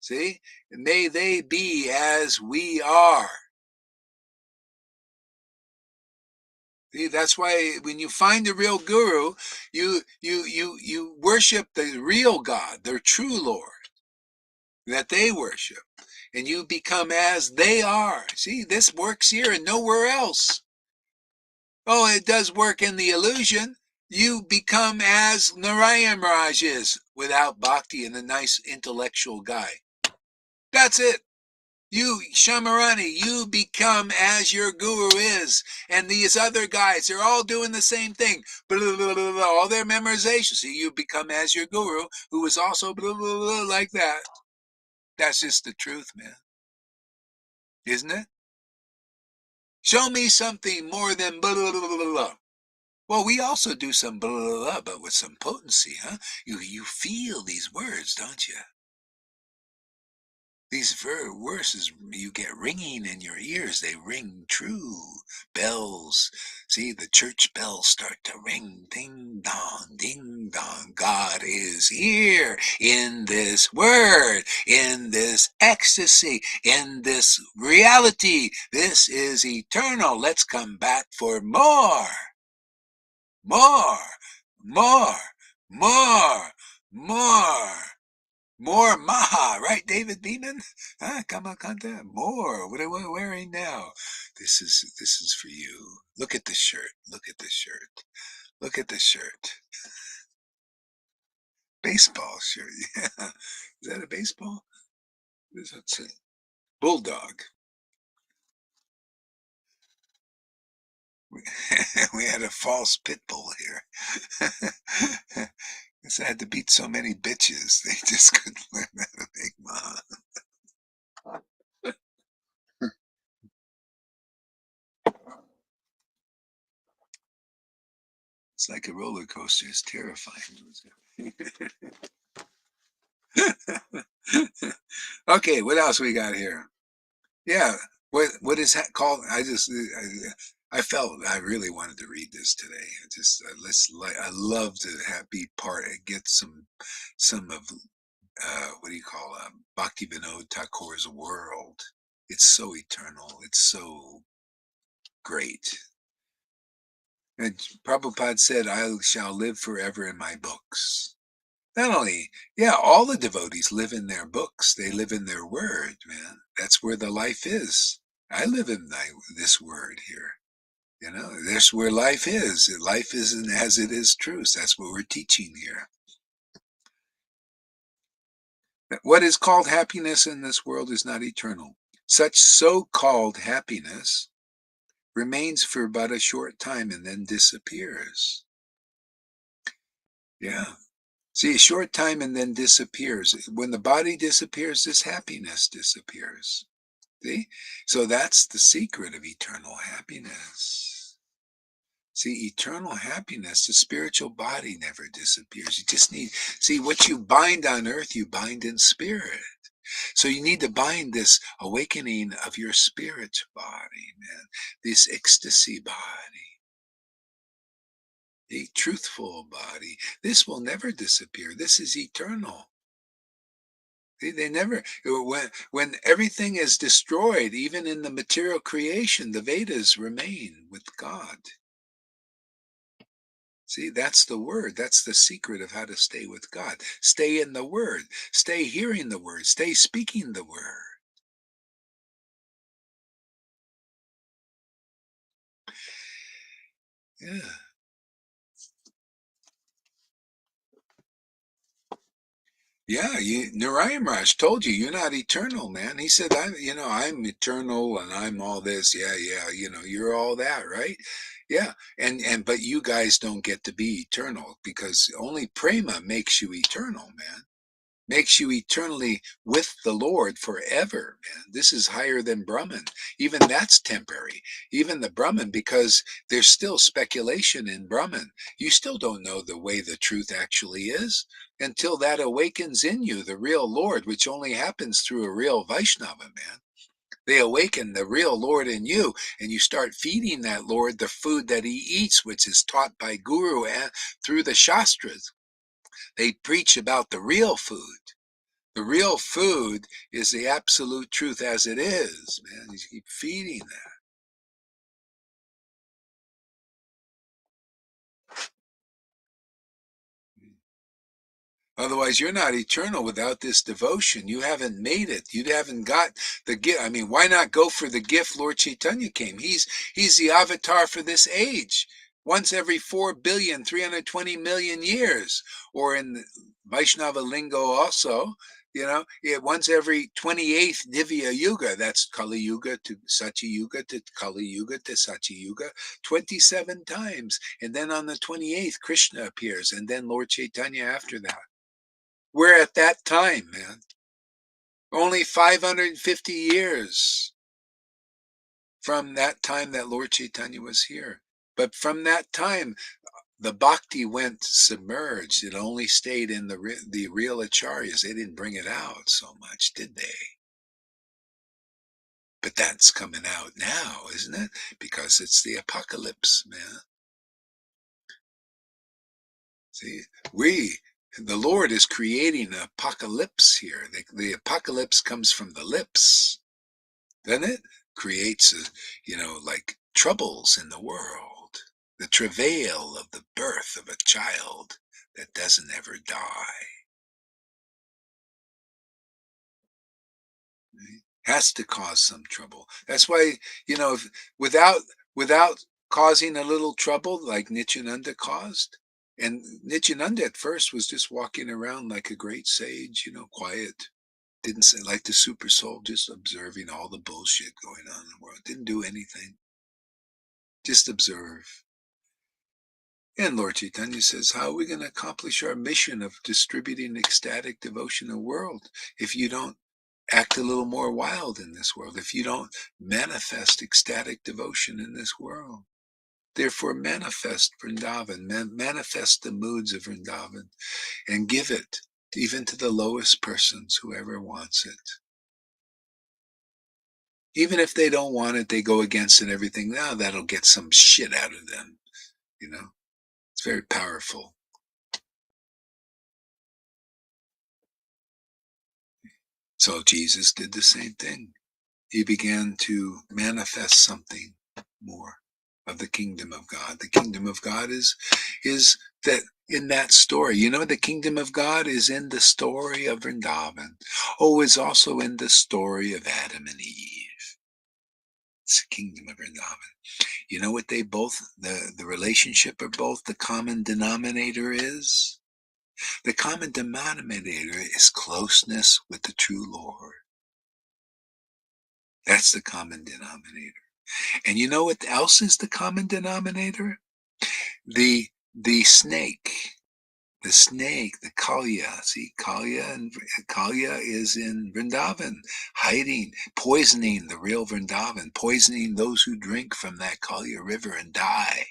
See? May they be as we are. See, that's why when you find the real guru, you worship the real God, their true Lord that they worship, and you become as they are. See, this works here and nowhere else. Oh, it does work in the illusion. You become as Narayan Maharaj is without bhakti and a nice intellectual guy. That's it. You, Shamarani, you become as your guru is. And these other guys, they're all doing the same thing. Blah, blah, blah, blah, all their memorization. So you become as your guru, who is also blah, blah, blah, like that. That's just the truth, man. Isn't it? Show me something more than blah, blah, blah, blah, blah. Well, we also do some blah, blah, blah, but with some potency, huh? You feel these words, don't you? These verses you get ringing in your ears. They ring true. Bells. See, the church bells start to ring. Ding dong, ding dong. God is here in this word, in this ecstasy, in this reality. This is eternal. Let's come back for more. More. More. More. More. More Maha, right, David Beeman? Huh? Kamakanta, more. What am I wearing now? This is for you. Look at the shirt. Look at the shirt. Look at the shirt. Baseball shirt. Yeah. Is that a baseball? What's it? Bulldog. We, we had a false pit bull here. Guess I had to beat so many bitches. They just couldn't learn how to make Maha. It's like a roller coaster. It's terrifying. Okay, what else we got here? Yeah, what is that called? I felt I really wanted to read this today. I just let's like I love to have be part and get some of what do you call Bhakti Vinod Thakur's world. It's so eternal. It's so great. And Prabhupada said, "I shall live forever in my books." Not only, yeah, all the devotees live in their books. They live in their word, man. That's where the life is. I live in this word here. You know, that's where life is. Life isn't as it is truth. That's what we're teaching here. What is called happiness in this world is not eternal. Such so-called happiness remains for but a short time and then disappears. Yeah. See, a short time and then disappears. When the body disappears, this happiness disappears. See? So that's the secret of eternal happiness. See, eternal happiness, the spiritual body never disappears. You just need, see, what you bind on earth, you bind in spirit. So you need to bind this awakening of your spirit body, man, this ecstasy body, a truthful body. This will never disappear. This is eternal. They never, when everything is destroyed, even in the material creation, the Vedas remain with God. See, that's the word. That's the secret of how to stay with God. Stay in the word. Stay hearing the word. Stay speaking the word. Yeah. Yeah, Narayan Raj told you you're not eternal, man. He said, I'm eternal and I'm all this. Yeah, you're all that, right? Yeah, and but you guys don't get to be eternal because only prema makes you eternal, man. Makes you eternally with the Lord forever, man. This is higher than Brahman. Even that's temporary. Even the Brahman, because there's still speculation in Brahman. You still don't know the way the truth actually is until that awakens in you, the real Lord, which only happens through a real Vaishnava, man. They awaken the real Lord in you, and you start feeding that Lord the food that he eats, which is taught by Guru and through the Shastras. They preach about the real food. The real food is the absolute truth as it is, man. You keep feeding that. Otherwise, you're not eternal without this devotion. You haven't made it. You haven't got the gift. I mean, why not go for the gift Lord Chaitanya came? He's the avatar for this age. Once every 4,320,000,000 years, or in Vaishnava lingo also, once every 28th Divya Yuga. That's Kali Yuga to Sachi Yuga to Kali Yuga to Sachi Yuga, 27 times. And then on the 28th, Krishna appears, and then Lord Chaitanya after that. We're at that time, man. Only 550 years from that time that Lord Chaitanya was here. But from that time, the bhakti went submerged. It only stayed in the real acharyas. They didn't bring it out so much, did they? But that's coming out now, isn't it? Because it's the apocalypse, man. See, the Lord is creating an apocalypse here. The apocalypse comes from the lips. Then it creates like troubles in the world, the travail of the birth of a child that doesn't ever die. Right? Has to cause some trouble. That's why, without without causing a little trouble like Nityananda caused. And Nityananda at first was just walking around like a great sage, quiet. Didn't say like the super soul, just observing all the bullshit going on in the world. Didn't do anything. Just observe. And Lord Chaitanya says, how are we going to accomplish our mission of distributing ecstatic devotion in the world if you don't act a little more wild in this world, if you don't manifest ecstatic devotion in this world? Therefore, manifest Vrindavan, manifest the moods of Vrindavan, and give it even to the lowest persons, whoever wants it. Even if they don't want it, they go against it and everything. Now that'll get some shit out of them. It's very powerful. So Jesus did the same thing. He began to manifest something more of the kingdom of God. The kingdom of God is that in that story. The kingdom of God is in the story of Vrindavan. Oh, it's also in the story of Adam and Eve. It's the kingdom of Vrindavan. You know what the relationship of both, the common denominator is? The common denominator is closeness with the true Lord. That's the common denominator. And you know what else is the common denominator? The snake. The snake, the Kalya. See, Kalya is in Vrindavan, hiding, poisoning the real Vrindavan, poisoning those who drink from that Kalya river and die.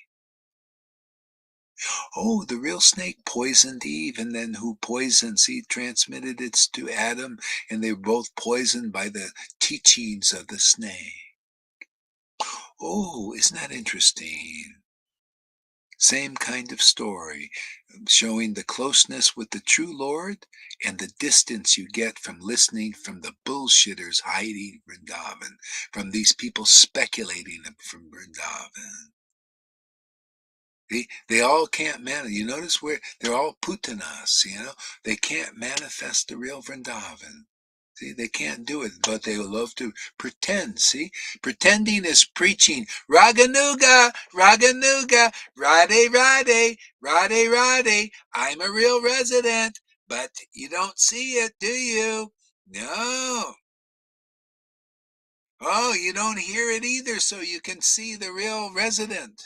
Oh, the real snake poisoned Eve, and then who poisoned? See, transmitted it to Adam, and they were both poisoned by the teachings of the snake. Oh, isn't that interesting? Same kind of story, showing the closeness with the true Lord and the distance you get from listening from the bullshitters hiding Vrindavan, from these people speculating from Vrindavan. They all can't manifest. You notice where they're all putanas, they can't manifest the real Vrindavan. See, they can't do it, but they love to pretend. See, pretending is preaching. Raganuga, Raganuga, Rade, Rade, Rade, Rade. I'm a real resident, but you don't see it, do you? No. Oh, you don't hear it either, so you can see the real resident.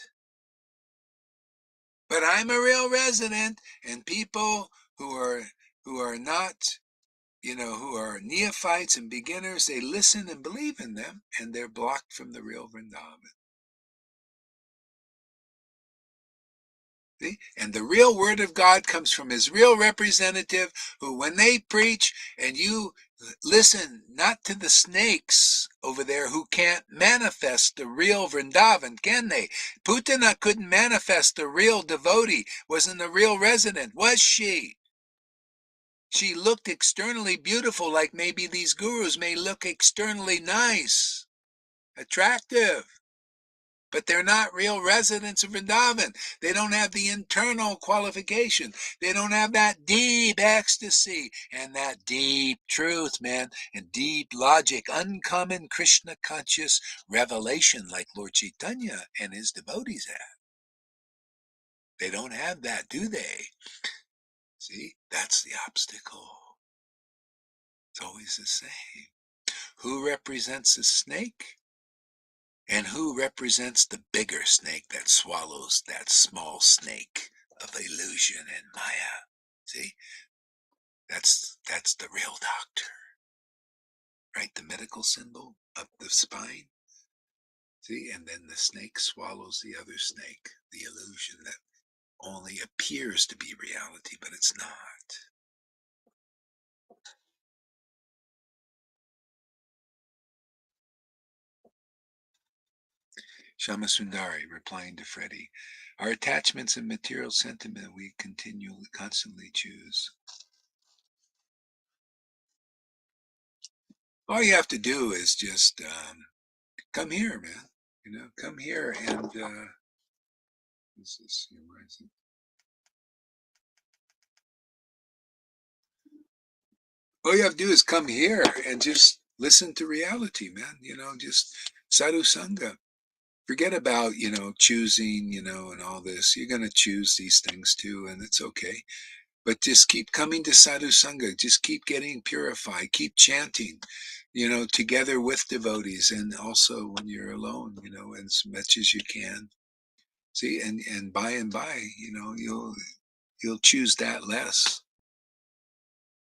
But I'm a real resident, and people who are not, who are neophytes and beginners, they listen and believe in them, and they're blocked from the real Vrindavan. See? And the real word of God comes from his real representative, who, when they preach, and you listen not to the snakes over there who can't manifest the real Vrindavan, can they? Putana couldn't manifest the real devotee, wasn't a real resident, was she? She looked externally beautiful, like maybe these gurus may look externally nice, attractive. But they're not real residents of Vrindavan. They don't have the internal qualification. They don't have that deep ecstasy and that deep truth, man, and deep logic, uncommon Krishna conscious revelation like Lord Chaitanya and his devotees have. They don't have that, do they? See, that's the obstacle. It's always the same. Who represents the snake? And who represents the bigger snake that swallows that small snake of illusion and Maya? See, that's the real doctor, right? The medical symbol up the spine. See, and then the snake swallows the other snake, the illusion that only appears to be reality, but it's not. Shamasundari replying to Freddie, our attachments and material sentiment we constantly choose. All you have to do is just come here, man. Come here and this is all you have to do is come here and just listen to reality, man. Just sadhu sangha. Forget about choosing, and all this. You're gonna choose these things too, and it's okay. But just keep coming to sadhu sangha. Just keep getting purified. Keep chanting, together with devotees, and also when you're alone, as much as you can. See, and by and by, you'll choose that less.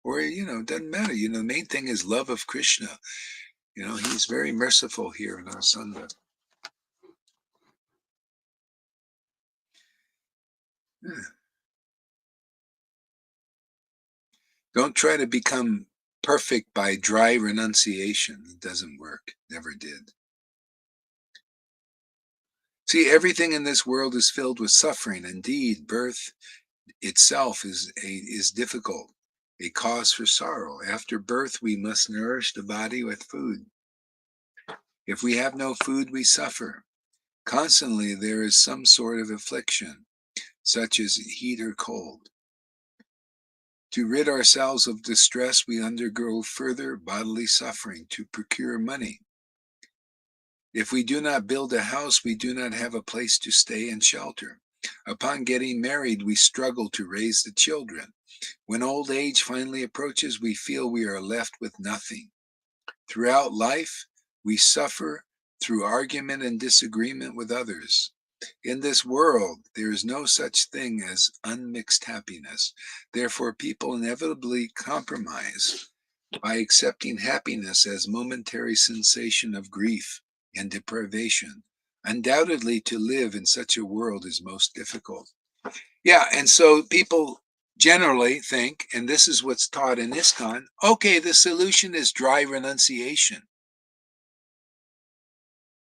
Or, it doesn't matter. The main thing is love of Krishna. He's very merciful here in our Sangha. Yeah. Don't try to become perfect by dry renunciation. It doesn't work. Never did. See, everything in this world is filled with suffering. Indeed, birth itself is difficult, a cause for sorrow. After birth, we must nourish the body with food. If we have no food, we suffer. Constantly there is some sort of affliction, such as heat or cold. To rid ourselves of distress, we undergo further bodily suffering to procure money. If we do not build a house, we do not have a place to stay and shelter. Upon getting married, we struggle to raise the children. When old age finally approaches, we feel we are left with nothing. Throughout life, we suffer through argument and disagreement with others. In this world, there is no such thing as unmixed happiness. Therefore, people inevitably compromise by accepting happiness as momentary sensation of grief and deprivation. Undoubtedly, to live in such a world is most difficult. Yeah, and so people generally think, and this is what's taught in ISKCON, okay, the solution is dry renunciation.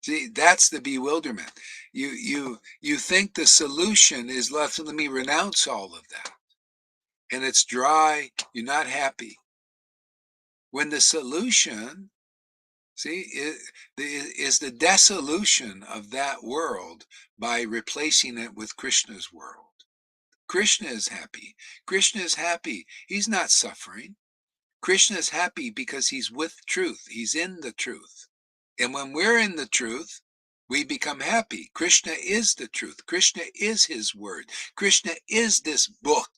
See, that's the bewilderment. You think the solution is let me renounce all of that. And it's dry, you're not happy. When the solution, see, is the dissolution of that world by replacing it with Krishna's world. Krishna is happy. Krishna is happy. He's not suffering. Krishna is happy because he's with truth. He's in the truth. And when we're in the truth, we become happy. Krishna is the truth. Krishna is his word. Krishna is this book,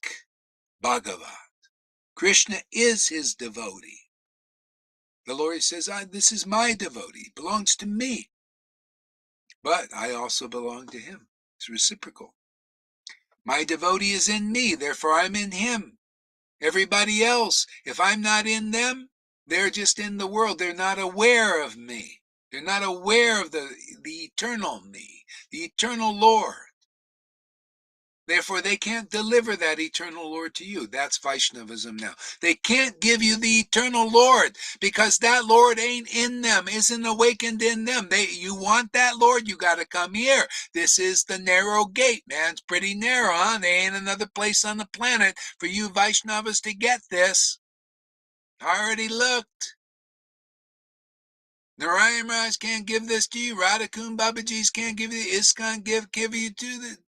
Bhagavad. Krishna is his devotee. The Lord says, this is my devotee. It belongs to me. But I also belong to him. It's reciprocal. My devotee is in me, therefore I'm in him. Everybody else, if I'm not in them, they're just in the world. They're not aware of me. They're not aware of the eternal me, the eternal Lord. Therefore, they can't deliver that eternal Lord to you. That's Vaishnavism now. They can't give you the eternal Lord because that Lord ain't in them, isn't awakened in them. You want that Lord, you got to come here. This is the narrow gate, man. It's pretty narrow, huh? There ain't another place on the planet for you Vaishnavas to get this. I already looked. Narayan Raj can't give this to you. Radhakund Babaji's can't give you. ISKCON give you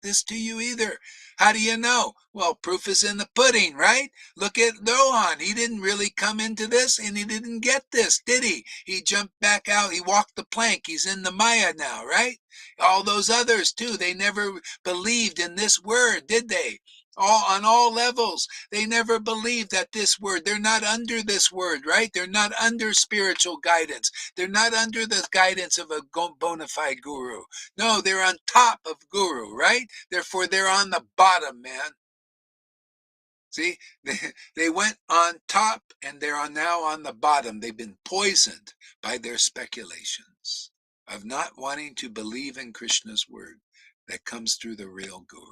this to you either. How do you know? Well, proof is in the pudding, right? Look at Rohan. He didn't really come into this, and he didn't get this, did he? He jumped back out. He walked the plank. He's in the Maya now, right? All those others too. They never believed in this word, did they? On all levels, they never believed that this word. They're not under this word, right? They're not under spiritual guidance. They're not under the guidance of a bona fide guru. No, they're on top of guru, right? Therefore, they're on the bottom, man. See, they went on top and they're now on the bottom. They've been poisoned by their speculations of not wanting to believe in Krishna's word that comes through the real guru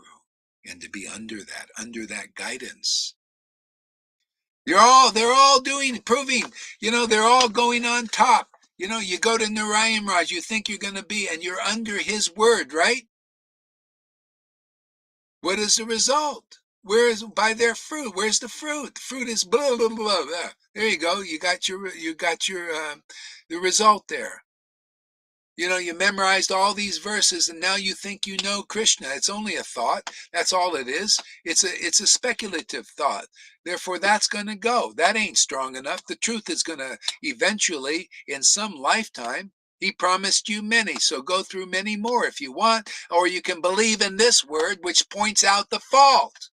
and to be under that guidance. They're all proving, they're all going on top. You go to Narayan Raj, you think you're going to be, and you're under his word, right? What is the result? By their fruit? Where's the fruit? The fruit is blah, blah, blah, blah. There you go. You got your, the result there. You memorized all these verses and now you think you know Krishna. It's only a thought. That's all it is. It's a speculative thought. Therefore, that's going to go. That ain't strong enough. The truth is going to eventually, in some lifetime, he promised you many. So go through many more if you want, or you can believe in this word, which points out the fault.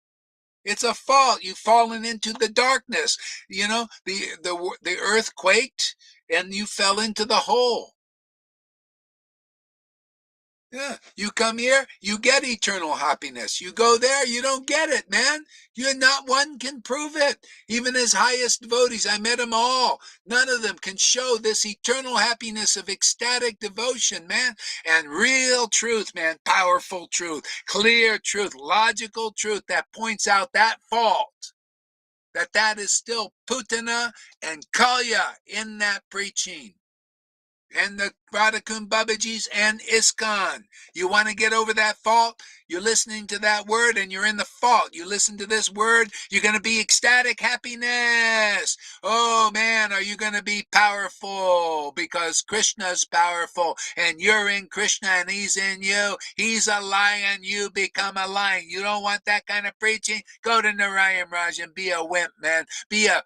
It's a fault. You've fallen into the darkness. The earth quaked and you fell into the hole. Yeah, you come here, you get eternal happiness. You go there, you don't get it, man. You're not one can prove it. Even his highest devotees, I met them all. None of them can show this eternal happiness of ecstatic devotion, man. And real truth, man, powerful truth, clear truth, logical truth that points out that fault. That is still Putana and Kalya in that preaching. And the Radhakund Babajis and ISKCON. You want to get over that fault? You're listening to that word and you're in the fault. You listen to this word, you're going to be ecstatic happiness. Oh man, are you going to be powerful? Because Krishna's powerful and you're in Krishna and he's in you. He's a lion, you become a lion. You don't want that kind of preaching? Go to Narayan Raj and be a wimp, man. Be a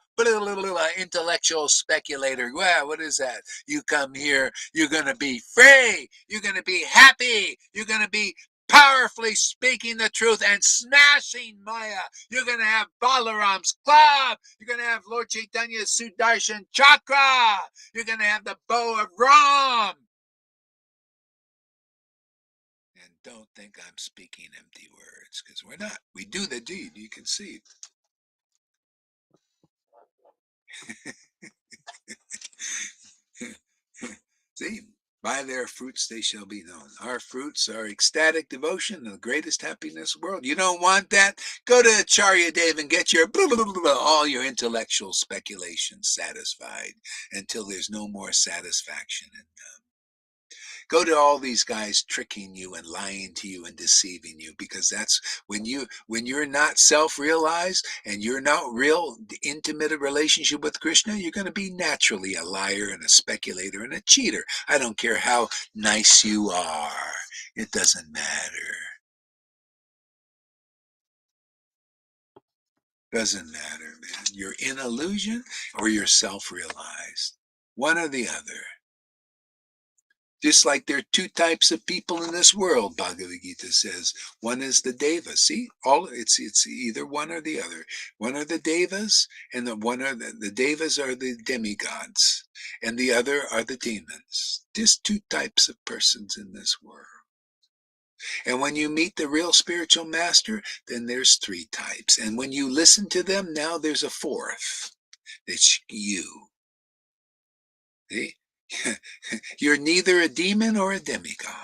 intellectual speculator. Well, what is that? You come here, you're going to be free. You're going to be happy. You're going to be powerfully speaking the truth and smashing Maya. You're going to have Balaram's club. You're going to have Lord Chaitanya's Sudarshan Chakra. You're going to have the bow of Ram. And don't think I'm speaking empty words, because we're not. We do the deed, you can see. See, by their fruits they shall be known. Our fruits are ecstatic devotion and the greatest happiness in the world. You don't want that? Go to Acharya Dev and get your all your intellectual speculations satisfied until there's no more satisfaction in them. Go to all these guys tricking you and lying to you and deceiving you, because that's when you're not self-realized and you're not real intimate a relationship with Krishna, you're going to be naturally a liar and a speculator and a cheater. I don't care how nice you are. It doesn't matter. Doesn't matter, man. You're in illusion or you're self-realized. One or the other. Just like there are two types of people in this world, Bhagavad Gita says. One is the Devas. See, it's either one or the other. One are the Devas, and the Devas are the demigods, and the other are the demons. Just two types of persons in this world. And when you meet the real spiritual master, then there's 3 types. And when you listen to them, now there's a 4th. It's you. See? You're neither a demon or a demigod.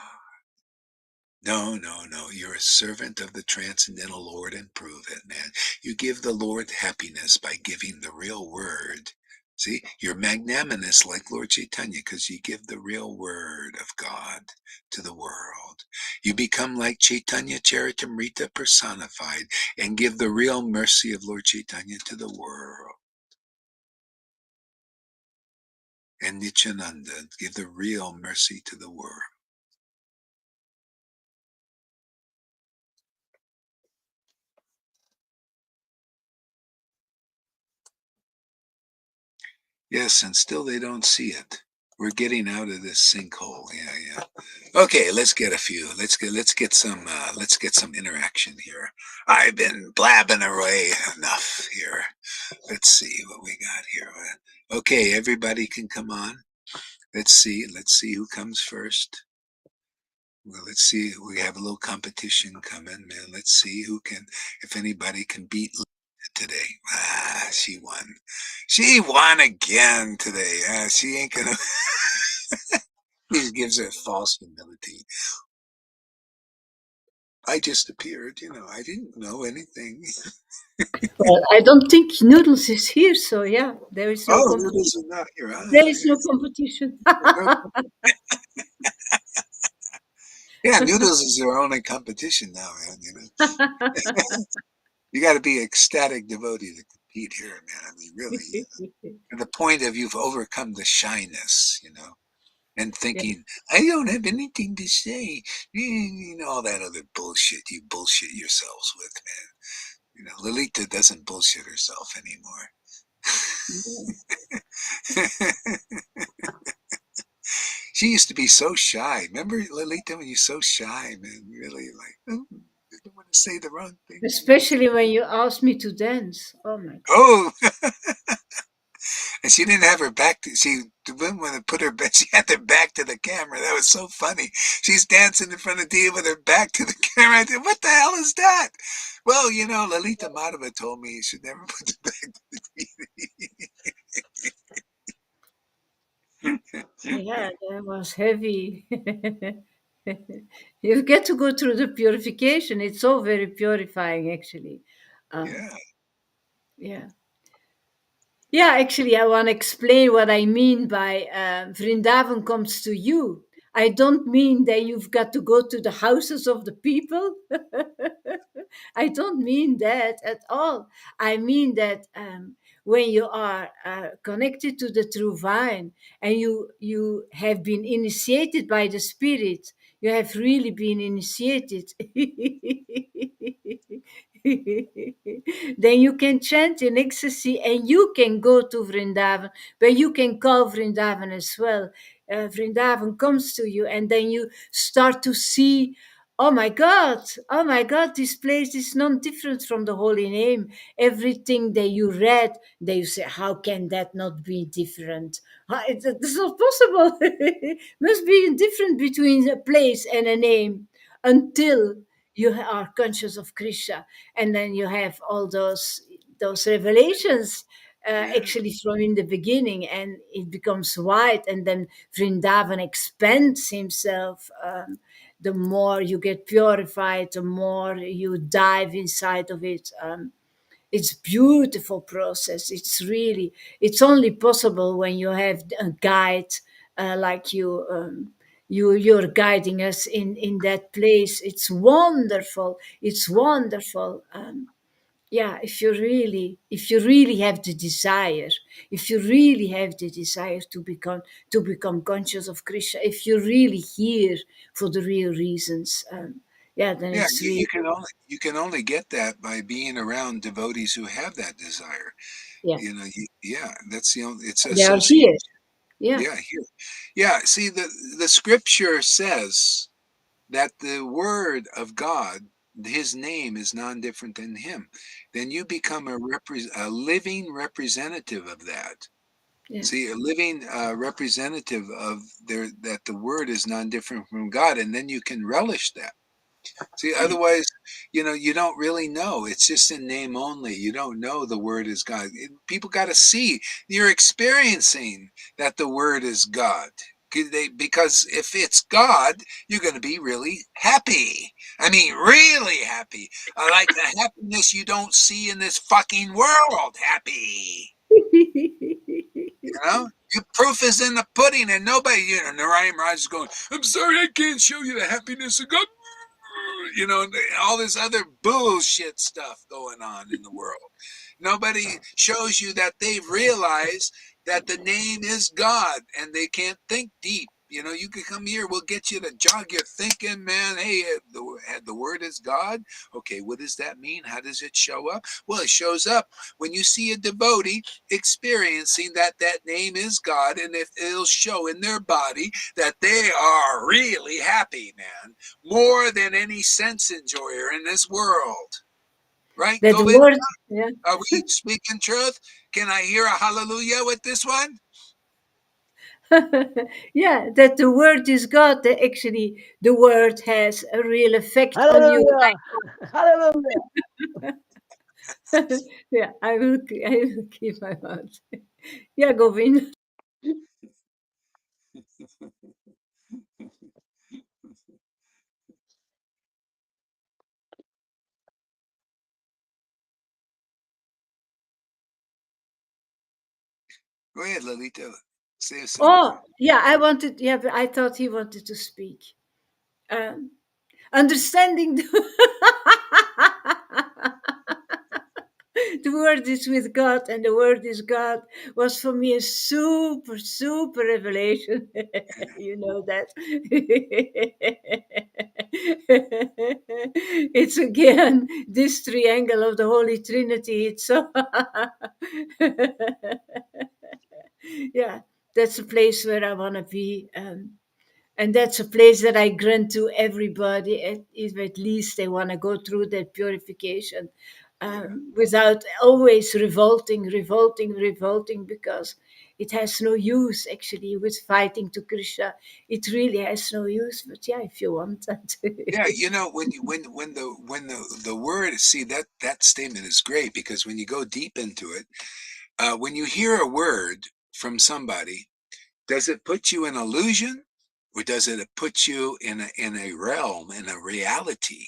No, no, no. You're a servant of the transcendental Lord and prove it, man. You give the Lord happiness by giving the real word. See, you're magnanimous like Lord Chaitanya because you give the real word of God to the world. You become like Chaitanya Charitamrita personified and give the real mercy of Lord Chaitanya to the world. And Nityananda, give the real mercy to the world. Yes, and still they don't see it. We're getting out of this sinkhole. Yeah, yeah. Okay, let's get a few. Let's get some interaction here. I've been blabbing away enough here. Let's see what we got here. Okay, everybody can come on. Let's see. Let's see who comes first. Well, let's see. We have a little competition coming, man. Let's see who can, if anybody can beat today. Ah, she won. She won again today. She ain't gonna. He gives her false humility. I just appeared, I didn't know anything. Well, I don't think Noodles is here, so yeah, there is no Oh, Noodles competition. is not here. There is no competition. Yeah, Noodles is her only competition now, man. You got to be ecstatic devotee to compete here, man. I mean, really, to the point of you've overcome the shyness, and Yeah. thinking, I don't have anything to say. All that other bullshit you bullshit yourselves with, man. Lolita doesn't bullshit herself anymore. She used to be so shy. Remember, Lolita, when you're so shy, man? Really, like, oh, I don't want to say the wrong thing. Especially when you asked me to dance. Oh my God. Oh, and she didn't have her back. She didn't want to put her back. She had her back to the camera. That was so funny. She's dancing in front of Dia with her back to the camera. I said, what the hell is that? Well, Lolita Madhava told me you should never put the back to the TV. Yeah, that was heavy. You get to go through the purification. It's so very purifying, actually. Um, Yeah, yeah. Yeah, actually, I want to explain what I mean by Vrindavan comes to you. I don't mean that you've got to go to the houses of the people. I don't mean that at all. I mean that when you are connected to the true vine and you have been initiated by the Spirit, you have really been initiated. Then you can chant in ecstasy and you can go to Vrindavan, but you can call Vrindavan as well. Vrindavan comes to you, and then you start to see, oh my God, this place is not different from the holy name. Everything that you read, that you say, how can that not be different? It's not possible. Must be different between a place and a name until you are conscious of Krishna, and then you have all those revelations yeah, actually from in the beginning, and it becomes wide, and then Vrindavan expands himself. The more you get purified, the more you dive inside of it. It's beautiful process. It's only possible when you have a guide like you. You're guiding us in that place. It's wonderful. It's wonderful. Yeah, if you really have the desire, if you really have the desire to become conscious of Krishna, if you're really here for the real reasons, yeah, then yeah. it's You, really, you can only you can only get that by being around devotees who have that desire. yeah, Yeah, that's the only. It's they are here. association. Yeah, Yeah, here. Yeah, see, the scripture says that the word of God, his name is non-different than him. Then you become a living representative of that. yeah, See, a living representative of that the word is non-different from God, and then you can relish that. See, otherwise, you don't really know. It's just in name only. You don't know the word is God. People got to see you're experiencing that the word is God. Because if it's God, you're going to be really happy. I mean, really happy. I like the happiness you don't see in this fucking world. Happy. Your proof is in the pudding, and nobody, Narayan Raj is going, I'm sorry, I can't show you the happiness of God. All this other bullshit stuff going on in the world. Nobody shows you that they've realized that the name is God and they can't think deep. You can come here, we'll get you to jog your thinking, man. Hey, the word is God. Okay, what does that mean? How does it show up? Well, it shows up when you see a devotee experiencing that name is God, and if it'll show in their body that they are really happy, man, more than any sense enjoyer in this world. Right, That the Govind? word, yeah. Are we speaking truth? Can I hear a hallelujah with this one? Yeah, that the word is God. That actually, the word has a real effect on you. Hallelujah! Hallelujah! Yeah, I will keep my mouth. Yeah, Govin. Go ahead, Lalita. Say something. Oh, yeah, I wanted. Yeah, but I thought he wanted to speak. Um, understanding the, the word is with God and the word is God was for me a super, super revelation. You know that. It's again this triangle of the Holy Trinity. It's so. Yeah, that's a place where I want to be. And that's a place that I grant to everybody, if at least they want to go through that purification, Yeah. without always revolting, because it has no use actually with fighting to Krishna. It really has no use. But yeah, if you want that. Yeah, when the word, see, that statement is great, because when you go deep into it, when you hear a word from somebody, does it put you in illusion, or does it put you in a realm, in a reality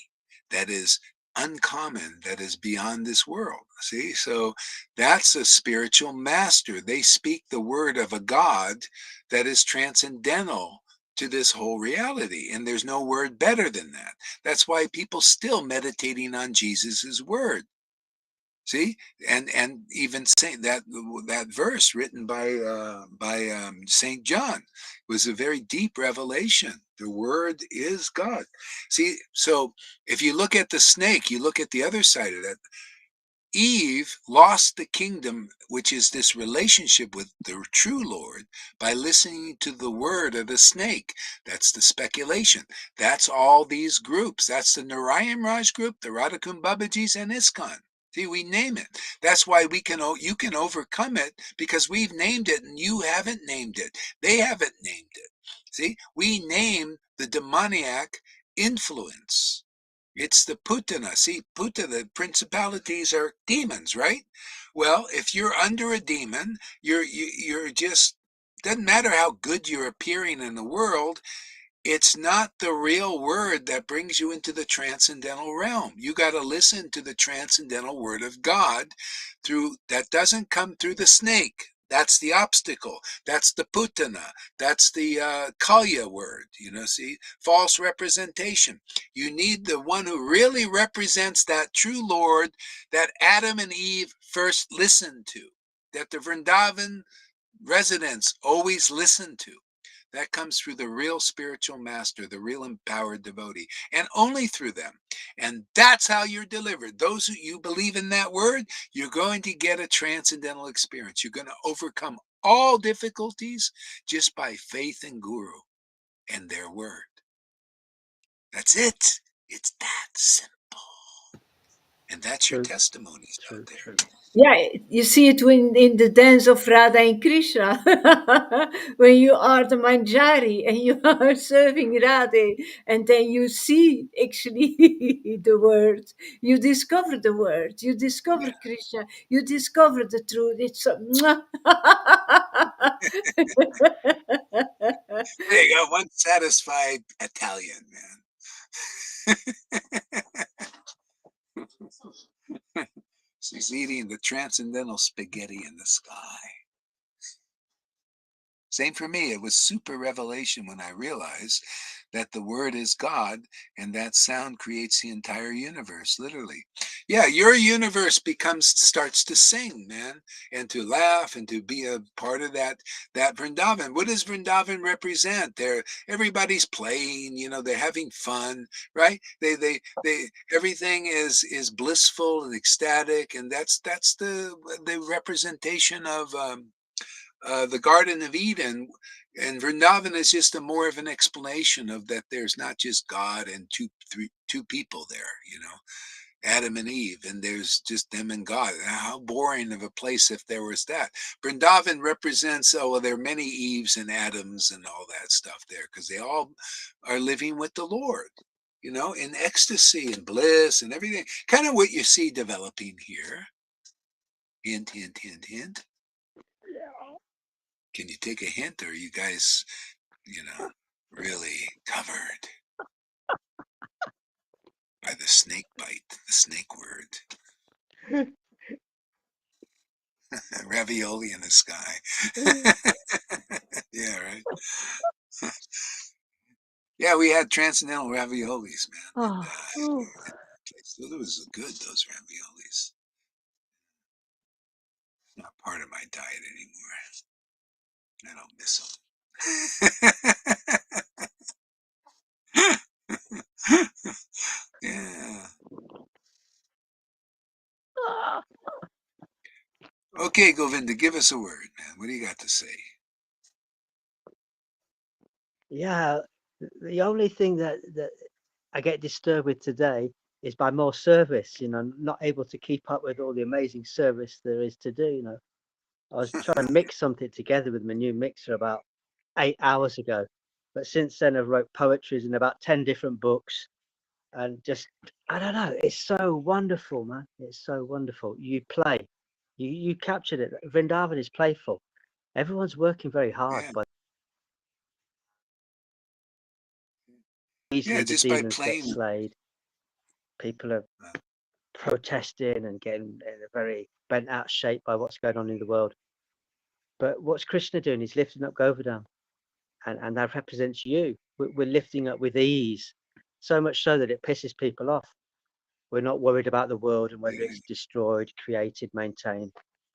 that is uncommon, that is beyond this world? See, so that's a spiritual master. They speak the word of a God that is transcendental to this whole reality, and there's no word better than that. That's why people still meditating on Jesus's word. See, and even saying that verse written by Saint John was a very deep revelation. The word is God. See, so if you look at the snake, you look at the other side of that. Eve lost the kingdom, which is this relationship with the true Lord, by listening to the word of the snake. That's the speculation. That's all these groups. That's the Narayan Raj group, the Radhakund Babajis, and ISKCON. See, we name it. That's why you can overcome it, because we've named it and you haven't named it. They haven't named it. See, we name the demoniac influence. It's the Putana. See, the principalities are demons, right? Well, if you're under a demon, you're just, doesn't matter how good you're appearing in the world, it's not the real word that brings you into the transcendental realm. You got to listen to the transcendental word of God through that doesn't come through the snake. That's the obstacle. That's the putana. That's the kalya word. See, false representation. You need the one who really represents that true Lord that Adam and Eve first listened to, that the Vrindavan residents always listened to. That comes through the real spiritual master, the real empowered devotee, and only through them. And that's how you're delivered. Those who you believe in that word, you're going to get a transcendental experience. You're going to overcome all difficulties just by faith in Guru and their word. That's it. It's that simple. And that's your True, testimonies out true, there. true. Yeah, you see it in the dance of Radha and Krishna, when you are the manjari and you are serving Radhe, and then you see actually the word, you discover the word, you discover Yeah. Krishna, you discover the truth. It's so, There you go. One satisfied Italian man. She's eating the transcendental spaghetti in the sky. Same for me. It was super revelation when I realized that the word is God and that sound creates the entire universe, literally. Yeah, your universe starts to sing, man, and to laugh and to be a part of that Vrindavan. What does Vrindavan represent? Everybody's playing, they're having fun, right? They everything is blissful and ecstatic, and that's the representation of the Garden of Eden, and Vrindavan is just a more of an explanation of that. There's not just God and two people there, Adam and Eve, and there's just them and God. How boring of a place if there was that. Vrindavan represents, oh, well, there are many Eves and Adams and all that stuff there because they all are living with the Lord, in ecstasy and bliss and everything. Kind of what you see developing here. Hint, hint, hint, hint. Can you take a hint, or are you guys, really covered by the snake bite, the snake word? Ravioli in the sky. Yeah, right. Yeah, we had transcendental raviolis, man, and Oh, oh. so it was good. Those raviolis, not part of my diet anymore. I don't miss them. Yeah. Okay, Govinda, give us a word, man. What do you got to say? Yeah, the only thing that I get disturbed with today is by more service, not able to keep up with all the amazing service there is to do. I was trying to mix something together with my new mixer about 8 hours ago, but since then I've wrote poetries in about 10 different books, and just, I don't know, it's so wonderful, man. It's so wonderful. You play, you captured it. Vrindavan is playful. Everyone's working very hard, Yeah, but easily yeah, the just by demons get playing. slayed. People are Uh, protesting and getting in a very bent out shape by what's going on in the world. But what's Krishna doing? He's lifting up Govardhan, and that represents you. We're lifting up with ease, so much so that it pisses people off. We're not worried about the world and whether yeah, it's destroyed, created, maintained.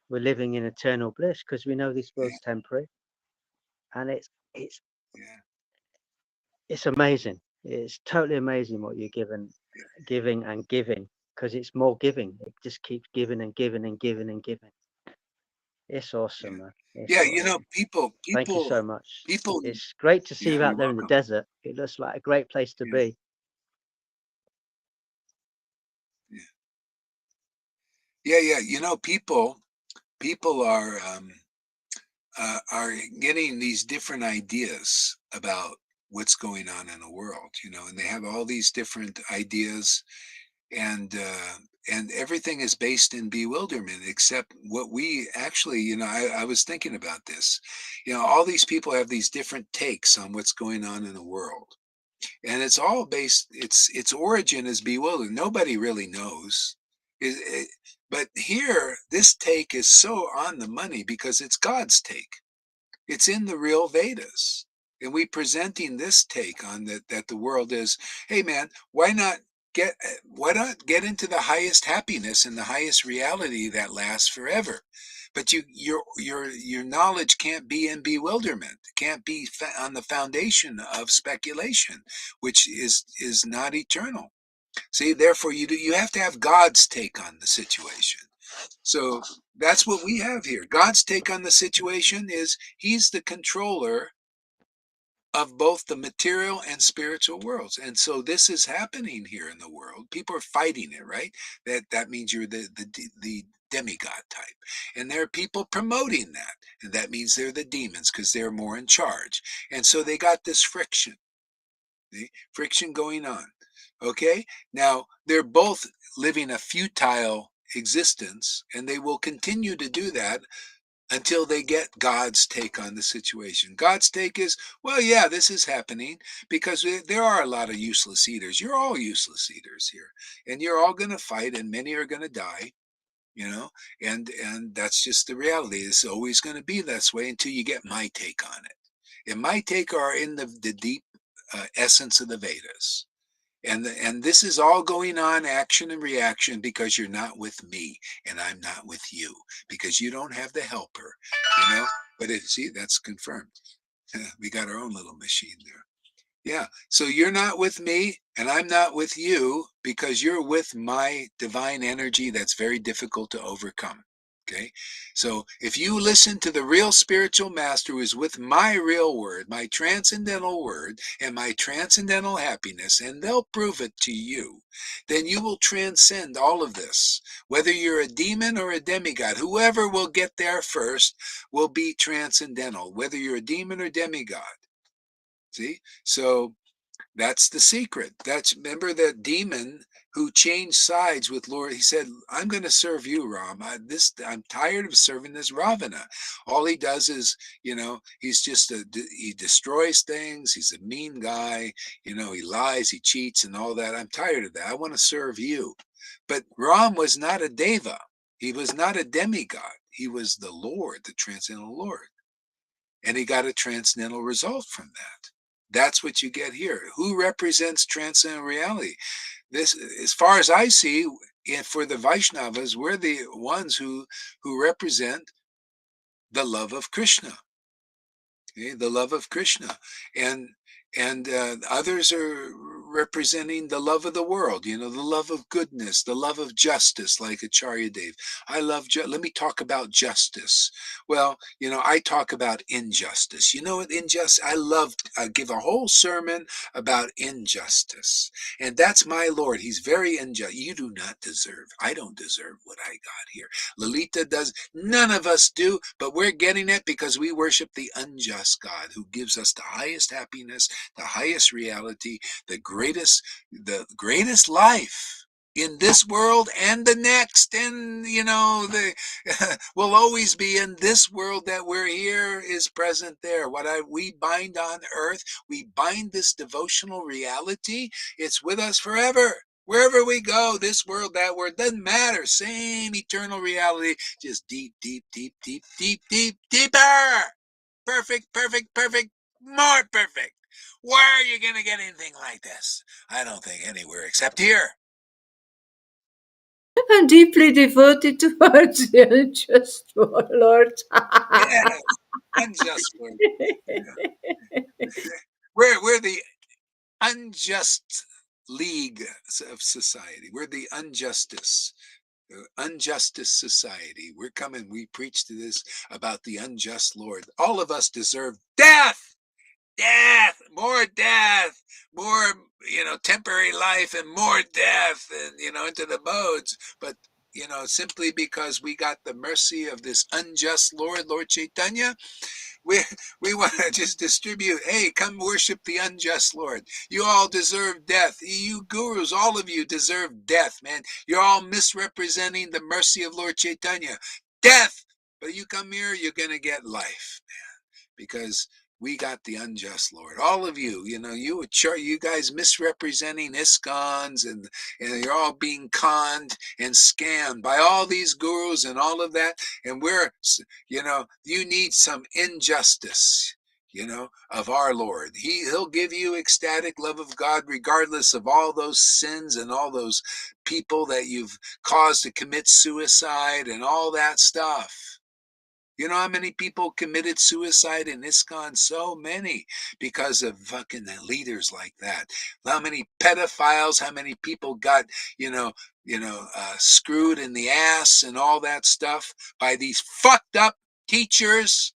We're living in eternal bliss because we know this yeah, world's temporary, and it's yeah, it's amazing. It's totally amazing what you're giving and giving, because it's more giving. It just keeps giving and giving and giving and giving. It's yeah, awesome, man. It's yeah. awesome. Thank you so much. People. It's great to see Yeah, you out you're there in the welcome. desert. It looks like a great place to Yeah, be. yeah, yeah, yeah. People are getting these different ideas about what's going on in the world, and they have all these different ideas, and everything is based in bewilderment except what we actually, I was thinking about this. All these people have these different takes on what's going on in the world, and it's all based, its origin is bewildered. Nobody really knows. But here, this take is so on the money because it's God's take. It's in the real Vedas. And we presenting this take on that the world is, hey man, why not get into the highest happiness and the highest reality that lasts forever? But your knowledge can't be in bewilderment. It can't be on the foundation of speculation, which is not eternal. See, therefore you have to have God's take on the situation. So that's what we have here. God's take on the situation is he's the controller of both the material and spiritual worlds. And so this is happening here in the world. People are fighting it, right? That means you're the demigod type. And there are people promoting that. And that means they're the demons because they're more in charge. And so they got this friction. See? Friction going on. Okay? Now, they're both living a futile existence, and they will continue to do that until they get God's take on the situation. God's take is, well, yeah, this is happening because there are a lot of useless eaters. You're all useless eaters here, and you're all going to fight, and many are going to die. You know, and that's just the reality. It's always going to be this way until you get my take on it. And my take are in the deep essence of the Vedas. And this is all going on, action and reaction, because you're not with me and I'm not with you, because you don't have the helper, you know. But see, that's confirmed. We got our own little machine there. Yeah. So you're not with me and I'm not with you because you're with my divine energy that's very difficult to overcome. Okay. So if you listen to the real spiritual master who is with my real word, my transcendental word, and my transcendental happiness, and they'll prove it to you, then you will transcend all of this. Whether you're a demon or a demigod, whoever will get there first will be transcendental, whether you're a demon or demigod. See? So that's the secret. That's, remember that demon who changed sides with Lord. He said, I'm going to serve you, Ram. I'm tired of serving this Ravana. All he does is, he's just he destroys things. He's a mean guy. He lies, he cheats and all that. I'm tired of that. I want to serve you. But Ram was not a deva. He was not a demigod. He was the Lord, the transcendental Lord. And he got a transcendental result from that. That's what you get here. Who represents transcendental reality? This, as far as I see, for the Vaishnavas, we're the ones who represent the love of Krishna. Okay? The love of Krishna, and others are representing the love of the world. The love of goodness, the love of justice, like Acharya Dev. I love. Let me talk about justice. Well, I talk about injustice. You know what injustice? I love. I give a whole sermon about injustice, and that's my Lord. He's very unjust. You do not deserve. I don't deserve what I got here. Lalita does. None of us do, but we're getting it because we worship the unjust God who gives us the highest happiness, the highest reality, the greatest life in this world and the next. And will always be in this world that we're here is present there. We bind on earth, we bind this devotional reality. It's with us forever. Wherever we go, this world, that world, doesn't matter. Same eternal reality, just deep, deep, deep, deep, deep, deep, deeper. Perfect, perfect, perfect, more perfect. Where are you going to get anything like this? I don't think anywhere except here. I'm deeply devoted towards the unjust Lord. Yes, unjust Lord. Yeah. We're the unjust league of society. We're the injustice society. We're coming. We preach to this about the unjust Lord. All of us deserve death. Death, more, temporary life and more death and, into the modes. But, simply because we got the mercy of this unjust Lord Chaitanya, we, we want to just distribute, hey, come worship the unjust Lord. You all deserve death. You gurus, all of you deserve death, man. You're all misrepresenting the mercy of Lord Chaitanya. Death! But you come here, you're going to get life, man, because we got the unjust Lord. All of you, you guys misrepresenting ISKCONs, and you're all being conned and scammed by all these gurus and all of that. And you need some injustice, of our Lord. He'll give you ecstatic love of God, regardless of all those sins and all those people that you've caused to commit suicide and all that stuff. You know how many people committed suicide in ISKCON? So many, because of fucking leaders like that. How many pedophiles, how many people got, screwed in the ass and all that stuff by these fucked up teachers.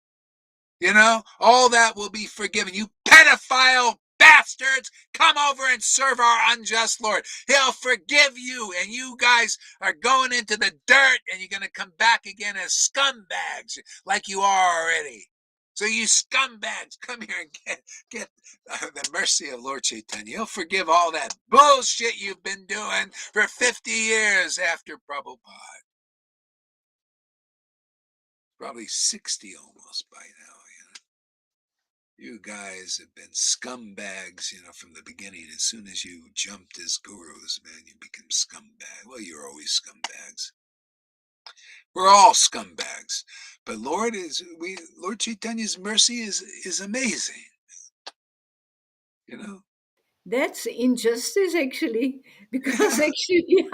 All that will be forgiven. You pedophile bastards, come over and serve our unjust Lord. He'll forgive you, and you guys are going into the dirt, and you're going to come back again as scumbags like you are already. So you scumbags, come here and get the mercy of Lord Chaitanya. He'll forgive all that bullshit you've been doing for 50 years after Prabhupada. Probably 60 almost by now. You guys have been scumbags, from the beginning. As soon as you jumped as gurus, man, you become scumbag. Well, you're always scumbags. We're all scumbags. But Lord Chaitanya's mercy is amazing. That's injustice, actually, because actually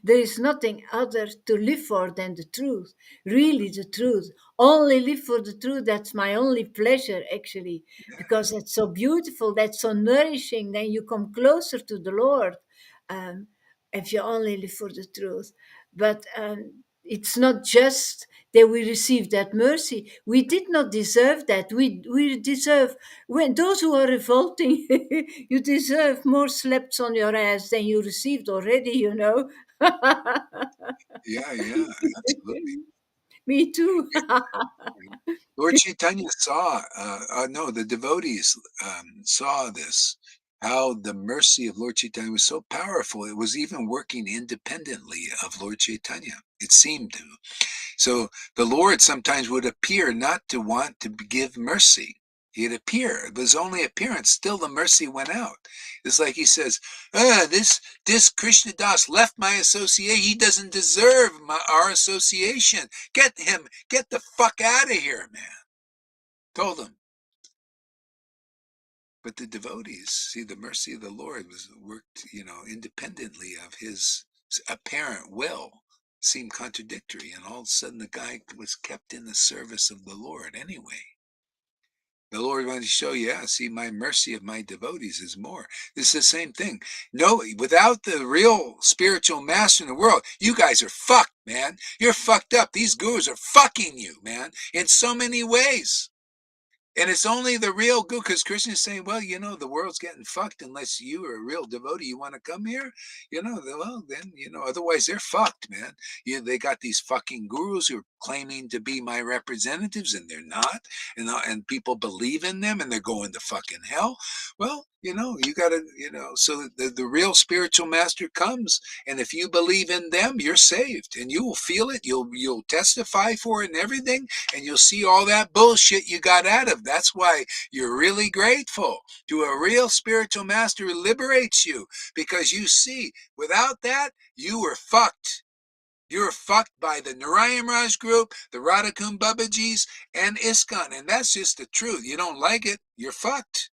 there is nothing other to live for than the truth, really the truth. Only live for the truth. That's my only pleasure, actually, because that's so beautiful, that's so nourishing. Then you come closer to the Lord um, if you only live for the truth. But it's not just that we receive that mercy. We did not deserve that. We deserve, when those who are revolting, you deserve more slaps on your ass than you received already. Yeah, absolutely. Me too. Lord Chaitanya saw, no, the devotees saw this, how the mercy of Lord Chaitanya was so powerful. It was even working independently of Lord Chaitanya, it seemed to. So the Lord sometimes would appear not to want to give mercy. He'd appear. It was only appearance. Still the mercy went out. It's like he says, this Krishna Das left my association. He doesn't deserve our association. Get the fuck out of here, man. Told him. But the devotees, see, the mercy of the Lord was worked, independently of his apparent will. Seemed contradictory, and all of a sudden the guy was kept in the service of the Lord anyway. The Lord wanted to show you, see, my mercy of my devotees is more. It's the same thing. No, without the real spiritual master in the world, you guys are fucked, man. You're fucked up. These gurus are fucking you, man, in so many ways. And it's only the real good, because Krishna is saying, well, the world's getting fucked unless you are a real devotee. You want to come here? Well, then, otherwise they're fucked, man. They got these fucking gurus who are claiming to be my representatives, and they're not. And people believe in them, and they're going to fucking hell. Well, you got to, so the real spiritual master comes. And if you believe in them, you're saved. And you will feel it. You'll testify for it and everything. And you'll see all that bullshit you got out of. That's why you're really grateful to a real spiritual master who liberates you, because you see, without that, you were fucked. You were fucked by the Narayan Raj group, the Radhakund Babajis, and ISKCON. And that's just the truth. You don't like it, you're fucked.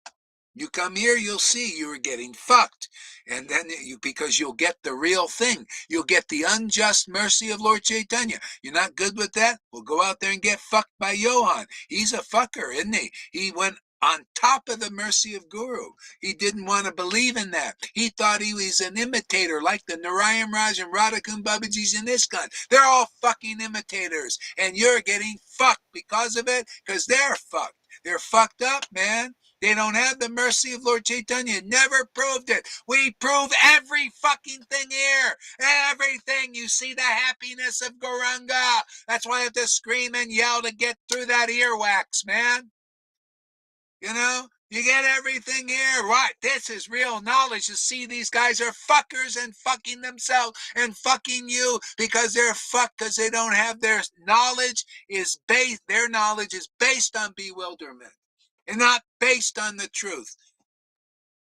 You come here, you'll see you are getting fucked. And then because you'll get the real thing. You'll get the unjust mercy of Lord Chaitanya. You're not good with that? Well, go out there and get fucked by Johan. He's a fucker, isn't he? He went on top of the mercy of Guru. He didn't want to believe in that. He thought he was an imitator, like the Narayan Raj and Radhakund Babajis in ISKCON. They're all fucking imitators. And you're getting fucked because of it, because they're fucked. They're fucked up, man. They don't have the mercy of Lord Chaitanya. Never proved it. We prove every fucking thing here. Everything. You see the happiness of Gauranga. That's why I have to scream and yell to get through that earwax, man. You get everything here. Right. This is real knowledge, to see these guys are fuckers and fucking themselves and fucking you, because they're fucked, because they don't have their knowledge their knowledge is based on bewilderment and not based on the truth.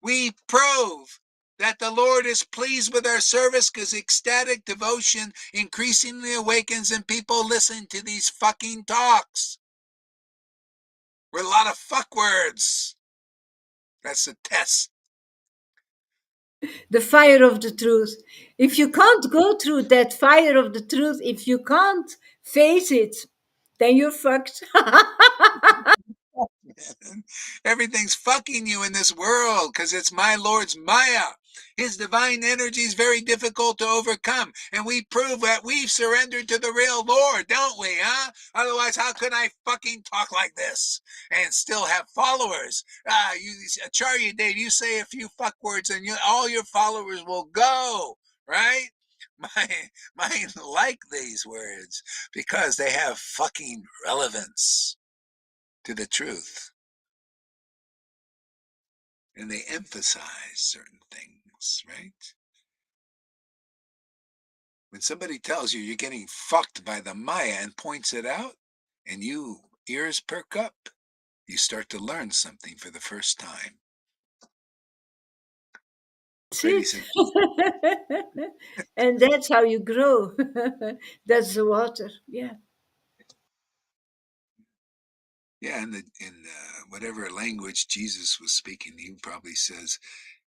We prove that the Lord is pleased with our service because ecstatic devotion increasingly awakens and people listen to these fucking talks. We're a lot of fuck words. That's the test. The fire of the truth. If you can't go through that fire of the truth, if you can't face it, then you're fucked. Everything's fucking you in this world because it's my Lord's Maya. His divine energy is very difficult to overcome. And we prove that we've surrendered to the real Lord, don't we, huh? Otherwise, how could I fucking talk like this and still have followers? Acharya Dave, you say a few fuck words and all your followers will go, right? Mine like these words because they have fucking relevance to the truth. And they emphasize certain things, right? When somebody tells you you're getting fucked by the Maya and points it out, and you ears perk up, you start to learn something for the first time. That's Ladies it. and And that's how you grow. That's the water. Yeah. yeah, in whatever language Jesus was speaking, he probably says,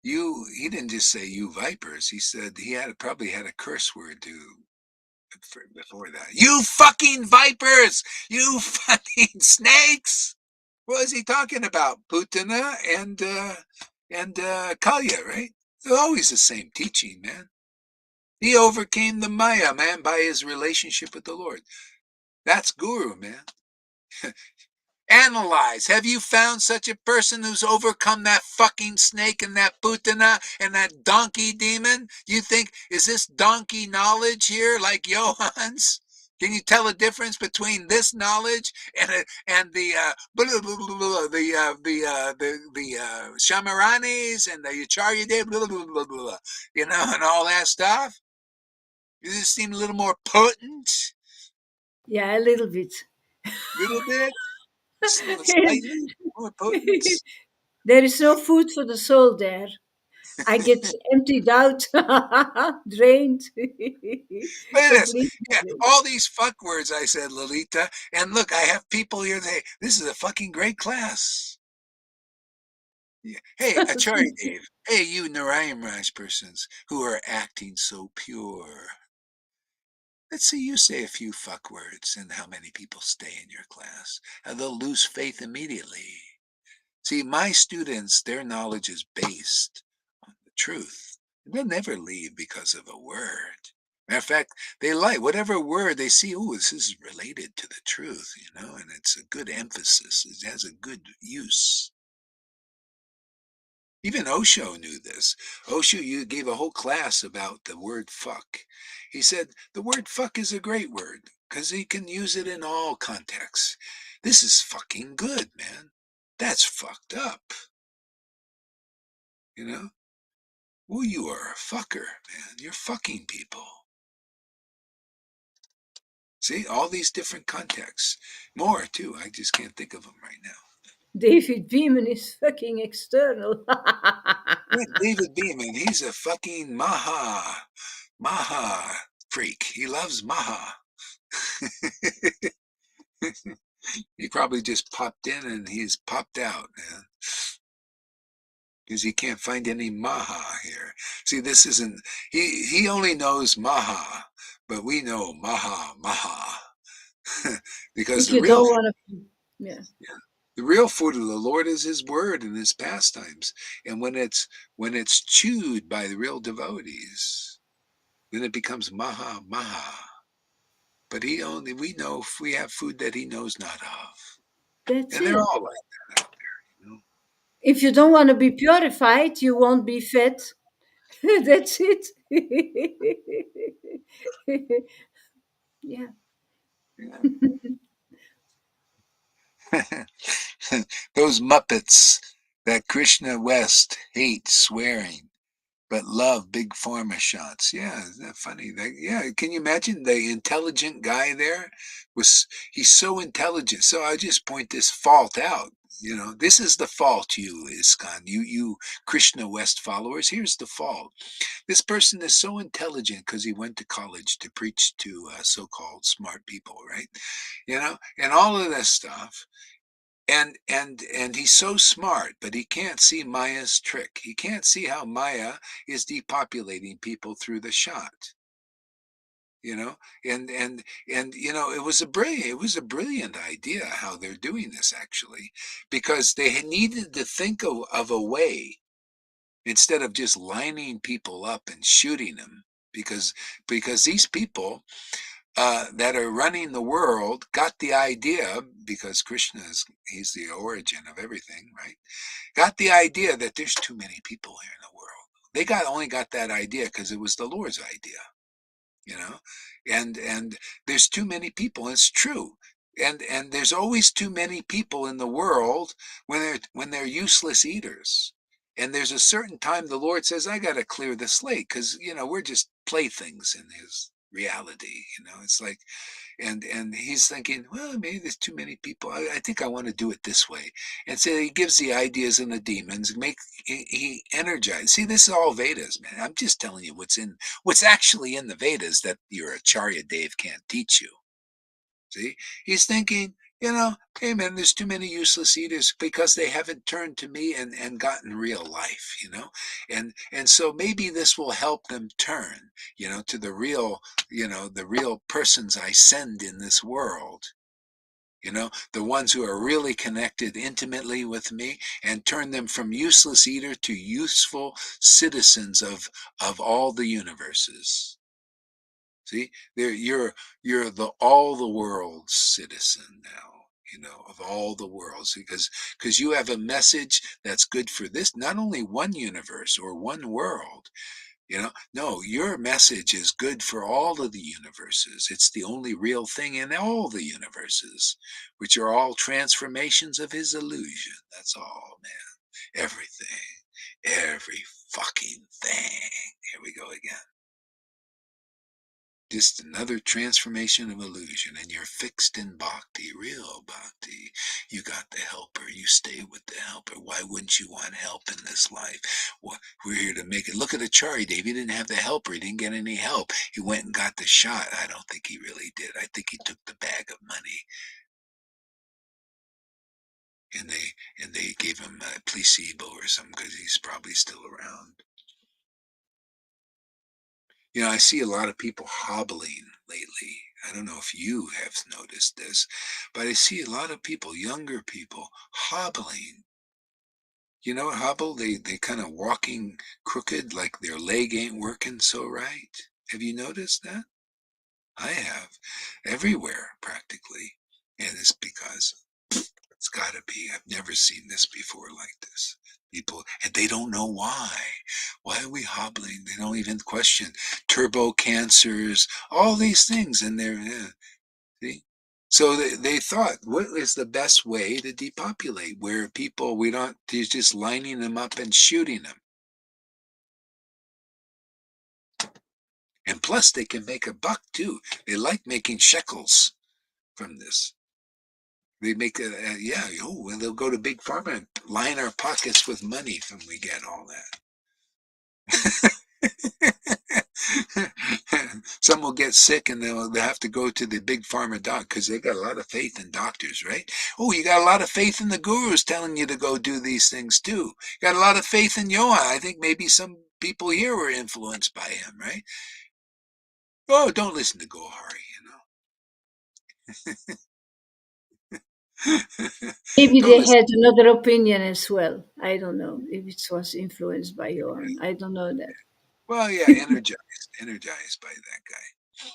"You." He didn't just say "you vipers." He said he probably had a curse word before that. You fucking vipers! You fucking snakes! What is he talking about? Putana and Kalya, right? They're always the same teaching, man. He overcame the Maya, man, by his relationship with the Lord. That's guru, man. Analyze. Have you found such a person who's overcome that fucking snake and that putana and that donkey demon? You think, is this donkey knowledge here like Johan's? Can you tell the difference between this knowledge and the Shamaranis and the Acharya Dev, and all that stuff? Does it seem a little more potent? Yeah, a little bit. Little bit, slightly more potent. There is no food for the soul there. I get emptied out, drained, Look at this. completely Yeah, drained. all these fuck words I said, Lolita. And look, I have people here. This is a fucking great class. Yeah. Hey, Acharya Dave. Hey, you Narayan Raj persons who are acting so pure. Let's see you say a few fuck words and how many people stay in your class. They'll lose faith immediately. See, my students, their knowledge is based on the truth. They'll never leave because of a word. Matter of fact, they like whatever word they see. Oh, this is related to the truth, and it's a good emphasis. It has a good use. Even Osho knew this. Osho you gave a whole class about the word fuck. He said the word fuck is a great word because he can use it in all contexts. This is fucking good, man. That's fucked up. You know? Well, you are a fucker, man. You're fucking people. See, all these different contexts. More, too. I just can't think of them right now. David Beeman is fucking external. Yeah, David Beeman, he's a fucking Maha freak. He loves Maha. He probably just popped in and he's popped out, man. Because he can't find any Maha here. See, this isn't, he only knows Maha, but we know Maha. Because If you don't want to, yeah, the real food of the Lord is his word and his pastimes. And when it's chewed by the real devotees, then it becomes Maha. But we know if we have food that he knows not of. that's And they're it. all like that out there. If you don't want to be purified, you won't be fed. That's it. Yeah. Yeah. Those Muppets that Krishna West hates swearing, but love big pharma shots. Yeah, isn't that funny? Yeah, can you imagine the intelligent guy there? He's so intelligent. So I just point this fault out. This is the fault, you ISKCON, you Krishna West followers. Here's the fault. This person is so intelligent because he went to college to preach to so-called smart people, right? And all of this stuff. And he's so smart, but he can't see Maya's trick. He can't see how Maya is depopulating people through the shot. You know, and it was a brilliant idea how they're doing this actually, because they needed to think of a way instead of just lining people up and shooting them, because these people that are running the world got the idea, because Krishna he's the origin of everything, right? Got the idea that there's too many people here in the world. They only got that idea because it was the Lord's idea, you know, and there's too many people. It's true. And there's always too many people in the world when they're useless eaters. And there's a certain time the Lord says, I got to clear the slate, because we're just playthings in his reality. It's like, and he's thinking, well, maybe there's too many people. I think I want to do it this way. And so he gives the ideas and the demons, he energizes. See, this is all Vedas, man. I'm just telling you what's actually in the Vedas that your Acharya Dave can't teach you. See, he's thinking, hey man, there's too many useless eaters because they haven't turned to me and gotten real life, and so maybe this will help them turn, to the real persons I send in this world, the ones who are really connected intimately with me, and turn them from useless eater to useful citizens of all the universes. See, you're all the world's citizen now, of all the worlds, because you have a message that's good for this, not only one universe or one world. No, your message is good for all of the universes. It's the only real thing in all the universes, which are all transformations of his illusion. That's all, man. Everything, every fucking thing. Here we go again. Just another transformation of illusion, and you're fixed in bhakti, real bhakti. You got the helper, you stay with the helper. Why wouldn't you want help in this life? Well, we're here to make it. Look at Acharya Dave. He didn't have the helper. He didn't get any help. He went and got the shot. I don't think he really did. I think he took the bag of money, and they gave him a placebo or something, because he's probably still around. I see a lot of people hobbling lately. I don't know if you have noticed this, but I see a lot of people, younger people, hobbling. You know what hobble? They kind of walking crooked, like their leg ain't working so right. Have you noticed that? I have. Everywhere, practically. And it's because it's got to be. I've never seen this before like this. People, and they don't know why. Why are we hobbling? They don't even question turbo cancers, all these things, and see. So they thought, what is the best way to depopulate? Where people, we don't, they're just lining them up and shooting them. And plus, they can make a buck too. They like making shekels from this. They make yeah, well, they'll go to Big Pharma and line our pockets with money when we get all that. Some will get sick and they'll have to go to the Big Pharma doc, because they got a lot of faith in doctors, right? Oh, you got a lot of faith in the gurus telling you to go do these things too. You got a lot of faith in Johan. I think maybe some people here were influenced by him, right? Oh, don't listen to Gohari, Maybe Don't they listen. had another opinion as well. I don't know if it was influenced by Johan. I don't know that. Well, yeah, energized by that guy.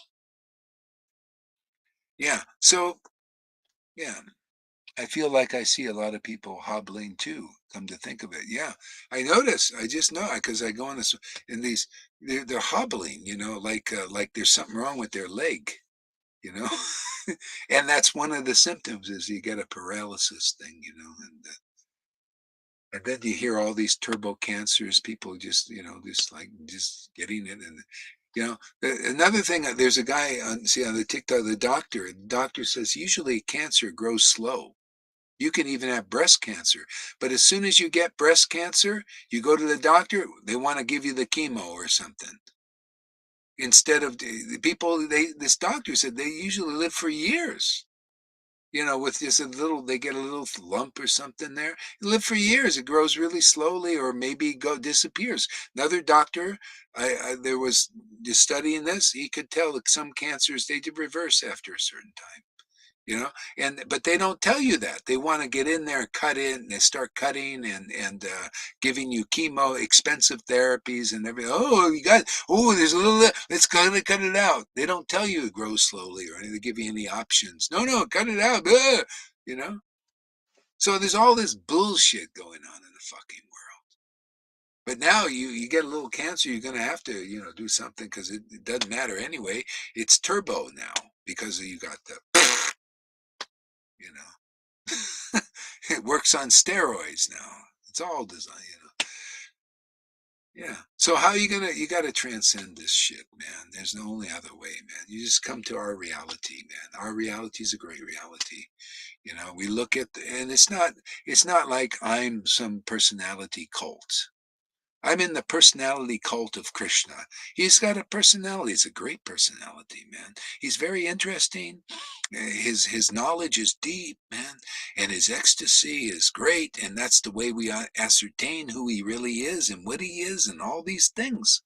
Yeah. So, yeah, I feel like I see a lot of people hobbling too. Come to think of it, yeah, I notice. I just know, because I go on this in these. They're hobbling, like there's something wrong with their leg, you know, and that's one of the symptoms, is you get a paralysis thing, and then you hear all these turbo cancers, people just, just like just getting it, and another thing. There's a guy on the TikTok, the doctor says usually cancer grows slow. You can even have breast cancer. But as soon as you get breast cancer, you go to the doctor, they want to give you the chemo or something. Instead of the people, this doctor said they usually live for years. With just they get a little lump or something there. You live for years. It grows really slowly, or maybe disappears. Another doctor, there was just studying this. He could tell that some cancers, they did reverse after a certain time. but they don't tell you that. They want to get in there and cut in, and they start cutting and giving you chemo, expensive therapies and everything. There's a little, let's cut it out. They don't tell you it grows slowly or anything. They give you any options. No, cut it out. You know? So there's all this bullshit going on in the fucking world. But now you get a little cancer, you're going to have to, do something because it doesn't matter anyway. It's turbo now because you got the, you know, it works on steroids now. It's all designed. Yeah. So how you got to transcend this shit, man. There's no only other way, man. You just come to our reality, man. Our reality is a great reality. We look at, and it's not like I'm some personality cult. I'm in the personality cult of Krishna. He's got a personality. It's a great personality, man. He's very interesting. His knowledge is deep, man, and his ecstasy is great. And that's the way we ascertain who he really is and what he is and all these things,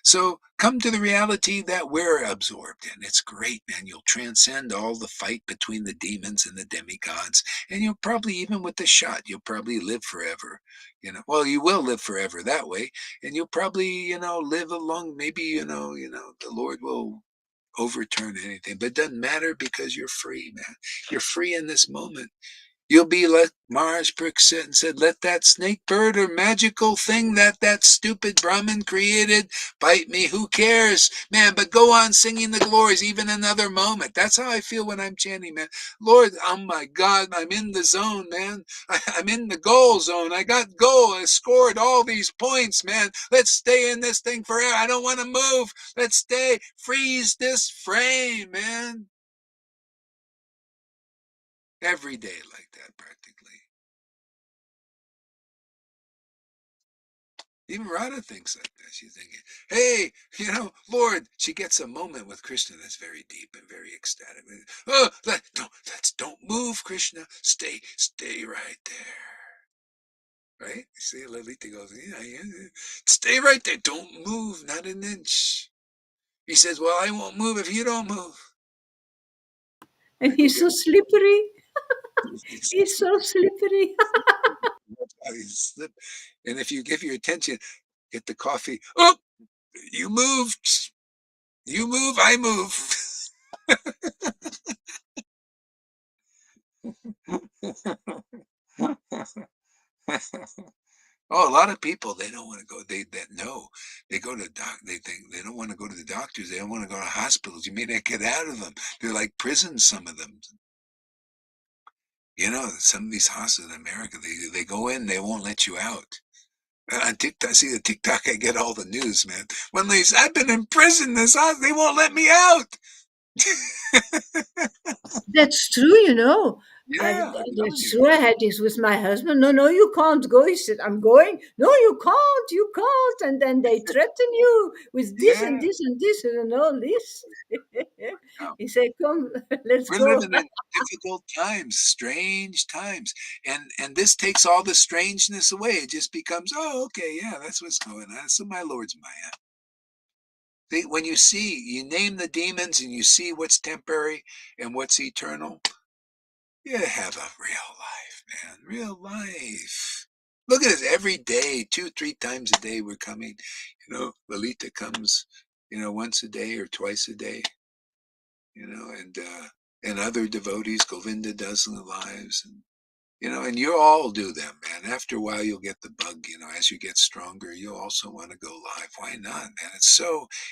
So come to the reality that we're absorbed in. It's great, man. You'll transcend all the fight between the demons and the demigods, and you'll probably, even with the shot, you'll probably live forever. Well, you will live forever that way, and you'll probably, live along. Maybe, the Lord will overturn anything, but it doesn't matter because you're free, man. You're free in this moment. You'll be like Mars Priksit and said, let that snake bird or magical thing that stupid Brahmin created bite me. Who cares, man? But go on singing the glories, even another moment. That's how I feel when I'm chanting, man. Lord, oh my God, I'm in the zone, man. I'm in the goal zone. I got goal. I scored all these points, man. Let's stay in this thing forever. I don't want to move. Let's stay. Freeze this frame, man. Every day like that, practically. Even Radha thinks like that. She's thinking, hey, Lord, she gets a moment with Krishna that's very deep and very ecstatic. Oh, don't move, Krishna. Stay right there. Right? You see, Lalita goes, yeah, stay right there. Don't move, not an inch. He says, well, I won't move if you don't move. And I go he's get so slippery. He's He's so slippery. slip. And if you give your attention, get the coffee. Oh, you moved. You move, I move. Oh, a lot of people, they don't want to go. They go to they think they don't want to go to the doctors. They don't want to go to hospitals. You may not get out of them. They're like prisons. Some of them, some of these hospitals in America, they go in, they won't let you out. On TikTok, see the TikTok, I get all the news, man. When they say, I've been in prison, they won't let me out. That's true, Yeah, I'm telling That's you. true. I had this with my husband. No, you can't go. He said, I'm going. No, you can't. And then they threaten you with this Yeah, and this and this and all this. no. He said, come, let's We're go. living in difficult times, strange times, and this takes all the strangeness away. It just becomes, oh, okay, yeah, that's what's going on. So my Lord's Maya. When you name the demons and you see what's temporary and what's eternal, you have a real life, man. Real life. Look at it every day, 2, 3 times a day we're coming. Lalita comes, once a day or twice a day, and other devotees, Govinda does in the lives, and you all do them, man. After a while, you'll get the bug. As you get stronger, you'll also want to go live. Why not, man?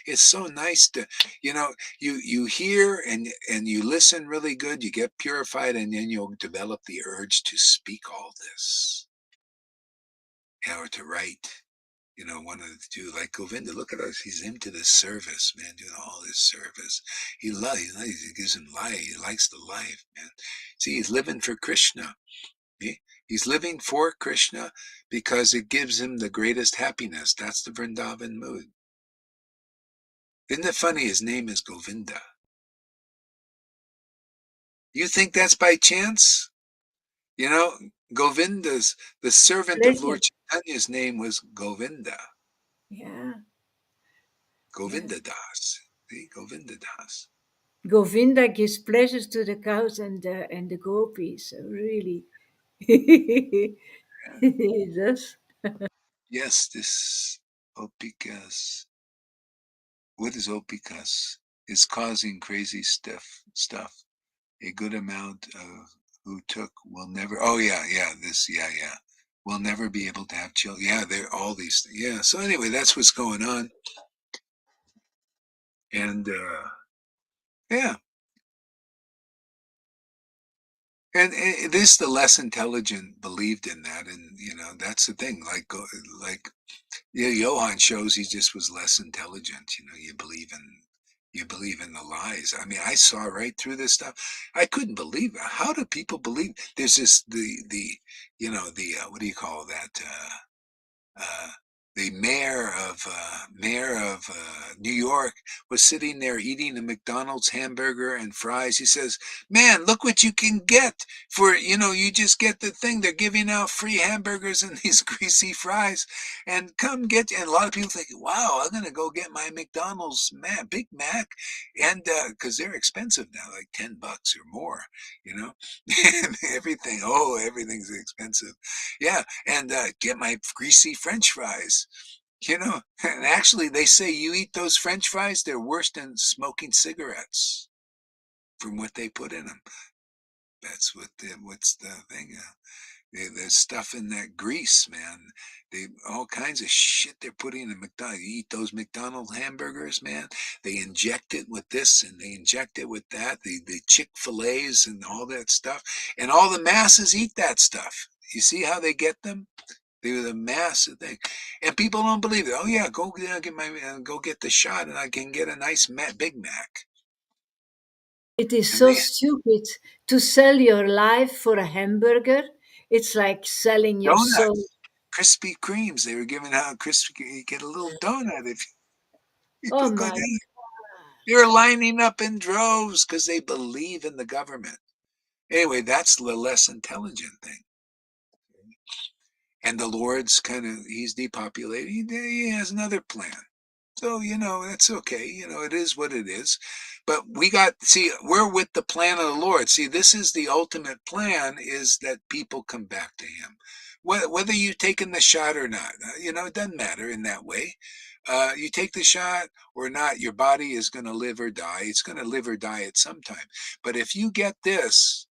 It's so nice to, you hear and you listen really good. You get purified, and then you'll develop the urge to speak all this, or to write. One of the two, like Govinda, look at us. He's into this service, man, doing all this service. He gives him life. He likes the life, man. See, he's living for Krishna. He's living for Krishna because it gives him the greatest happiness. That's the Vrindavan mood. Isn't it funny? His name is Govinda. You think that's by chance? Govinda's, the servant of Pleasure. Lord Chaitanya's name was Govinda. Yeah, yeah. Govinda Das. See, Govinda Das. Govinda gives pleasure to the cows and the gopis. So really, yes. Yes, this Opikas. What is Opikas? Is causing crazy stuff. A good amount of who took will never. Oh yeah, yeah. This, yeah, yeah. Will never be able to have children. Yeah, they're all these. Yeah. So anyway, that's what's going on, and yeah, and this the less intelligent believed in that, and that's the thing. Like yeah, Johann shows he just was less intelligent. You believe in the lies. I mean, I saw right through this stuff. I couldn't believe it. How do people believe? There's this the what do you call that? Uh, the mayor of New York was sitting there eating a McDonald's hamburger and fries. He says, "Man, look what you can get for you just get the thing. They're giving out free hamburgers and these greasy fries, and come get." And a lot of people think, "Wow, I'm gonna go get my McDonald's Big Mac," and because they're expensive now, like $10 or more, you know, and everything. Oh, everything's expensive. Yeah, and get my greasy French fries. And actually, they say you eat those French fries, they're worse than smoking cigarettes from what they put in them. That's what's the thing. There's stuff in that grease, man. All kinds of shit they're putting in McDonald's. You eat those McDonald's hamburgers, man. They inject it with this and they inject it with that. The Chick-fil-A's and all that stuff. And all the masses eat that stuff. You see how they get them? They're the massive thing, and people don't believe it. Oh yeah, go get the shot, and I can get a nice Big Mac. It is And so they stupid to sell your life for a hamburger. It's like selling your soul. donuts, Krispy Kremes. They were giving out you get a little donut if Oh people go my down. They're lining up in droves because they believe in the government. Anyway, that's the less intelligent thing. And the Lord's he's depopulating. He has another plan. So, that's okay. It is what it is. But we're with the plan of the Lord. See, this is the ultimate plan, is that people come back to him. Whether you've taken the shot or not, it doesn't matter in that way. You take the shot or not, your body is going to live or die. It's going to live or die at some time. But if you get this,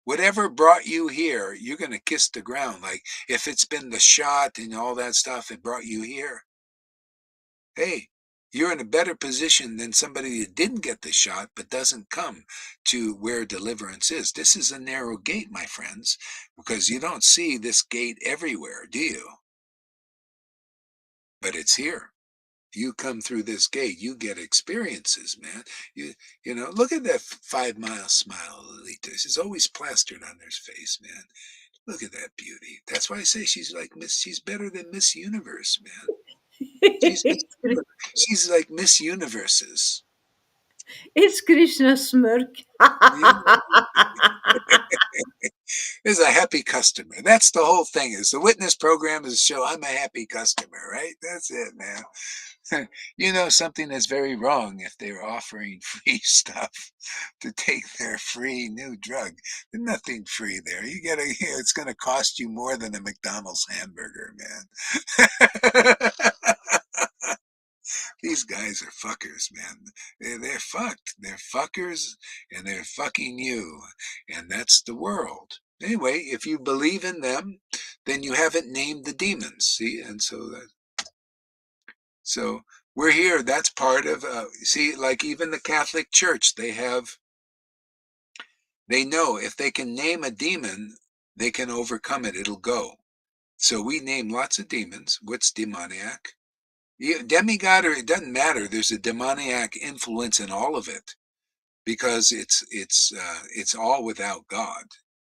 whatever brought you here, you're going to kiss the ground. Like if it's been the shot and all that stuff that brought you here, hey, you're in a better position than somebody that didn't get the shot but doesn't come to where deliverance is. This is a narrow gate, my friends, because you don't see this gate everywhere, do you? But it's here. You come through this gate, you get experiences, man. Look at that 5 mile smile, Lolita. She's always plastered on her face, man. Look at that beauty. That's why I say she's better than Miss Universe, man. She's Miss Universe. She's like Miss Universes. It's Krishna smirk. You know, is a happy customer. That's the whole thing. Is the witness program is to show I'm a happy customer, right? That's it, man. Something is very wrong if they're offering free stuff to take their free new drug. There's nothing free there. It's going to cost you more than a McDonald's hamburger, man. These guys are fuckers, man. They're fucked. They're fuckers, and they're fucking you. And that's the world. Anyway, if you believe in them, then you haven't named the demons. See? And so we're here. That's part of, see, like even the Catholic Church, they know if they can name a demon, they can overcome it. It'll go. So we name lots of demons. What's demoniac? Demigod, or it doesn't matter. There's a demoniac influence in all of it because it's all without God.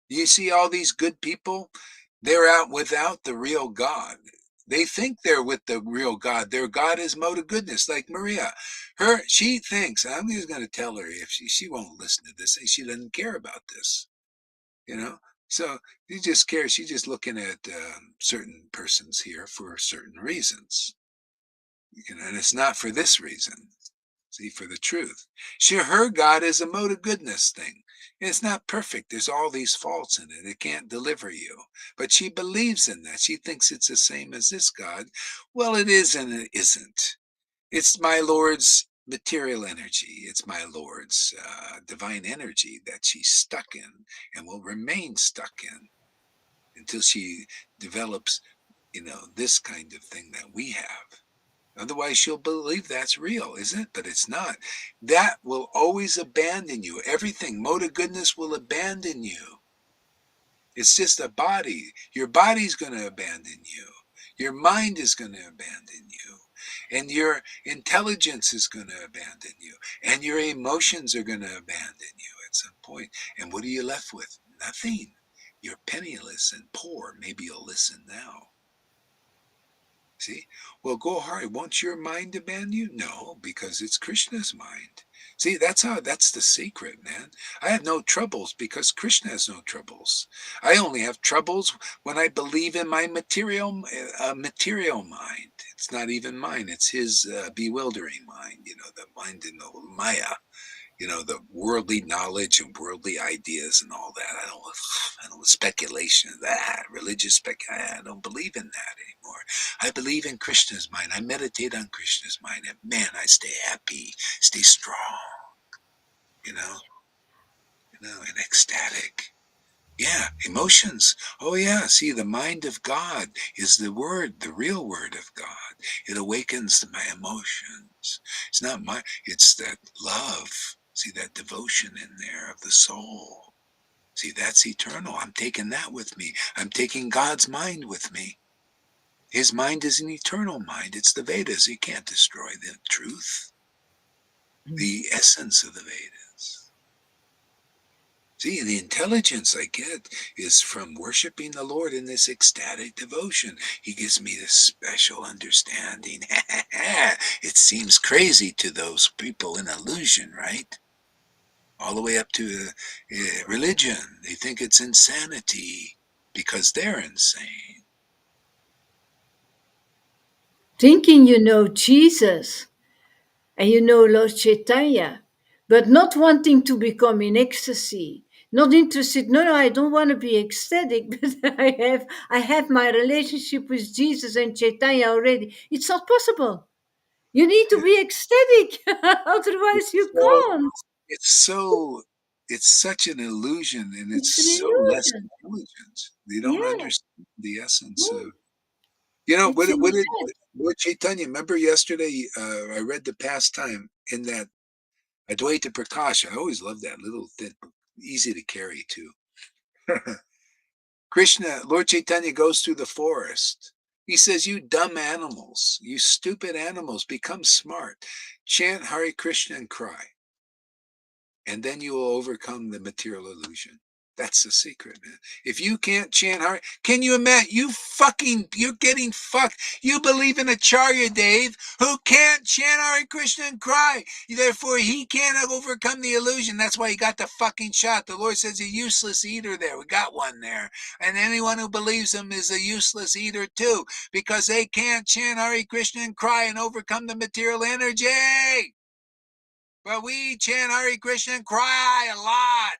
You see all these good people, they're out without the real God. They think they're with the real God. Their God is mode of goodness, like Maria. She thinks, I'm just going to tell her if she won't listen to this. She doesn't care about this, you know. So she just cares. She's just looking at certain persons here for certain reasons, and it's not for this reason. See, for the truth. Her God is a mode of goodness thing. It's not perfect. There's all these faults in it. It can't deliver you. But she believes in that. She thinks it's the same as this God. Well, it is and it isn't. It's my Lord's material energy. It's my Lord's divine energy that she's stuck in and will remain stuck in until she develops, this kind of thing that we have. Otherwise, she'll believe that's real, isn't it? But it's not. That will always abandon you. Everything, mode of goodness will abandon you. It's just a body. Your body's going to abandon you. Your mind is going to abandon you. And your intelligence is going to abandon you. And your emotions are going to abandon you at some point. And what are you left with? Nothing. You're penniless and poor. Maybe you'll listen now. See? Well, go hard. Won't your mind abandon you? No, because it's Krishna's mind. See, that's the secret, man. I have no troubles because Krishna has no troubles. I only have troubles when I believe in my material mind. It's not even mine. It's his bewildering mind, the mind in the Maya. The worldly knowledge and worldly ideas and all that. I don't speculation of that, religious I don't believe in that anymore. I believe in Krishna's mind. I meditate on Krishna's mind, and man, I stay happy, stay strong, and ecstatic. Yeah, emotions. Oh yeah, see, the mind of God is the real word of God. It awakens my emotions. It's not it's that love. See, that devotion in there of the soul. See, that's eternal. I'm taking that with me. I'm taking God's mind with me. His mind is an eternal mind. It's the Vedas. You can't destroy the truth, the essence of the Vedas. See, the intelligence I get is from worshiping the Lord in this ecstatic devotion. He gives me this special understanding. It seems crazy to those people in illusion, right? All the way up to religion. They think it's insanity because they're insane. Thinking you know Jesus and you know Lord Chaitanya, but not wanting to become in ecstasy, not interested. No, I don't want to be ecstatic, but I have my relationship with Jesus and Chaitanya already. It's not possible. You need to be ecstatic, otherwise It's you so, can't. it's so, it's such an illusion and it's It's an so less illusion. intelligent. They don't Yeah, understand the essence yeah. of, It's in what the did, head. what Chaitanya, remember yesterday, I read the pastime in that Advaita Prakash. I always love that little thin, easy to carry too. Krishna, Lord Chaitanya goes through the forest. He says, you dumb animals, you stupid animals, become smart. Chant Hare Krishna and cry. And then you will overcome the material illusion. That's the secret, man. If you can't chant Hare, can you imagine? You're getting fucked. You believe in Acharya Dave, who can't chant Hare Krishna and cry. Therefore, he can't overcome the illusion. That's why he got the fucking shot. The Lord says a useless eater there. We got one there. And anyone who believes him is a useless eater too, because they can't chant Hare Krishna and cry and overcome the material energy. But we chant Hare Krishna and cry a lot.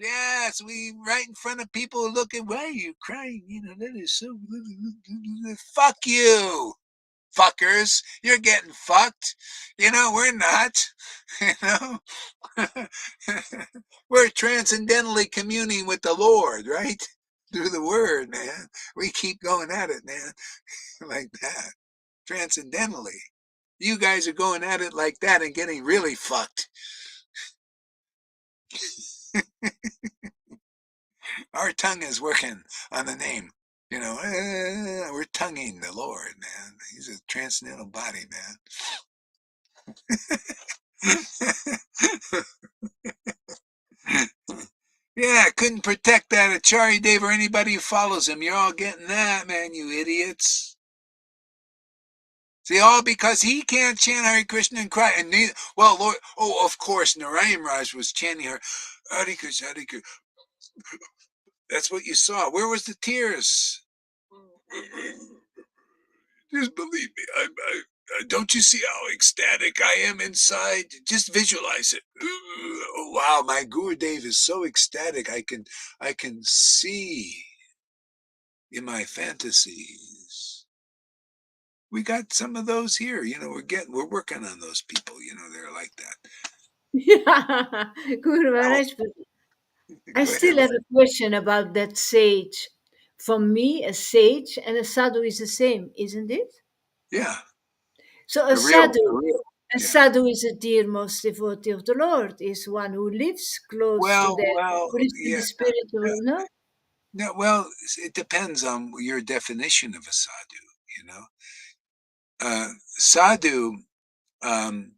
Yes, we right in front of people who look at, why are you crying? That is so. Fuck you, fuckers. You're getting fucked. We're not. You know, we're transcendentally communing with the Lord, right? Through the word, man. We keep going at it, man, like that. Transcendentally. You guys are going at it like that and getting really fucked. Our tongue is working on the name. We're tonguing the Lord, man. He's a transcendental body, man. Yeah, couldn't protect that Acharya Dave or anybody who follows him. You're all getting that, man, you idiots. See, all because he can't chant Hare Krishna and cry. And neither, well, Lord, of course, Narayan Raj was chanting her, Hare Krishna, Hare Krishna. That's what you saw. Where was the tears? Just believe me. Don't you see how ecstatic I am inside? Just visualize it. Oh, wow, my Gurudev is so ecstatic. I can see in my fantasies. We got some of those here. We're working on those people. They're like that. Yeah, Guru Oh, Maharaj, but I go ahead. still have a question about that sage. For me, a sage and a sadhu is the same, isn't it? Yeah, So a real, a yeah. sadhu is a dear most devotee of the Lord, is one who lives close to that, Well, who lives in yeah. the spiritual, no? No, well, it depends on your definition of a sadhu. You know, sadhu. Um,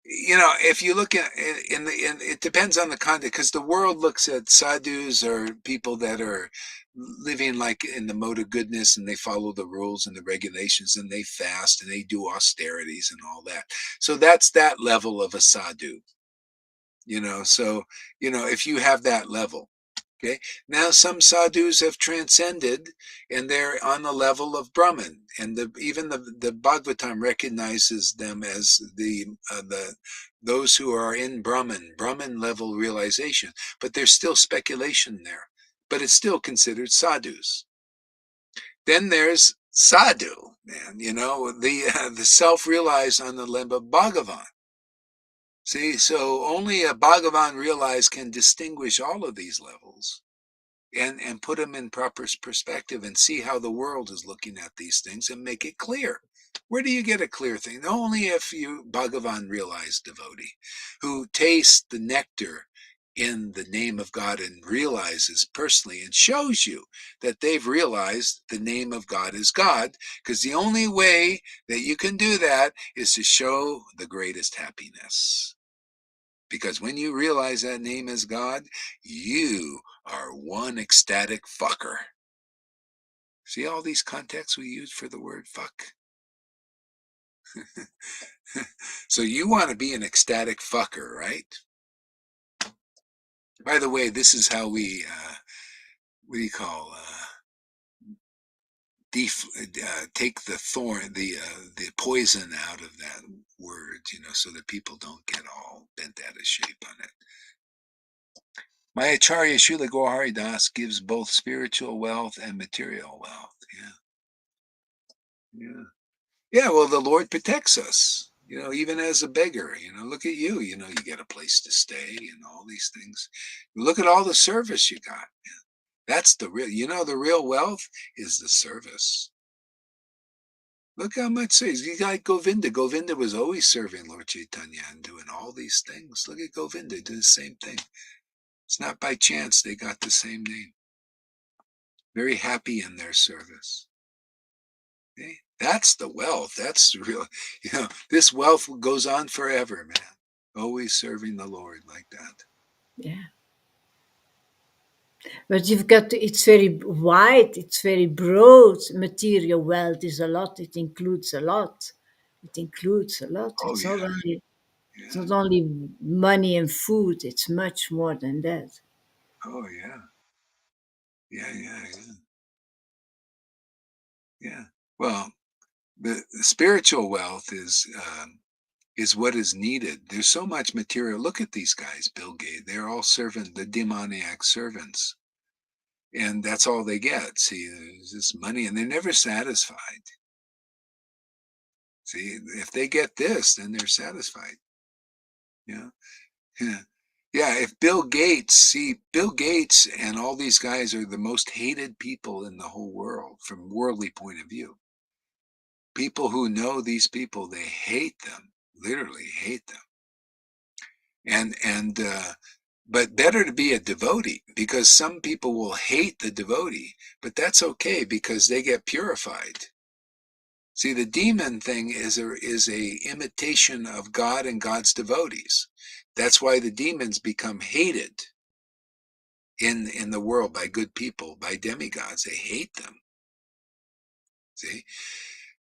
if you look at it depends on the context, because the world looks at sadhus or people that are living like in the mode of goodness, and they follow the rules and the regulations, and they fast and they do austerities and all that. So that's that level of a sadhu. So if you have that level. Okay. Now some sadhus have transcended, and they're on the level of Brahman, and even the Bhagavatam recognizes them as the those who are in Brahman level realization. But there's still speculation there. But it's still considered sadhus. Then there's sadhu, man. The self-realized on the level of Bhagavan. See, so only a Bhagavan realized can distinguish all of these levels and put them in proper perspective and see how the world is looking at these things and make it clear. Where do you get a clear thing? Only if you Bhagavan realized devotee who tastes the nectar in the name of God and realizes personally and shows you that they've realized the name of God is God, because the only way that you can do that is to show the greatest happiness. Because when you realize that name is God, you are one ecstatic fucker. See all these contexts we use for the word fuck? So you want to be an ecstatic fucker, right? By the way, this is how we, what do you call, take the thorn, the poison out of that word, so that people don't get all bent out of shape on it. My Acharya Srila Gohari Das gives both spiritual wealth and material wealth. Yeah. Yeah. Yeah, well, the Lord protects us, even as a beggar. Look at you, you get a place to stay and all these things. Look at all the service you got. That's the real wealth is the service. Look how much you got Govinda. Govinda was always serving Lord Chaitanya and doing all these things. Look at Govinda, do the same thing. It's not by chance they got the same name. Very happy in their service. Okay? That's the wealth. That's the real, this wealth goes on forever, man. Always serving the Lord like that. Yeah. But you've got to, it's very wide, it's very broad. Material wealth is a lot, it includes a lot. It includes a lot. Oh, yeah. It's Yeah. not only money and food, it's much more than that. Oh, yeah. Yeah, yeah, yeah. Yeah. Well, the spiritual wealth is what is needed. There's so much material. Look at these guys, Bill Gates. They're all the demoniac servants. And that's all they get. See, there's this money, and they're never satisfied. See, if they get this, then they're satisfied. Yeah. Yeah. Yeah, if Bill Gates and all these guys are the most hated people in the whole world from worldly point of view. People who know these people, they hate them, literally hate them. But better to be a devotee, because some people will hate the devotee, but that's okay because they get purified. See, the demon thing is a imitation of God and God's devotees. That's why the demons become hated in the world by good people, by demigods. They hate them. See,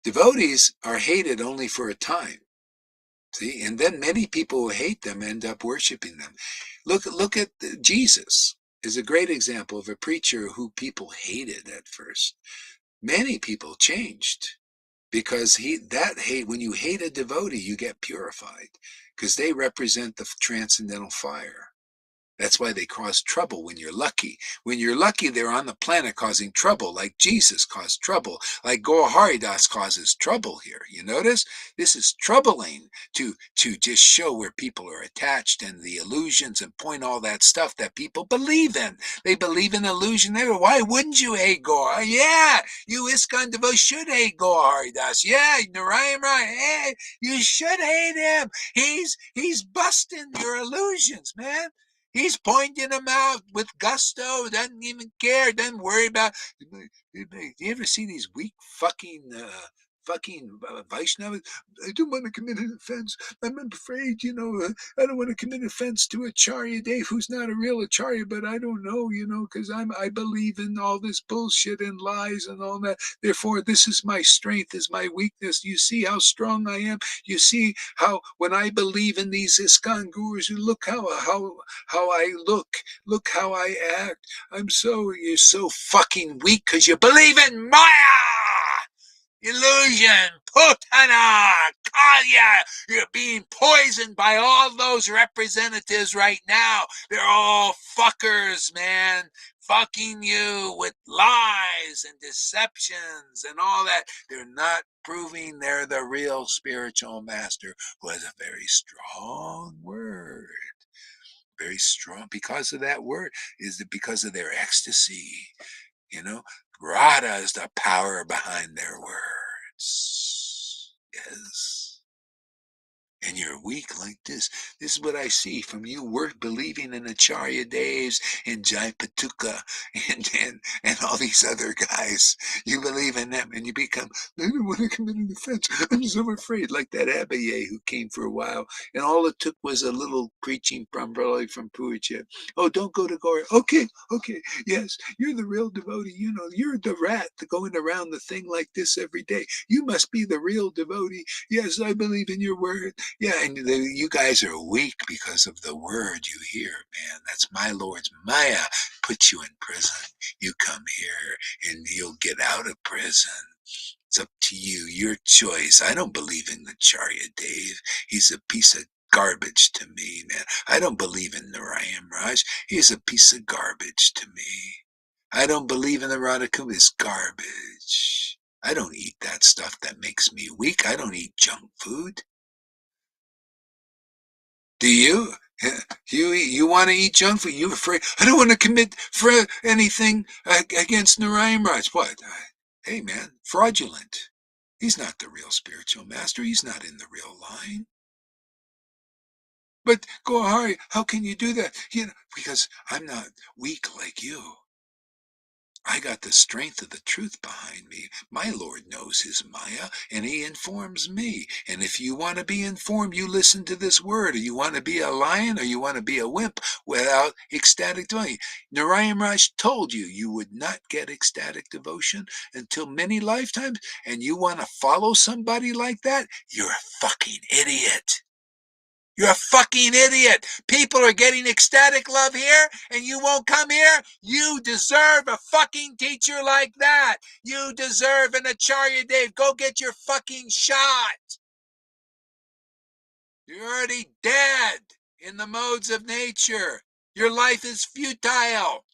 devotees are hated only for a time. See, and then many people who hate them end up worshiping them. Look at Jesus is a great example of a preacher who people hated at first. Many people changed. because when you hate a devotee, you get purified, because they represent the transcendental fire. That's why they cause trouble when you're lucky. When you're lucky, they're on the planet causing trouble, like Jesus caused trouble, like Gaur Haridas causes trouble here. You notice? This is troubling to just show where people are attached and the illusions and point all that stuff that people believe in. They believe in illusion. Why wouldn't you hate Gaur? Yeah, you ISKCON devotees should hate Gaur Haridas. Yeah, Narayan Rai, hey, you should hate him. He's busting your illusions, man. He's pointing them out with gusto, doesn't even care, doesn't worry about. Do you ever see these weak fucking Vaishnavas? I don't want to commit an offense. I'm afraid, I don't want to commit offense to Acharya Dave, who's not a real Acharya, but I don't know, because I believe in all this bullshit and lies and all that. Therefore, this is my strength, is my weakness. You see how strong I am. You see how when I believe in these ISKCON gurus, you look how I look how I act. You're so fucking weak because you believe in Maya! Illusion, Putana, Kaya. You're being poisoned by all those representatives right now. They're all fuckers, man. Fucking you with lies and deceptions and all that. They're not proving they're the real spiritual master, who has a very strong word. Very strong because of that word, is it because of their ecstasy, Radha is the power behind their words. Yes. And you're weak like this. This is what I see from you believing in Acharya Deves and Jai Patuka and all these other guys. You believe in them and you become, I don't want to commit an offense. I'm so afraid, like that Abaye who came for a while. And all it took was a little preaching from Purichet. Oh, don't go to Gauri. Okay, yes, you're the real devotee. You're the rat going around the thing like this every day. You must be the real devotee. Yes, I believe in your word. Yeah, and you guys are weak because of the word you hear, man. That's my Lord's Maya. Put you in prison. You come here and you'll get out of prison. It's up to you, your choice. I don't believe in Acharya Dave. He's a piece of garbage to me, man. I don't believe in Narayan Raj. He's a piece of garbage to me. I don't believe in the Radhakumaris. It's garbage. I don't eat that stuff that makes me weak. I don't eat junk food. Do you? You want to eat junk food? You afraid? I don't want to commit for anything against Narayan Raj. What? Hey, man, fraudulent. He's not the real spiritual master. He's not in the real line. But Gohari, how can you do that? Because I'm not weak like you. I got the strength of the truth behind me. My Lord knows his Maya, and he informs me. And if you want to be informed, you listen to this word. Or you want to be a lion, or you want to be a wimp without ecstatic devotion. Narayan Raj told you you would not get ecstatic devotion until many lifetimes, and you want to follow somebody like that? You're a fucking idiot. You're a fucking idiot. People are getting ecstatic love here and you won't come here. You deserve a fucking teacher like that. You deserve an Acharya Dave. Go get your fucking shot. You're already dead in the modes of nature. Your life is futile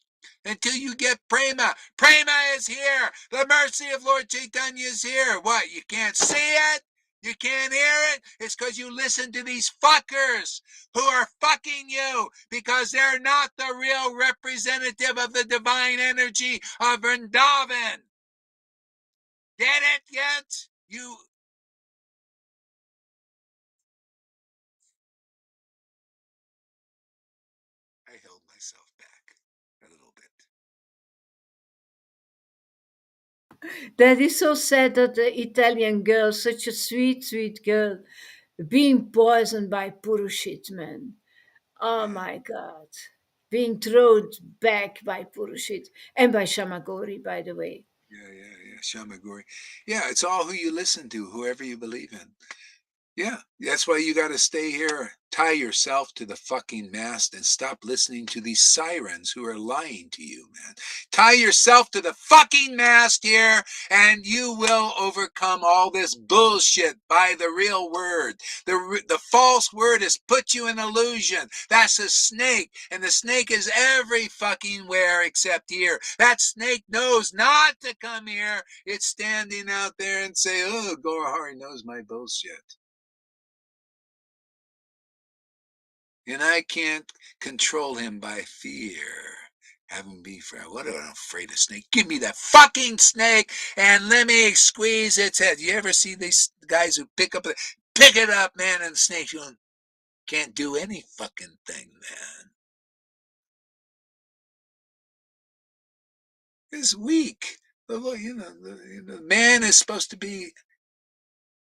until you get prema. Prema is here. The mercy of Lord Chaitanya is here. What? You can't see it? You can't hear it? It's because you listen to these fuckers who are fucking you because they're not the real representative of the divine energy of Vrindavan. Get it yet? I held myself back a little bit. That is so sad that the Italian girl, such a sweet, sweet girl, being poisoned by Purushit, man. Oh Yeah. my God. Being thrown back by Purushit and by Shamagori, by the way. Yeah. Shamagori. Yeah, it's all who you listen to, whoever you believe in. Yeah, that's why you got to stay here. Tie yourself to the fucking mast and stop listening to these sirens who are lying to you, man. Tie yourself to the fucking mast here, and you will overcome all this bullshit by the real word. The false word has put you in illusion. That's a snake, and the snake is every fucking where except here. That snake knows not to come here. It's standing out there and say, "Oh, Gorhari knows my bullshit." And I can't control him by fear. Have him be afraid. What am I afraid of snake? Give me that fucking snake and let me squeeze its head. You ever see these guys who pick it up, man, and the snake can't do any fucking thing, man. It's weak. The man is supposed to be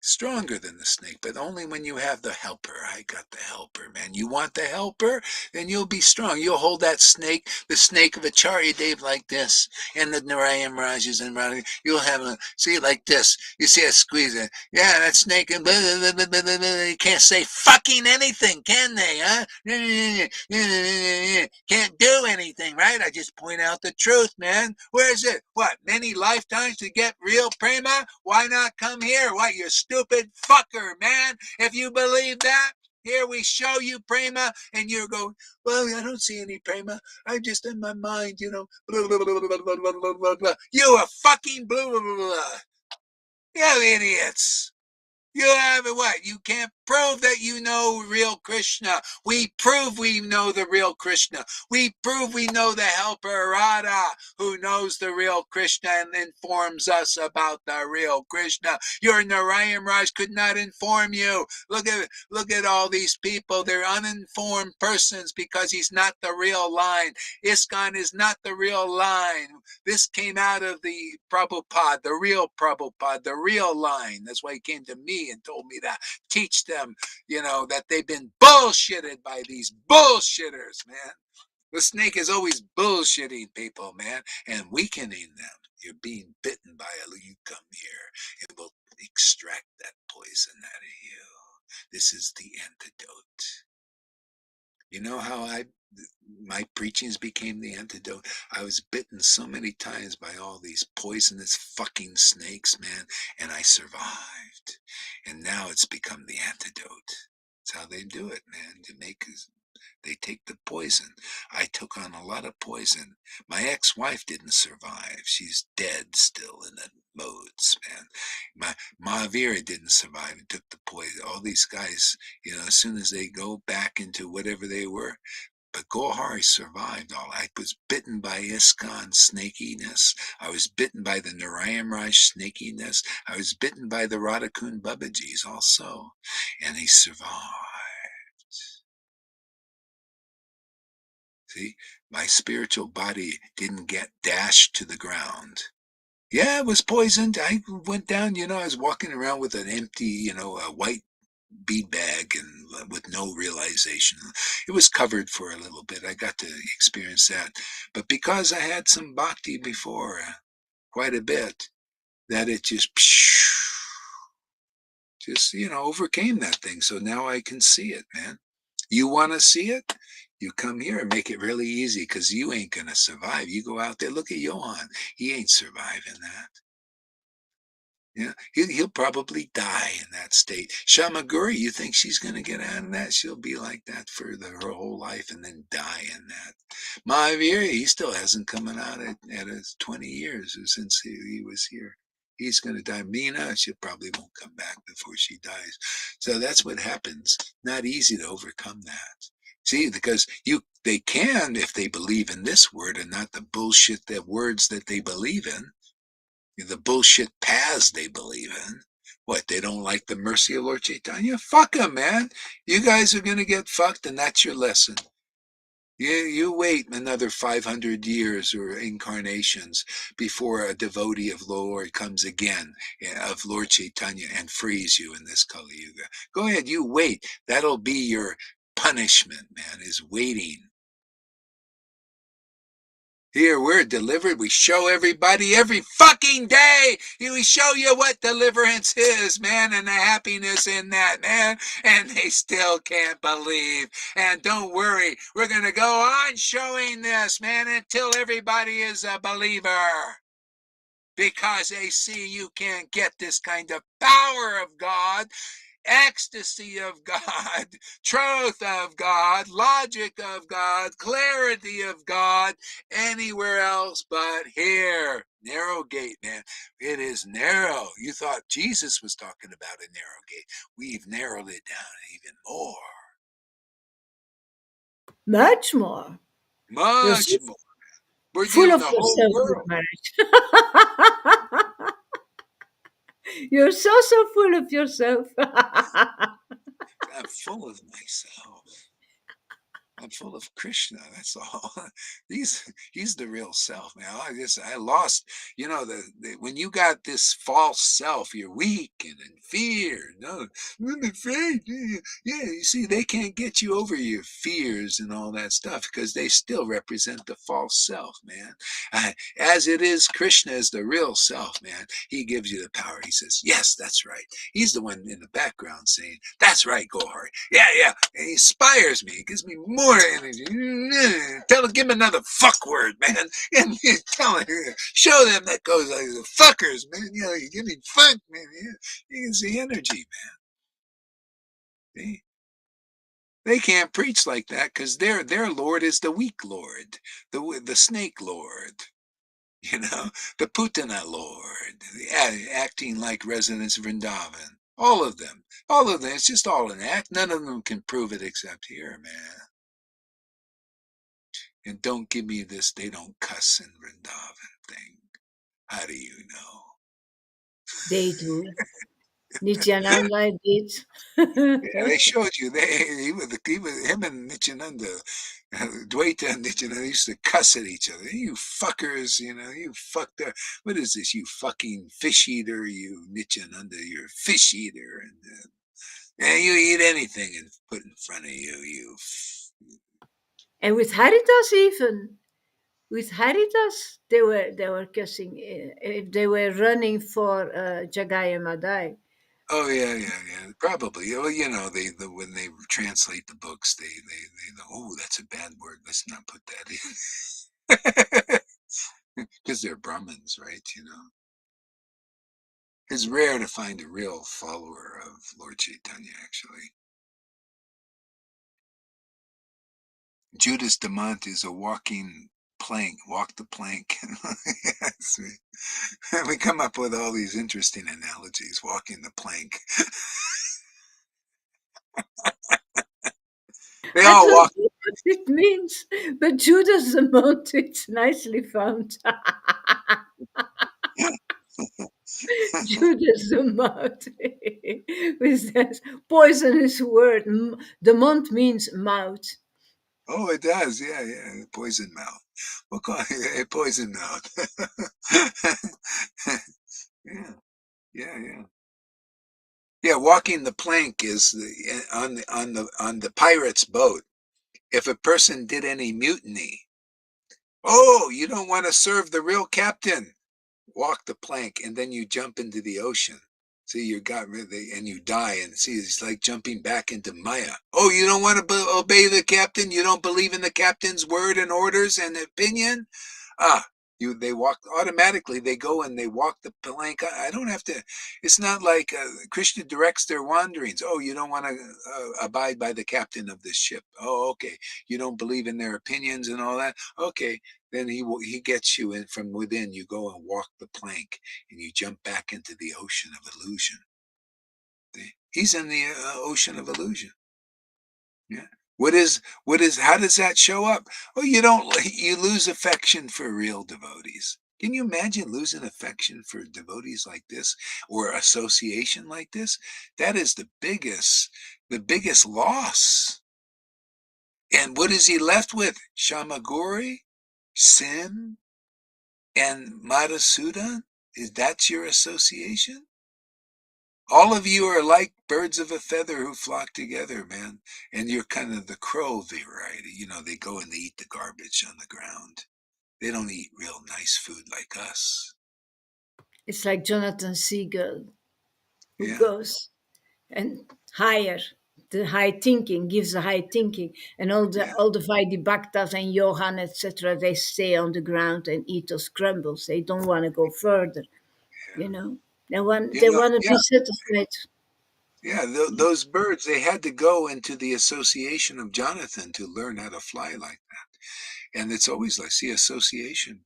stronger than the snake, but only when you have the helper. I got the helper, man. You want the helper? Then you'll be strong. You'll hold that snake, the snake of Acharya Dave, like this, and the Narayam Rajas and Radha. You'll have a see it like this. You see it squeeze it. Yeah, that snake and blah, blah, blah, blah, blah, blah. You can't say fucking anything, can they? Huh? Can't do anything, right? I just point out the truth, man. Where is it? What? Many lifetimes to get real prema? Why not come here? What? You're stupid fucker, man. If you believe that, here we show you prema, and you're going, well, I don't see any prema. I'm just in my mind, blah, blah, blah, blah, blah, blah, blah, blah. You are fucking blah, blah, blah, blah. You idiots. You have what? You can't prove that you know real Krishna. We prove we know the real Krishna. We prove we know the helper Radha, who knows the real Krishna and informs us about the real Krishna. Your Narayan Raj could not inform you. Look at all these people. They're uninformed persons because he's not the real line. ISKCON is not the real line. This came out of the Prabhupada, the real line. That's why he came to me and told me that. Teach them, that they've been bullshitted by these bullshitters, man. The snake is always bullshitting people, man, and weakening them. You're being bitten by you come here. It will extract that poison out of you. This is the antidote. You know how my preachings became the antidote? I was bitten so many times by all these poisonous fucking snakes, man, and I survived. And now it's become the antidote. That's how they do it, man. They take the poison. I took on a lot of poison. My ex-wife didn't survive. She's dead still in the modes, man. My Mahavira didn't survive and took the poison. All these guys, as soon as they go back into whatever they were, but Gohari survived all. I was bitten by ISKCON snakiness. I was bitten by the Narayan Raj snakiness. I was bitten by the Radhakund Babajis also. And he survived. See, my spiritual body didn't get dashed to the ground. Yeah, it was poisoned. I went down, I was walking around with an empty, a white bead bag and with no realization. It was covered for a little bit. I got to experience that. But because I had some bhakti before, quite a bit, that it just overcame that thing. So now I can see it, man. You want to see it? You come here and make it really easy because you ain't going to survive. You go out there, look at Johan. He ain't surviving that. Yeah, he'll probably die in that state. Shamaguri, you think she's going to get out of that? She'll be like that for her whole life and then die in that. Mahavir, he still hasn't come out at his 20 years since he was here. He's going to die. Meena, she probably won't come back before she dies. So that's what happens. Not easy to overcome that. See, because they can if they believe in this word and not the bullshit words that they believe in. The bullshit paths they believe in. What, they don't like the mercy of Lord Chaitanya? Fuck them, man. You guys are going to get fucked, and that's your lesson. You wait another 500 years or incarnations before a devotee of Lord comes again, of Lord Chaitanya, and frees you in this Kali Yuga. Go ahead, you wait. That'll be your punishment, man, is waiting. Here, we're delivered. We show everybody every fucking day. We show you what deliverance is, man, and the happiness in that, man. And they still can't believe. And don't worry, we're going to go on showing this, man, until everybody is a believer. Because they see you can't get this kind of power of God, ecstasy of God, truth of God, logic of God, clarity of God, anywhere else but here. Narrow gate, man. It is narrow. You thought Jesus was talking about a narrow gate. We've narrowed it down even more. Much more. You're so Much more. We're full dealing of with the whole yourself with world. marriage. You're so full of yourself. I'm full of myself. I'm full of Krishna. That's all. He's the real self, man. I lost. When you got this false self, you're weak and in fear. No, I'm afraid. Yeah, you see, they can't get you over your fears and all that stuff because they still represent the false self, man. As it is, Krishna is the real self, man. He gives you the power. He says, "Yes, that's right." He's the one in the background saying, "That's right, go hard." Yeah, yeah. And he inspires me. He gives me more energy. Give him another fuck word, man. And tell him, show them that goes like the fuckers, man. You give me fuck, man. You can see energy, man. They can't preach like that because their Lord is the weak Lord, the snake Lord. The Putana Lord, acting like residents of Vrindavan. All of them. All of them. It's just all an act. None of them can prove it except here, man. And don't give me this, they don't cuss in Vrindavan thing. How do you know? They do. Nityananda did. Yeah, they showed you. Him and Nityananda, Dwaita and Nityananda used to cuss at each other. You fuckers, you fucked up. What is this, you fucking fish eater, you Nityananda, you're a fish eater. And you eat anything and put in front of you, And with Haridas even. With Haridas, they were cussing. If they were running for Jagaya Madai. Oh yeah, yeah, yeah. Probably. Well, when they translate the books, they know. Oh, that's a bad word. Let's not put that in. Because they're Brahmins, right? It's rare to find a real follower of Lord Chaitanya. Actually, Judas Demont is a walking plank. Walk the plank. Yes, we come up with all these interesting analogies. Walking the plank. They I all don't walk. know what it means, but Judas the Mount, it's nicely found. Judas the Mount with that poisonous word. The Mount means mouth. Oh, it does. Yeah, yeah. Poison mouth. We'll call it a poison mouth. Yeah, yeah, yeah. Yeah, walking the plank is on the pirate's boat. If a person did any mutiny, oh, you don't want to serve the real captain. Walk the plank, and then you jump into the ocean. See, you got rid of and you die, and see, it's like jumping back into Maya. Oh, you don't want to obey the captain? You don't believe in the captain's word and orders and opinion? Ah, they walk automatically. They go and they walk the plank. I don't have to. It's not like Krishna directs their wanderings. Oh, you don't want to abide by the captain of this ship. Oh, okay. You don't believe in their opinions and all that. Okay, then he gets you in from within. You go and walk the plank, and you jump back into the ocean of illusion. He's in the ocean of illusion. Yeah. What is how does that show up? Oh, you lose affection for real devotees. Can you imagine losing affection for devotees like this or association like this? That is the biggest loss. And what is he left with? Shamagori, sin, and Madhusudana? Is that your association? All of you are like birds of a feather who flock together, man. And you're kind of the crow variety. They go and they eat the garbage on the ground. They don't eat real nice food like us. It's like Jonathan Siegel, who Yeah, goes and higher. The high thinking gives the high thinking, and yeah, all the Vaidhi Bhaktas and Johan, etc. They stay on the ground and eat those crumbles. They don't want to go further. You know, they want to be yeah, satisfied. yeah. Those birds, they had to go into the association of Jonathan to learn how to fly like that. And it's always like, see, association.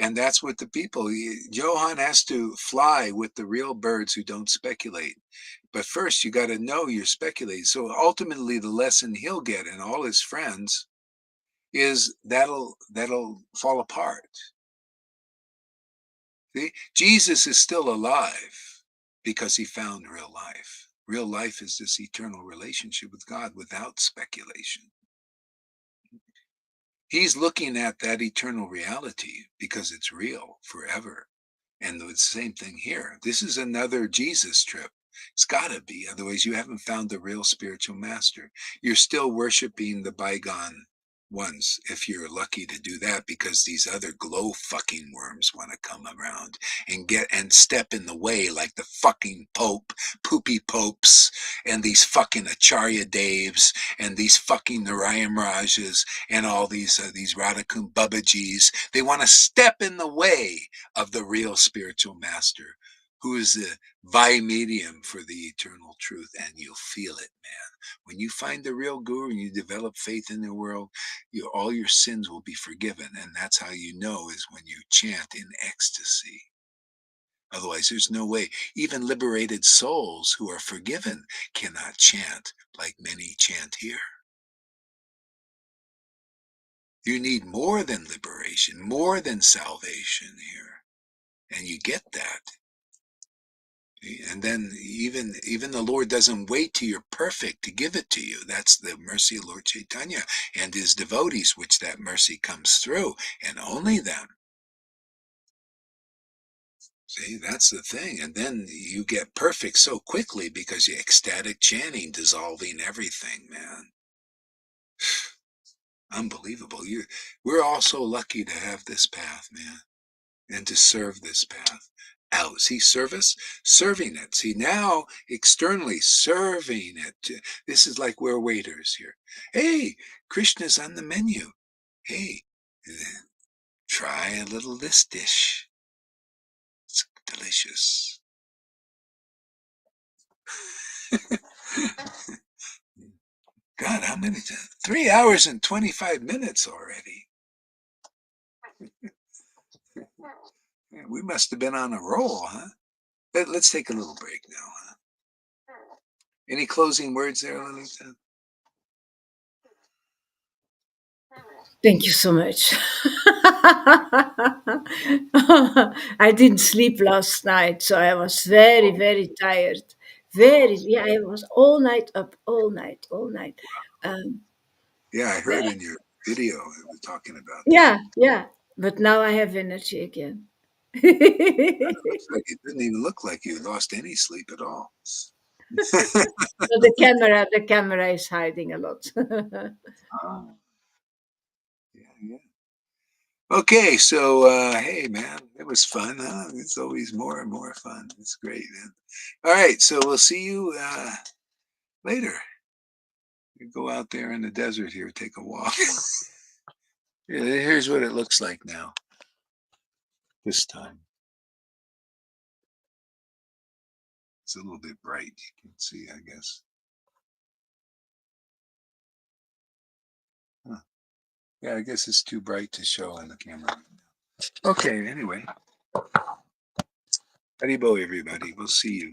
And that's what the people, Johann has to fly with the real birds who don't speculate. But first, you got to know you're speculating. So ultimately, the lesson he'll get and all his friends is that'll fall apart. See, Jesus is still alive because he found real life. Real life is this eternal relationship with God without speculation. He's looking at that eternal reality because it's real forever. And the same thing here. This is another Jesus trip. It's got to be. Otherwise, you haven't found the real spiritual master. You're still worshiping the bygone ones if you're lucky to do that, because these other glow fucking worms want to come around and get and step in the way, like the fucking Pope, poopy popes, and these fucking Acharya Deves, and these fucking Narayan Rajas, and all these Radhakun Babajis. They want to step in the way of the real spiritual master, who is the medium for the eternal truth. And you'll feel it, man. When you find the real guru and you develop faith in the world, all your sins will be forgiven. And that's how you know, is when you chant in ecstasy. Otherwise, there's no way. Even liberated souls who are forgiven cannot chant like many chant here. You need more than liberation, more than salvation here. And you get that. And then even the Lord doesn't wait till you're perfect to give it to you. That's the mercy of Lord Chaitanya and his devotees, which that mercy comes through, and only them. See, that's the thing. And then you get perfect so quickly because you ecstatic chanting, dissolving everything, man. Unbelievable. We're all so lucky to have this path, man, and to serve this path. Out. See, service, serving it. See, now externally serving it. This is like we're waiters here. Hey, Krishna's on the menu. Hey, try a little this dish. It's delicious. God, how many? 3 hours and 25 minutes already. We must have been on a roll, huh? Let's take a little break now, huh? Any closing words there, Lilita? Thank you so much. I didn't sleep last night, so I was very, Oh, very tired. Very, yeah, I was all night up, all night, all night. Um, yeah, I heard in your video it was talking about that. yeah, yeah. But now I have energy again. It didn't even look like you lost any sleep at all. So the camera is hiding a lot. Oh, yeah, yeah. Okay, so hey man, it was fun, huh? It's always more and more fun. It's great, man. All right, so we'll see you later. You go out there in the desert here, take a walk. Yeah, here's what it looks like now. This time it's a little bit bright. You can see, I guess. Huh. Yeah, I guess it's too bright to show on the camera. Okay, anyway. Haribo, everybody. We'll see you.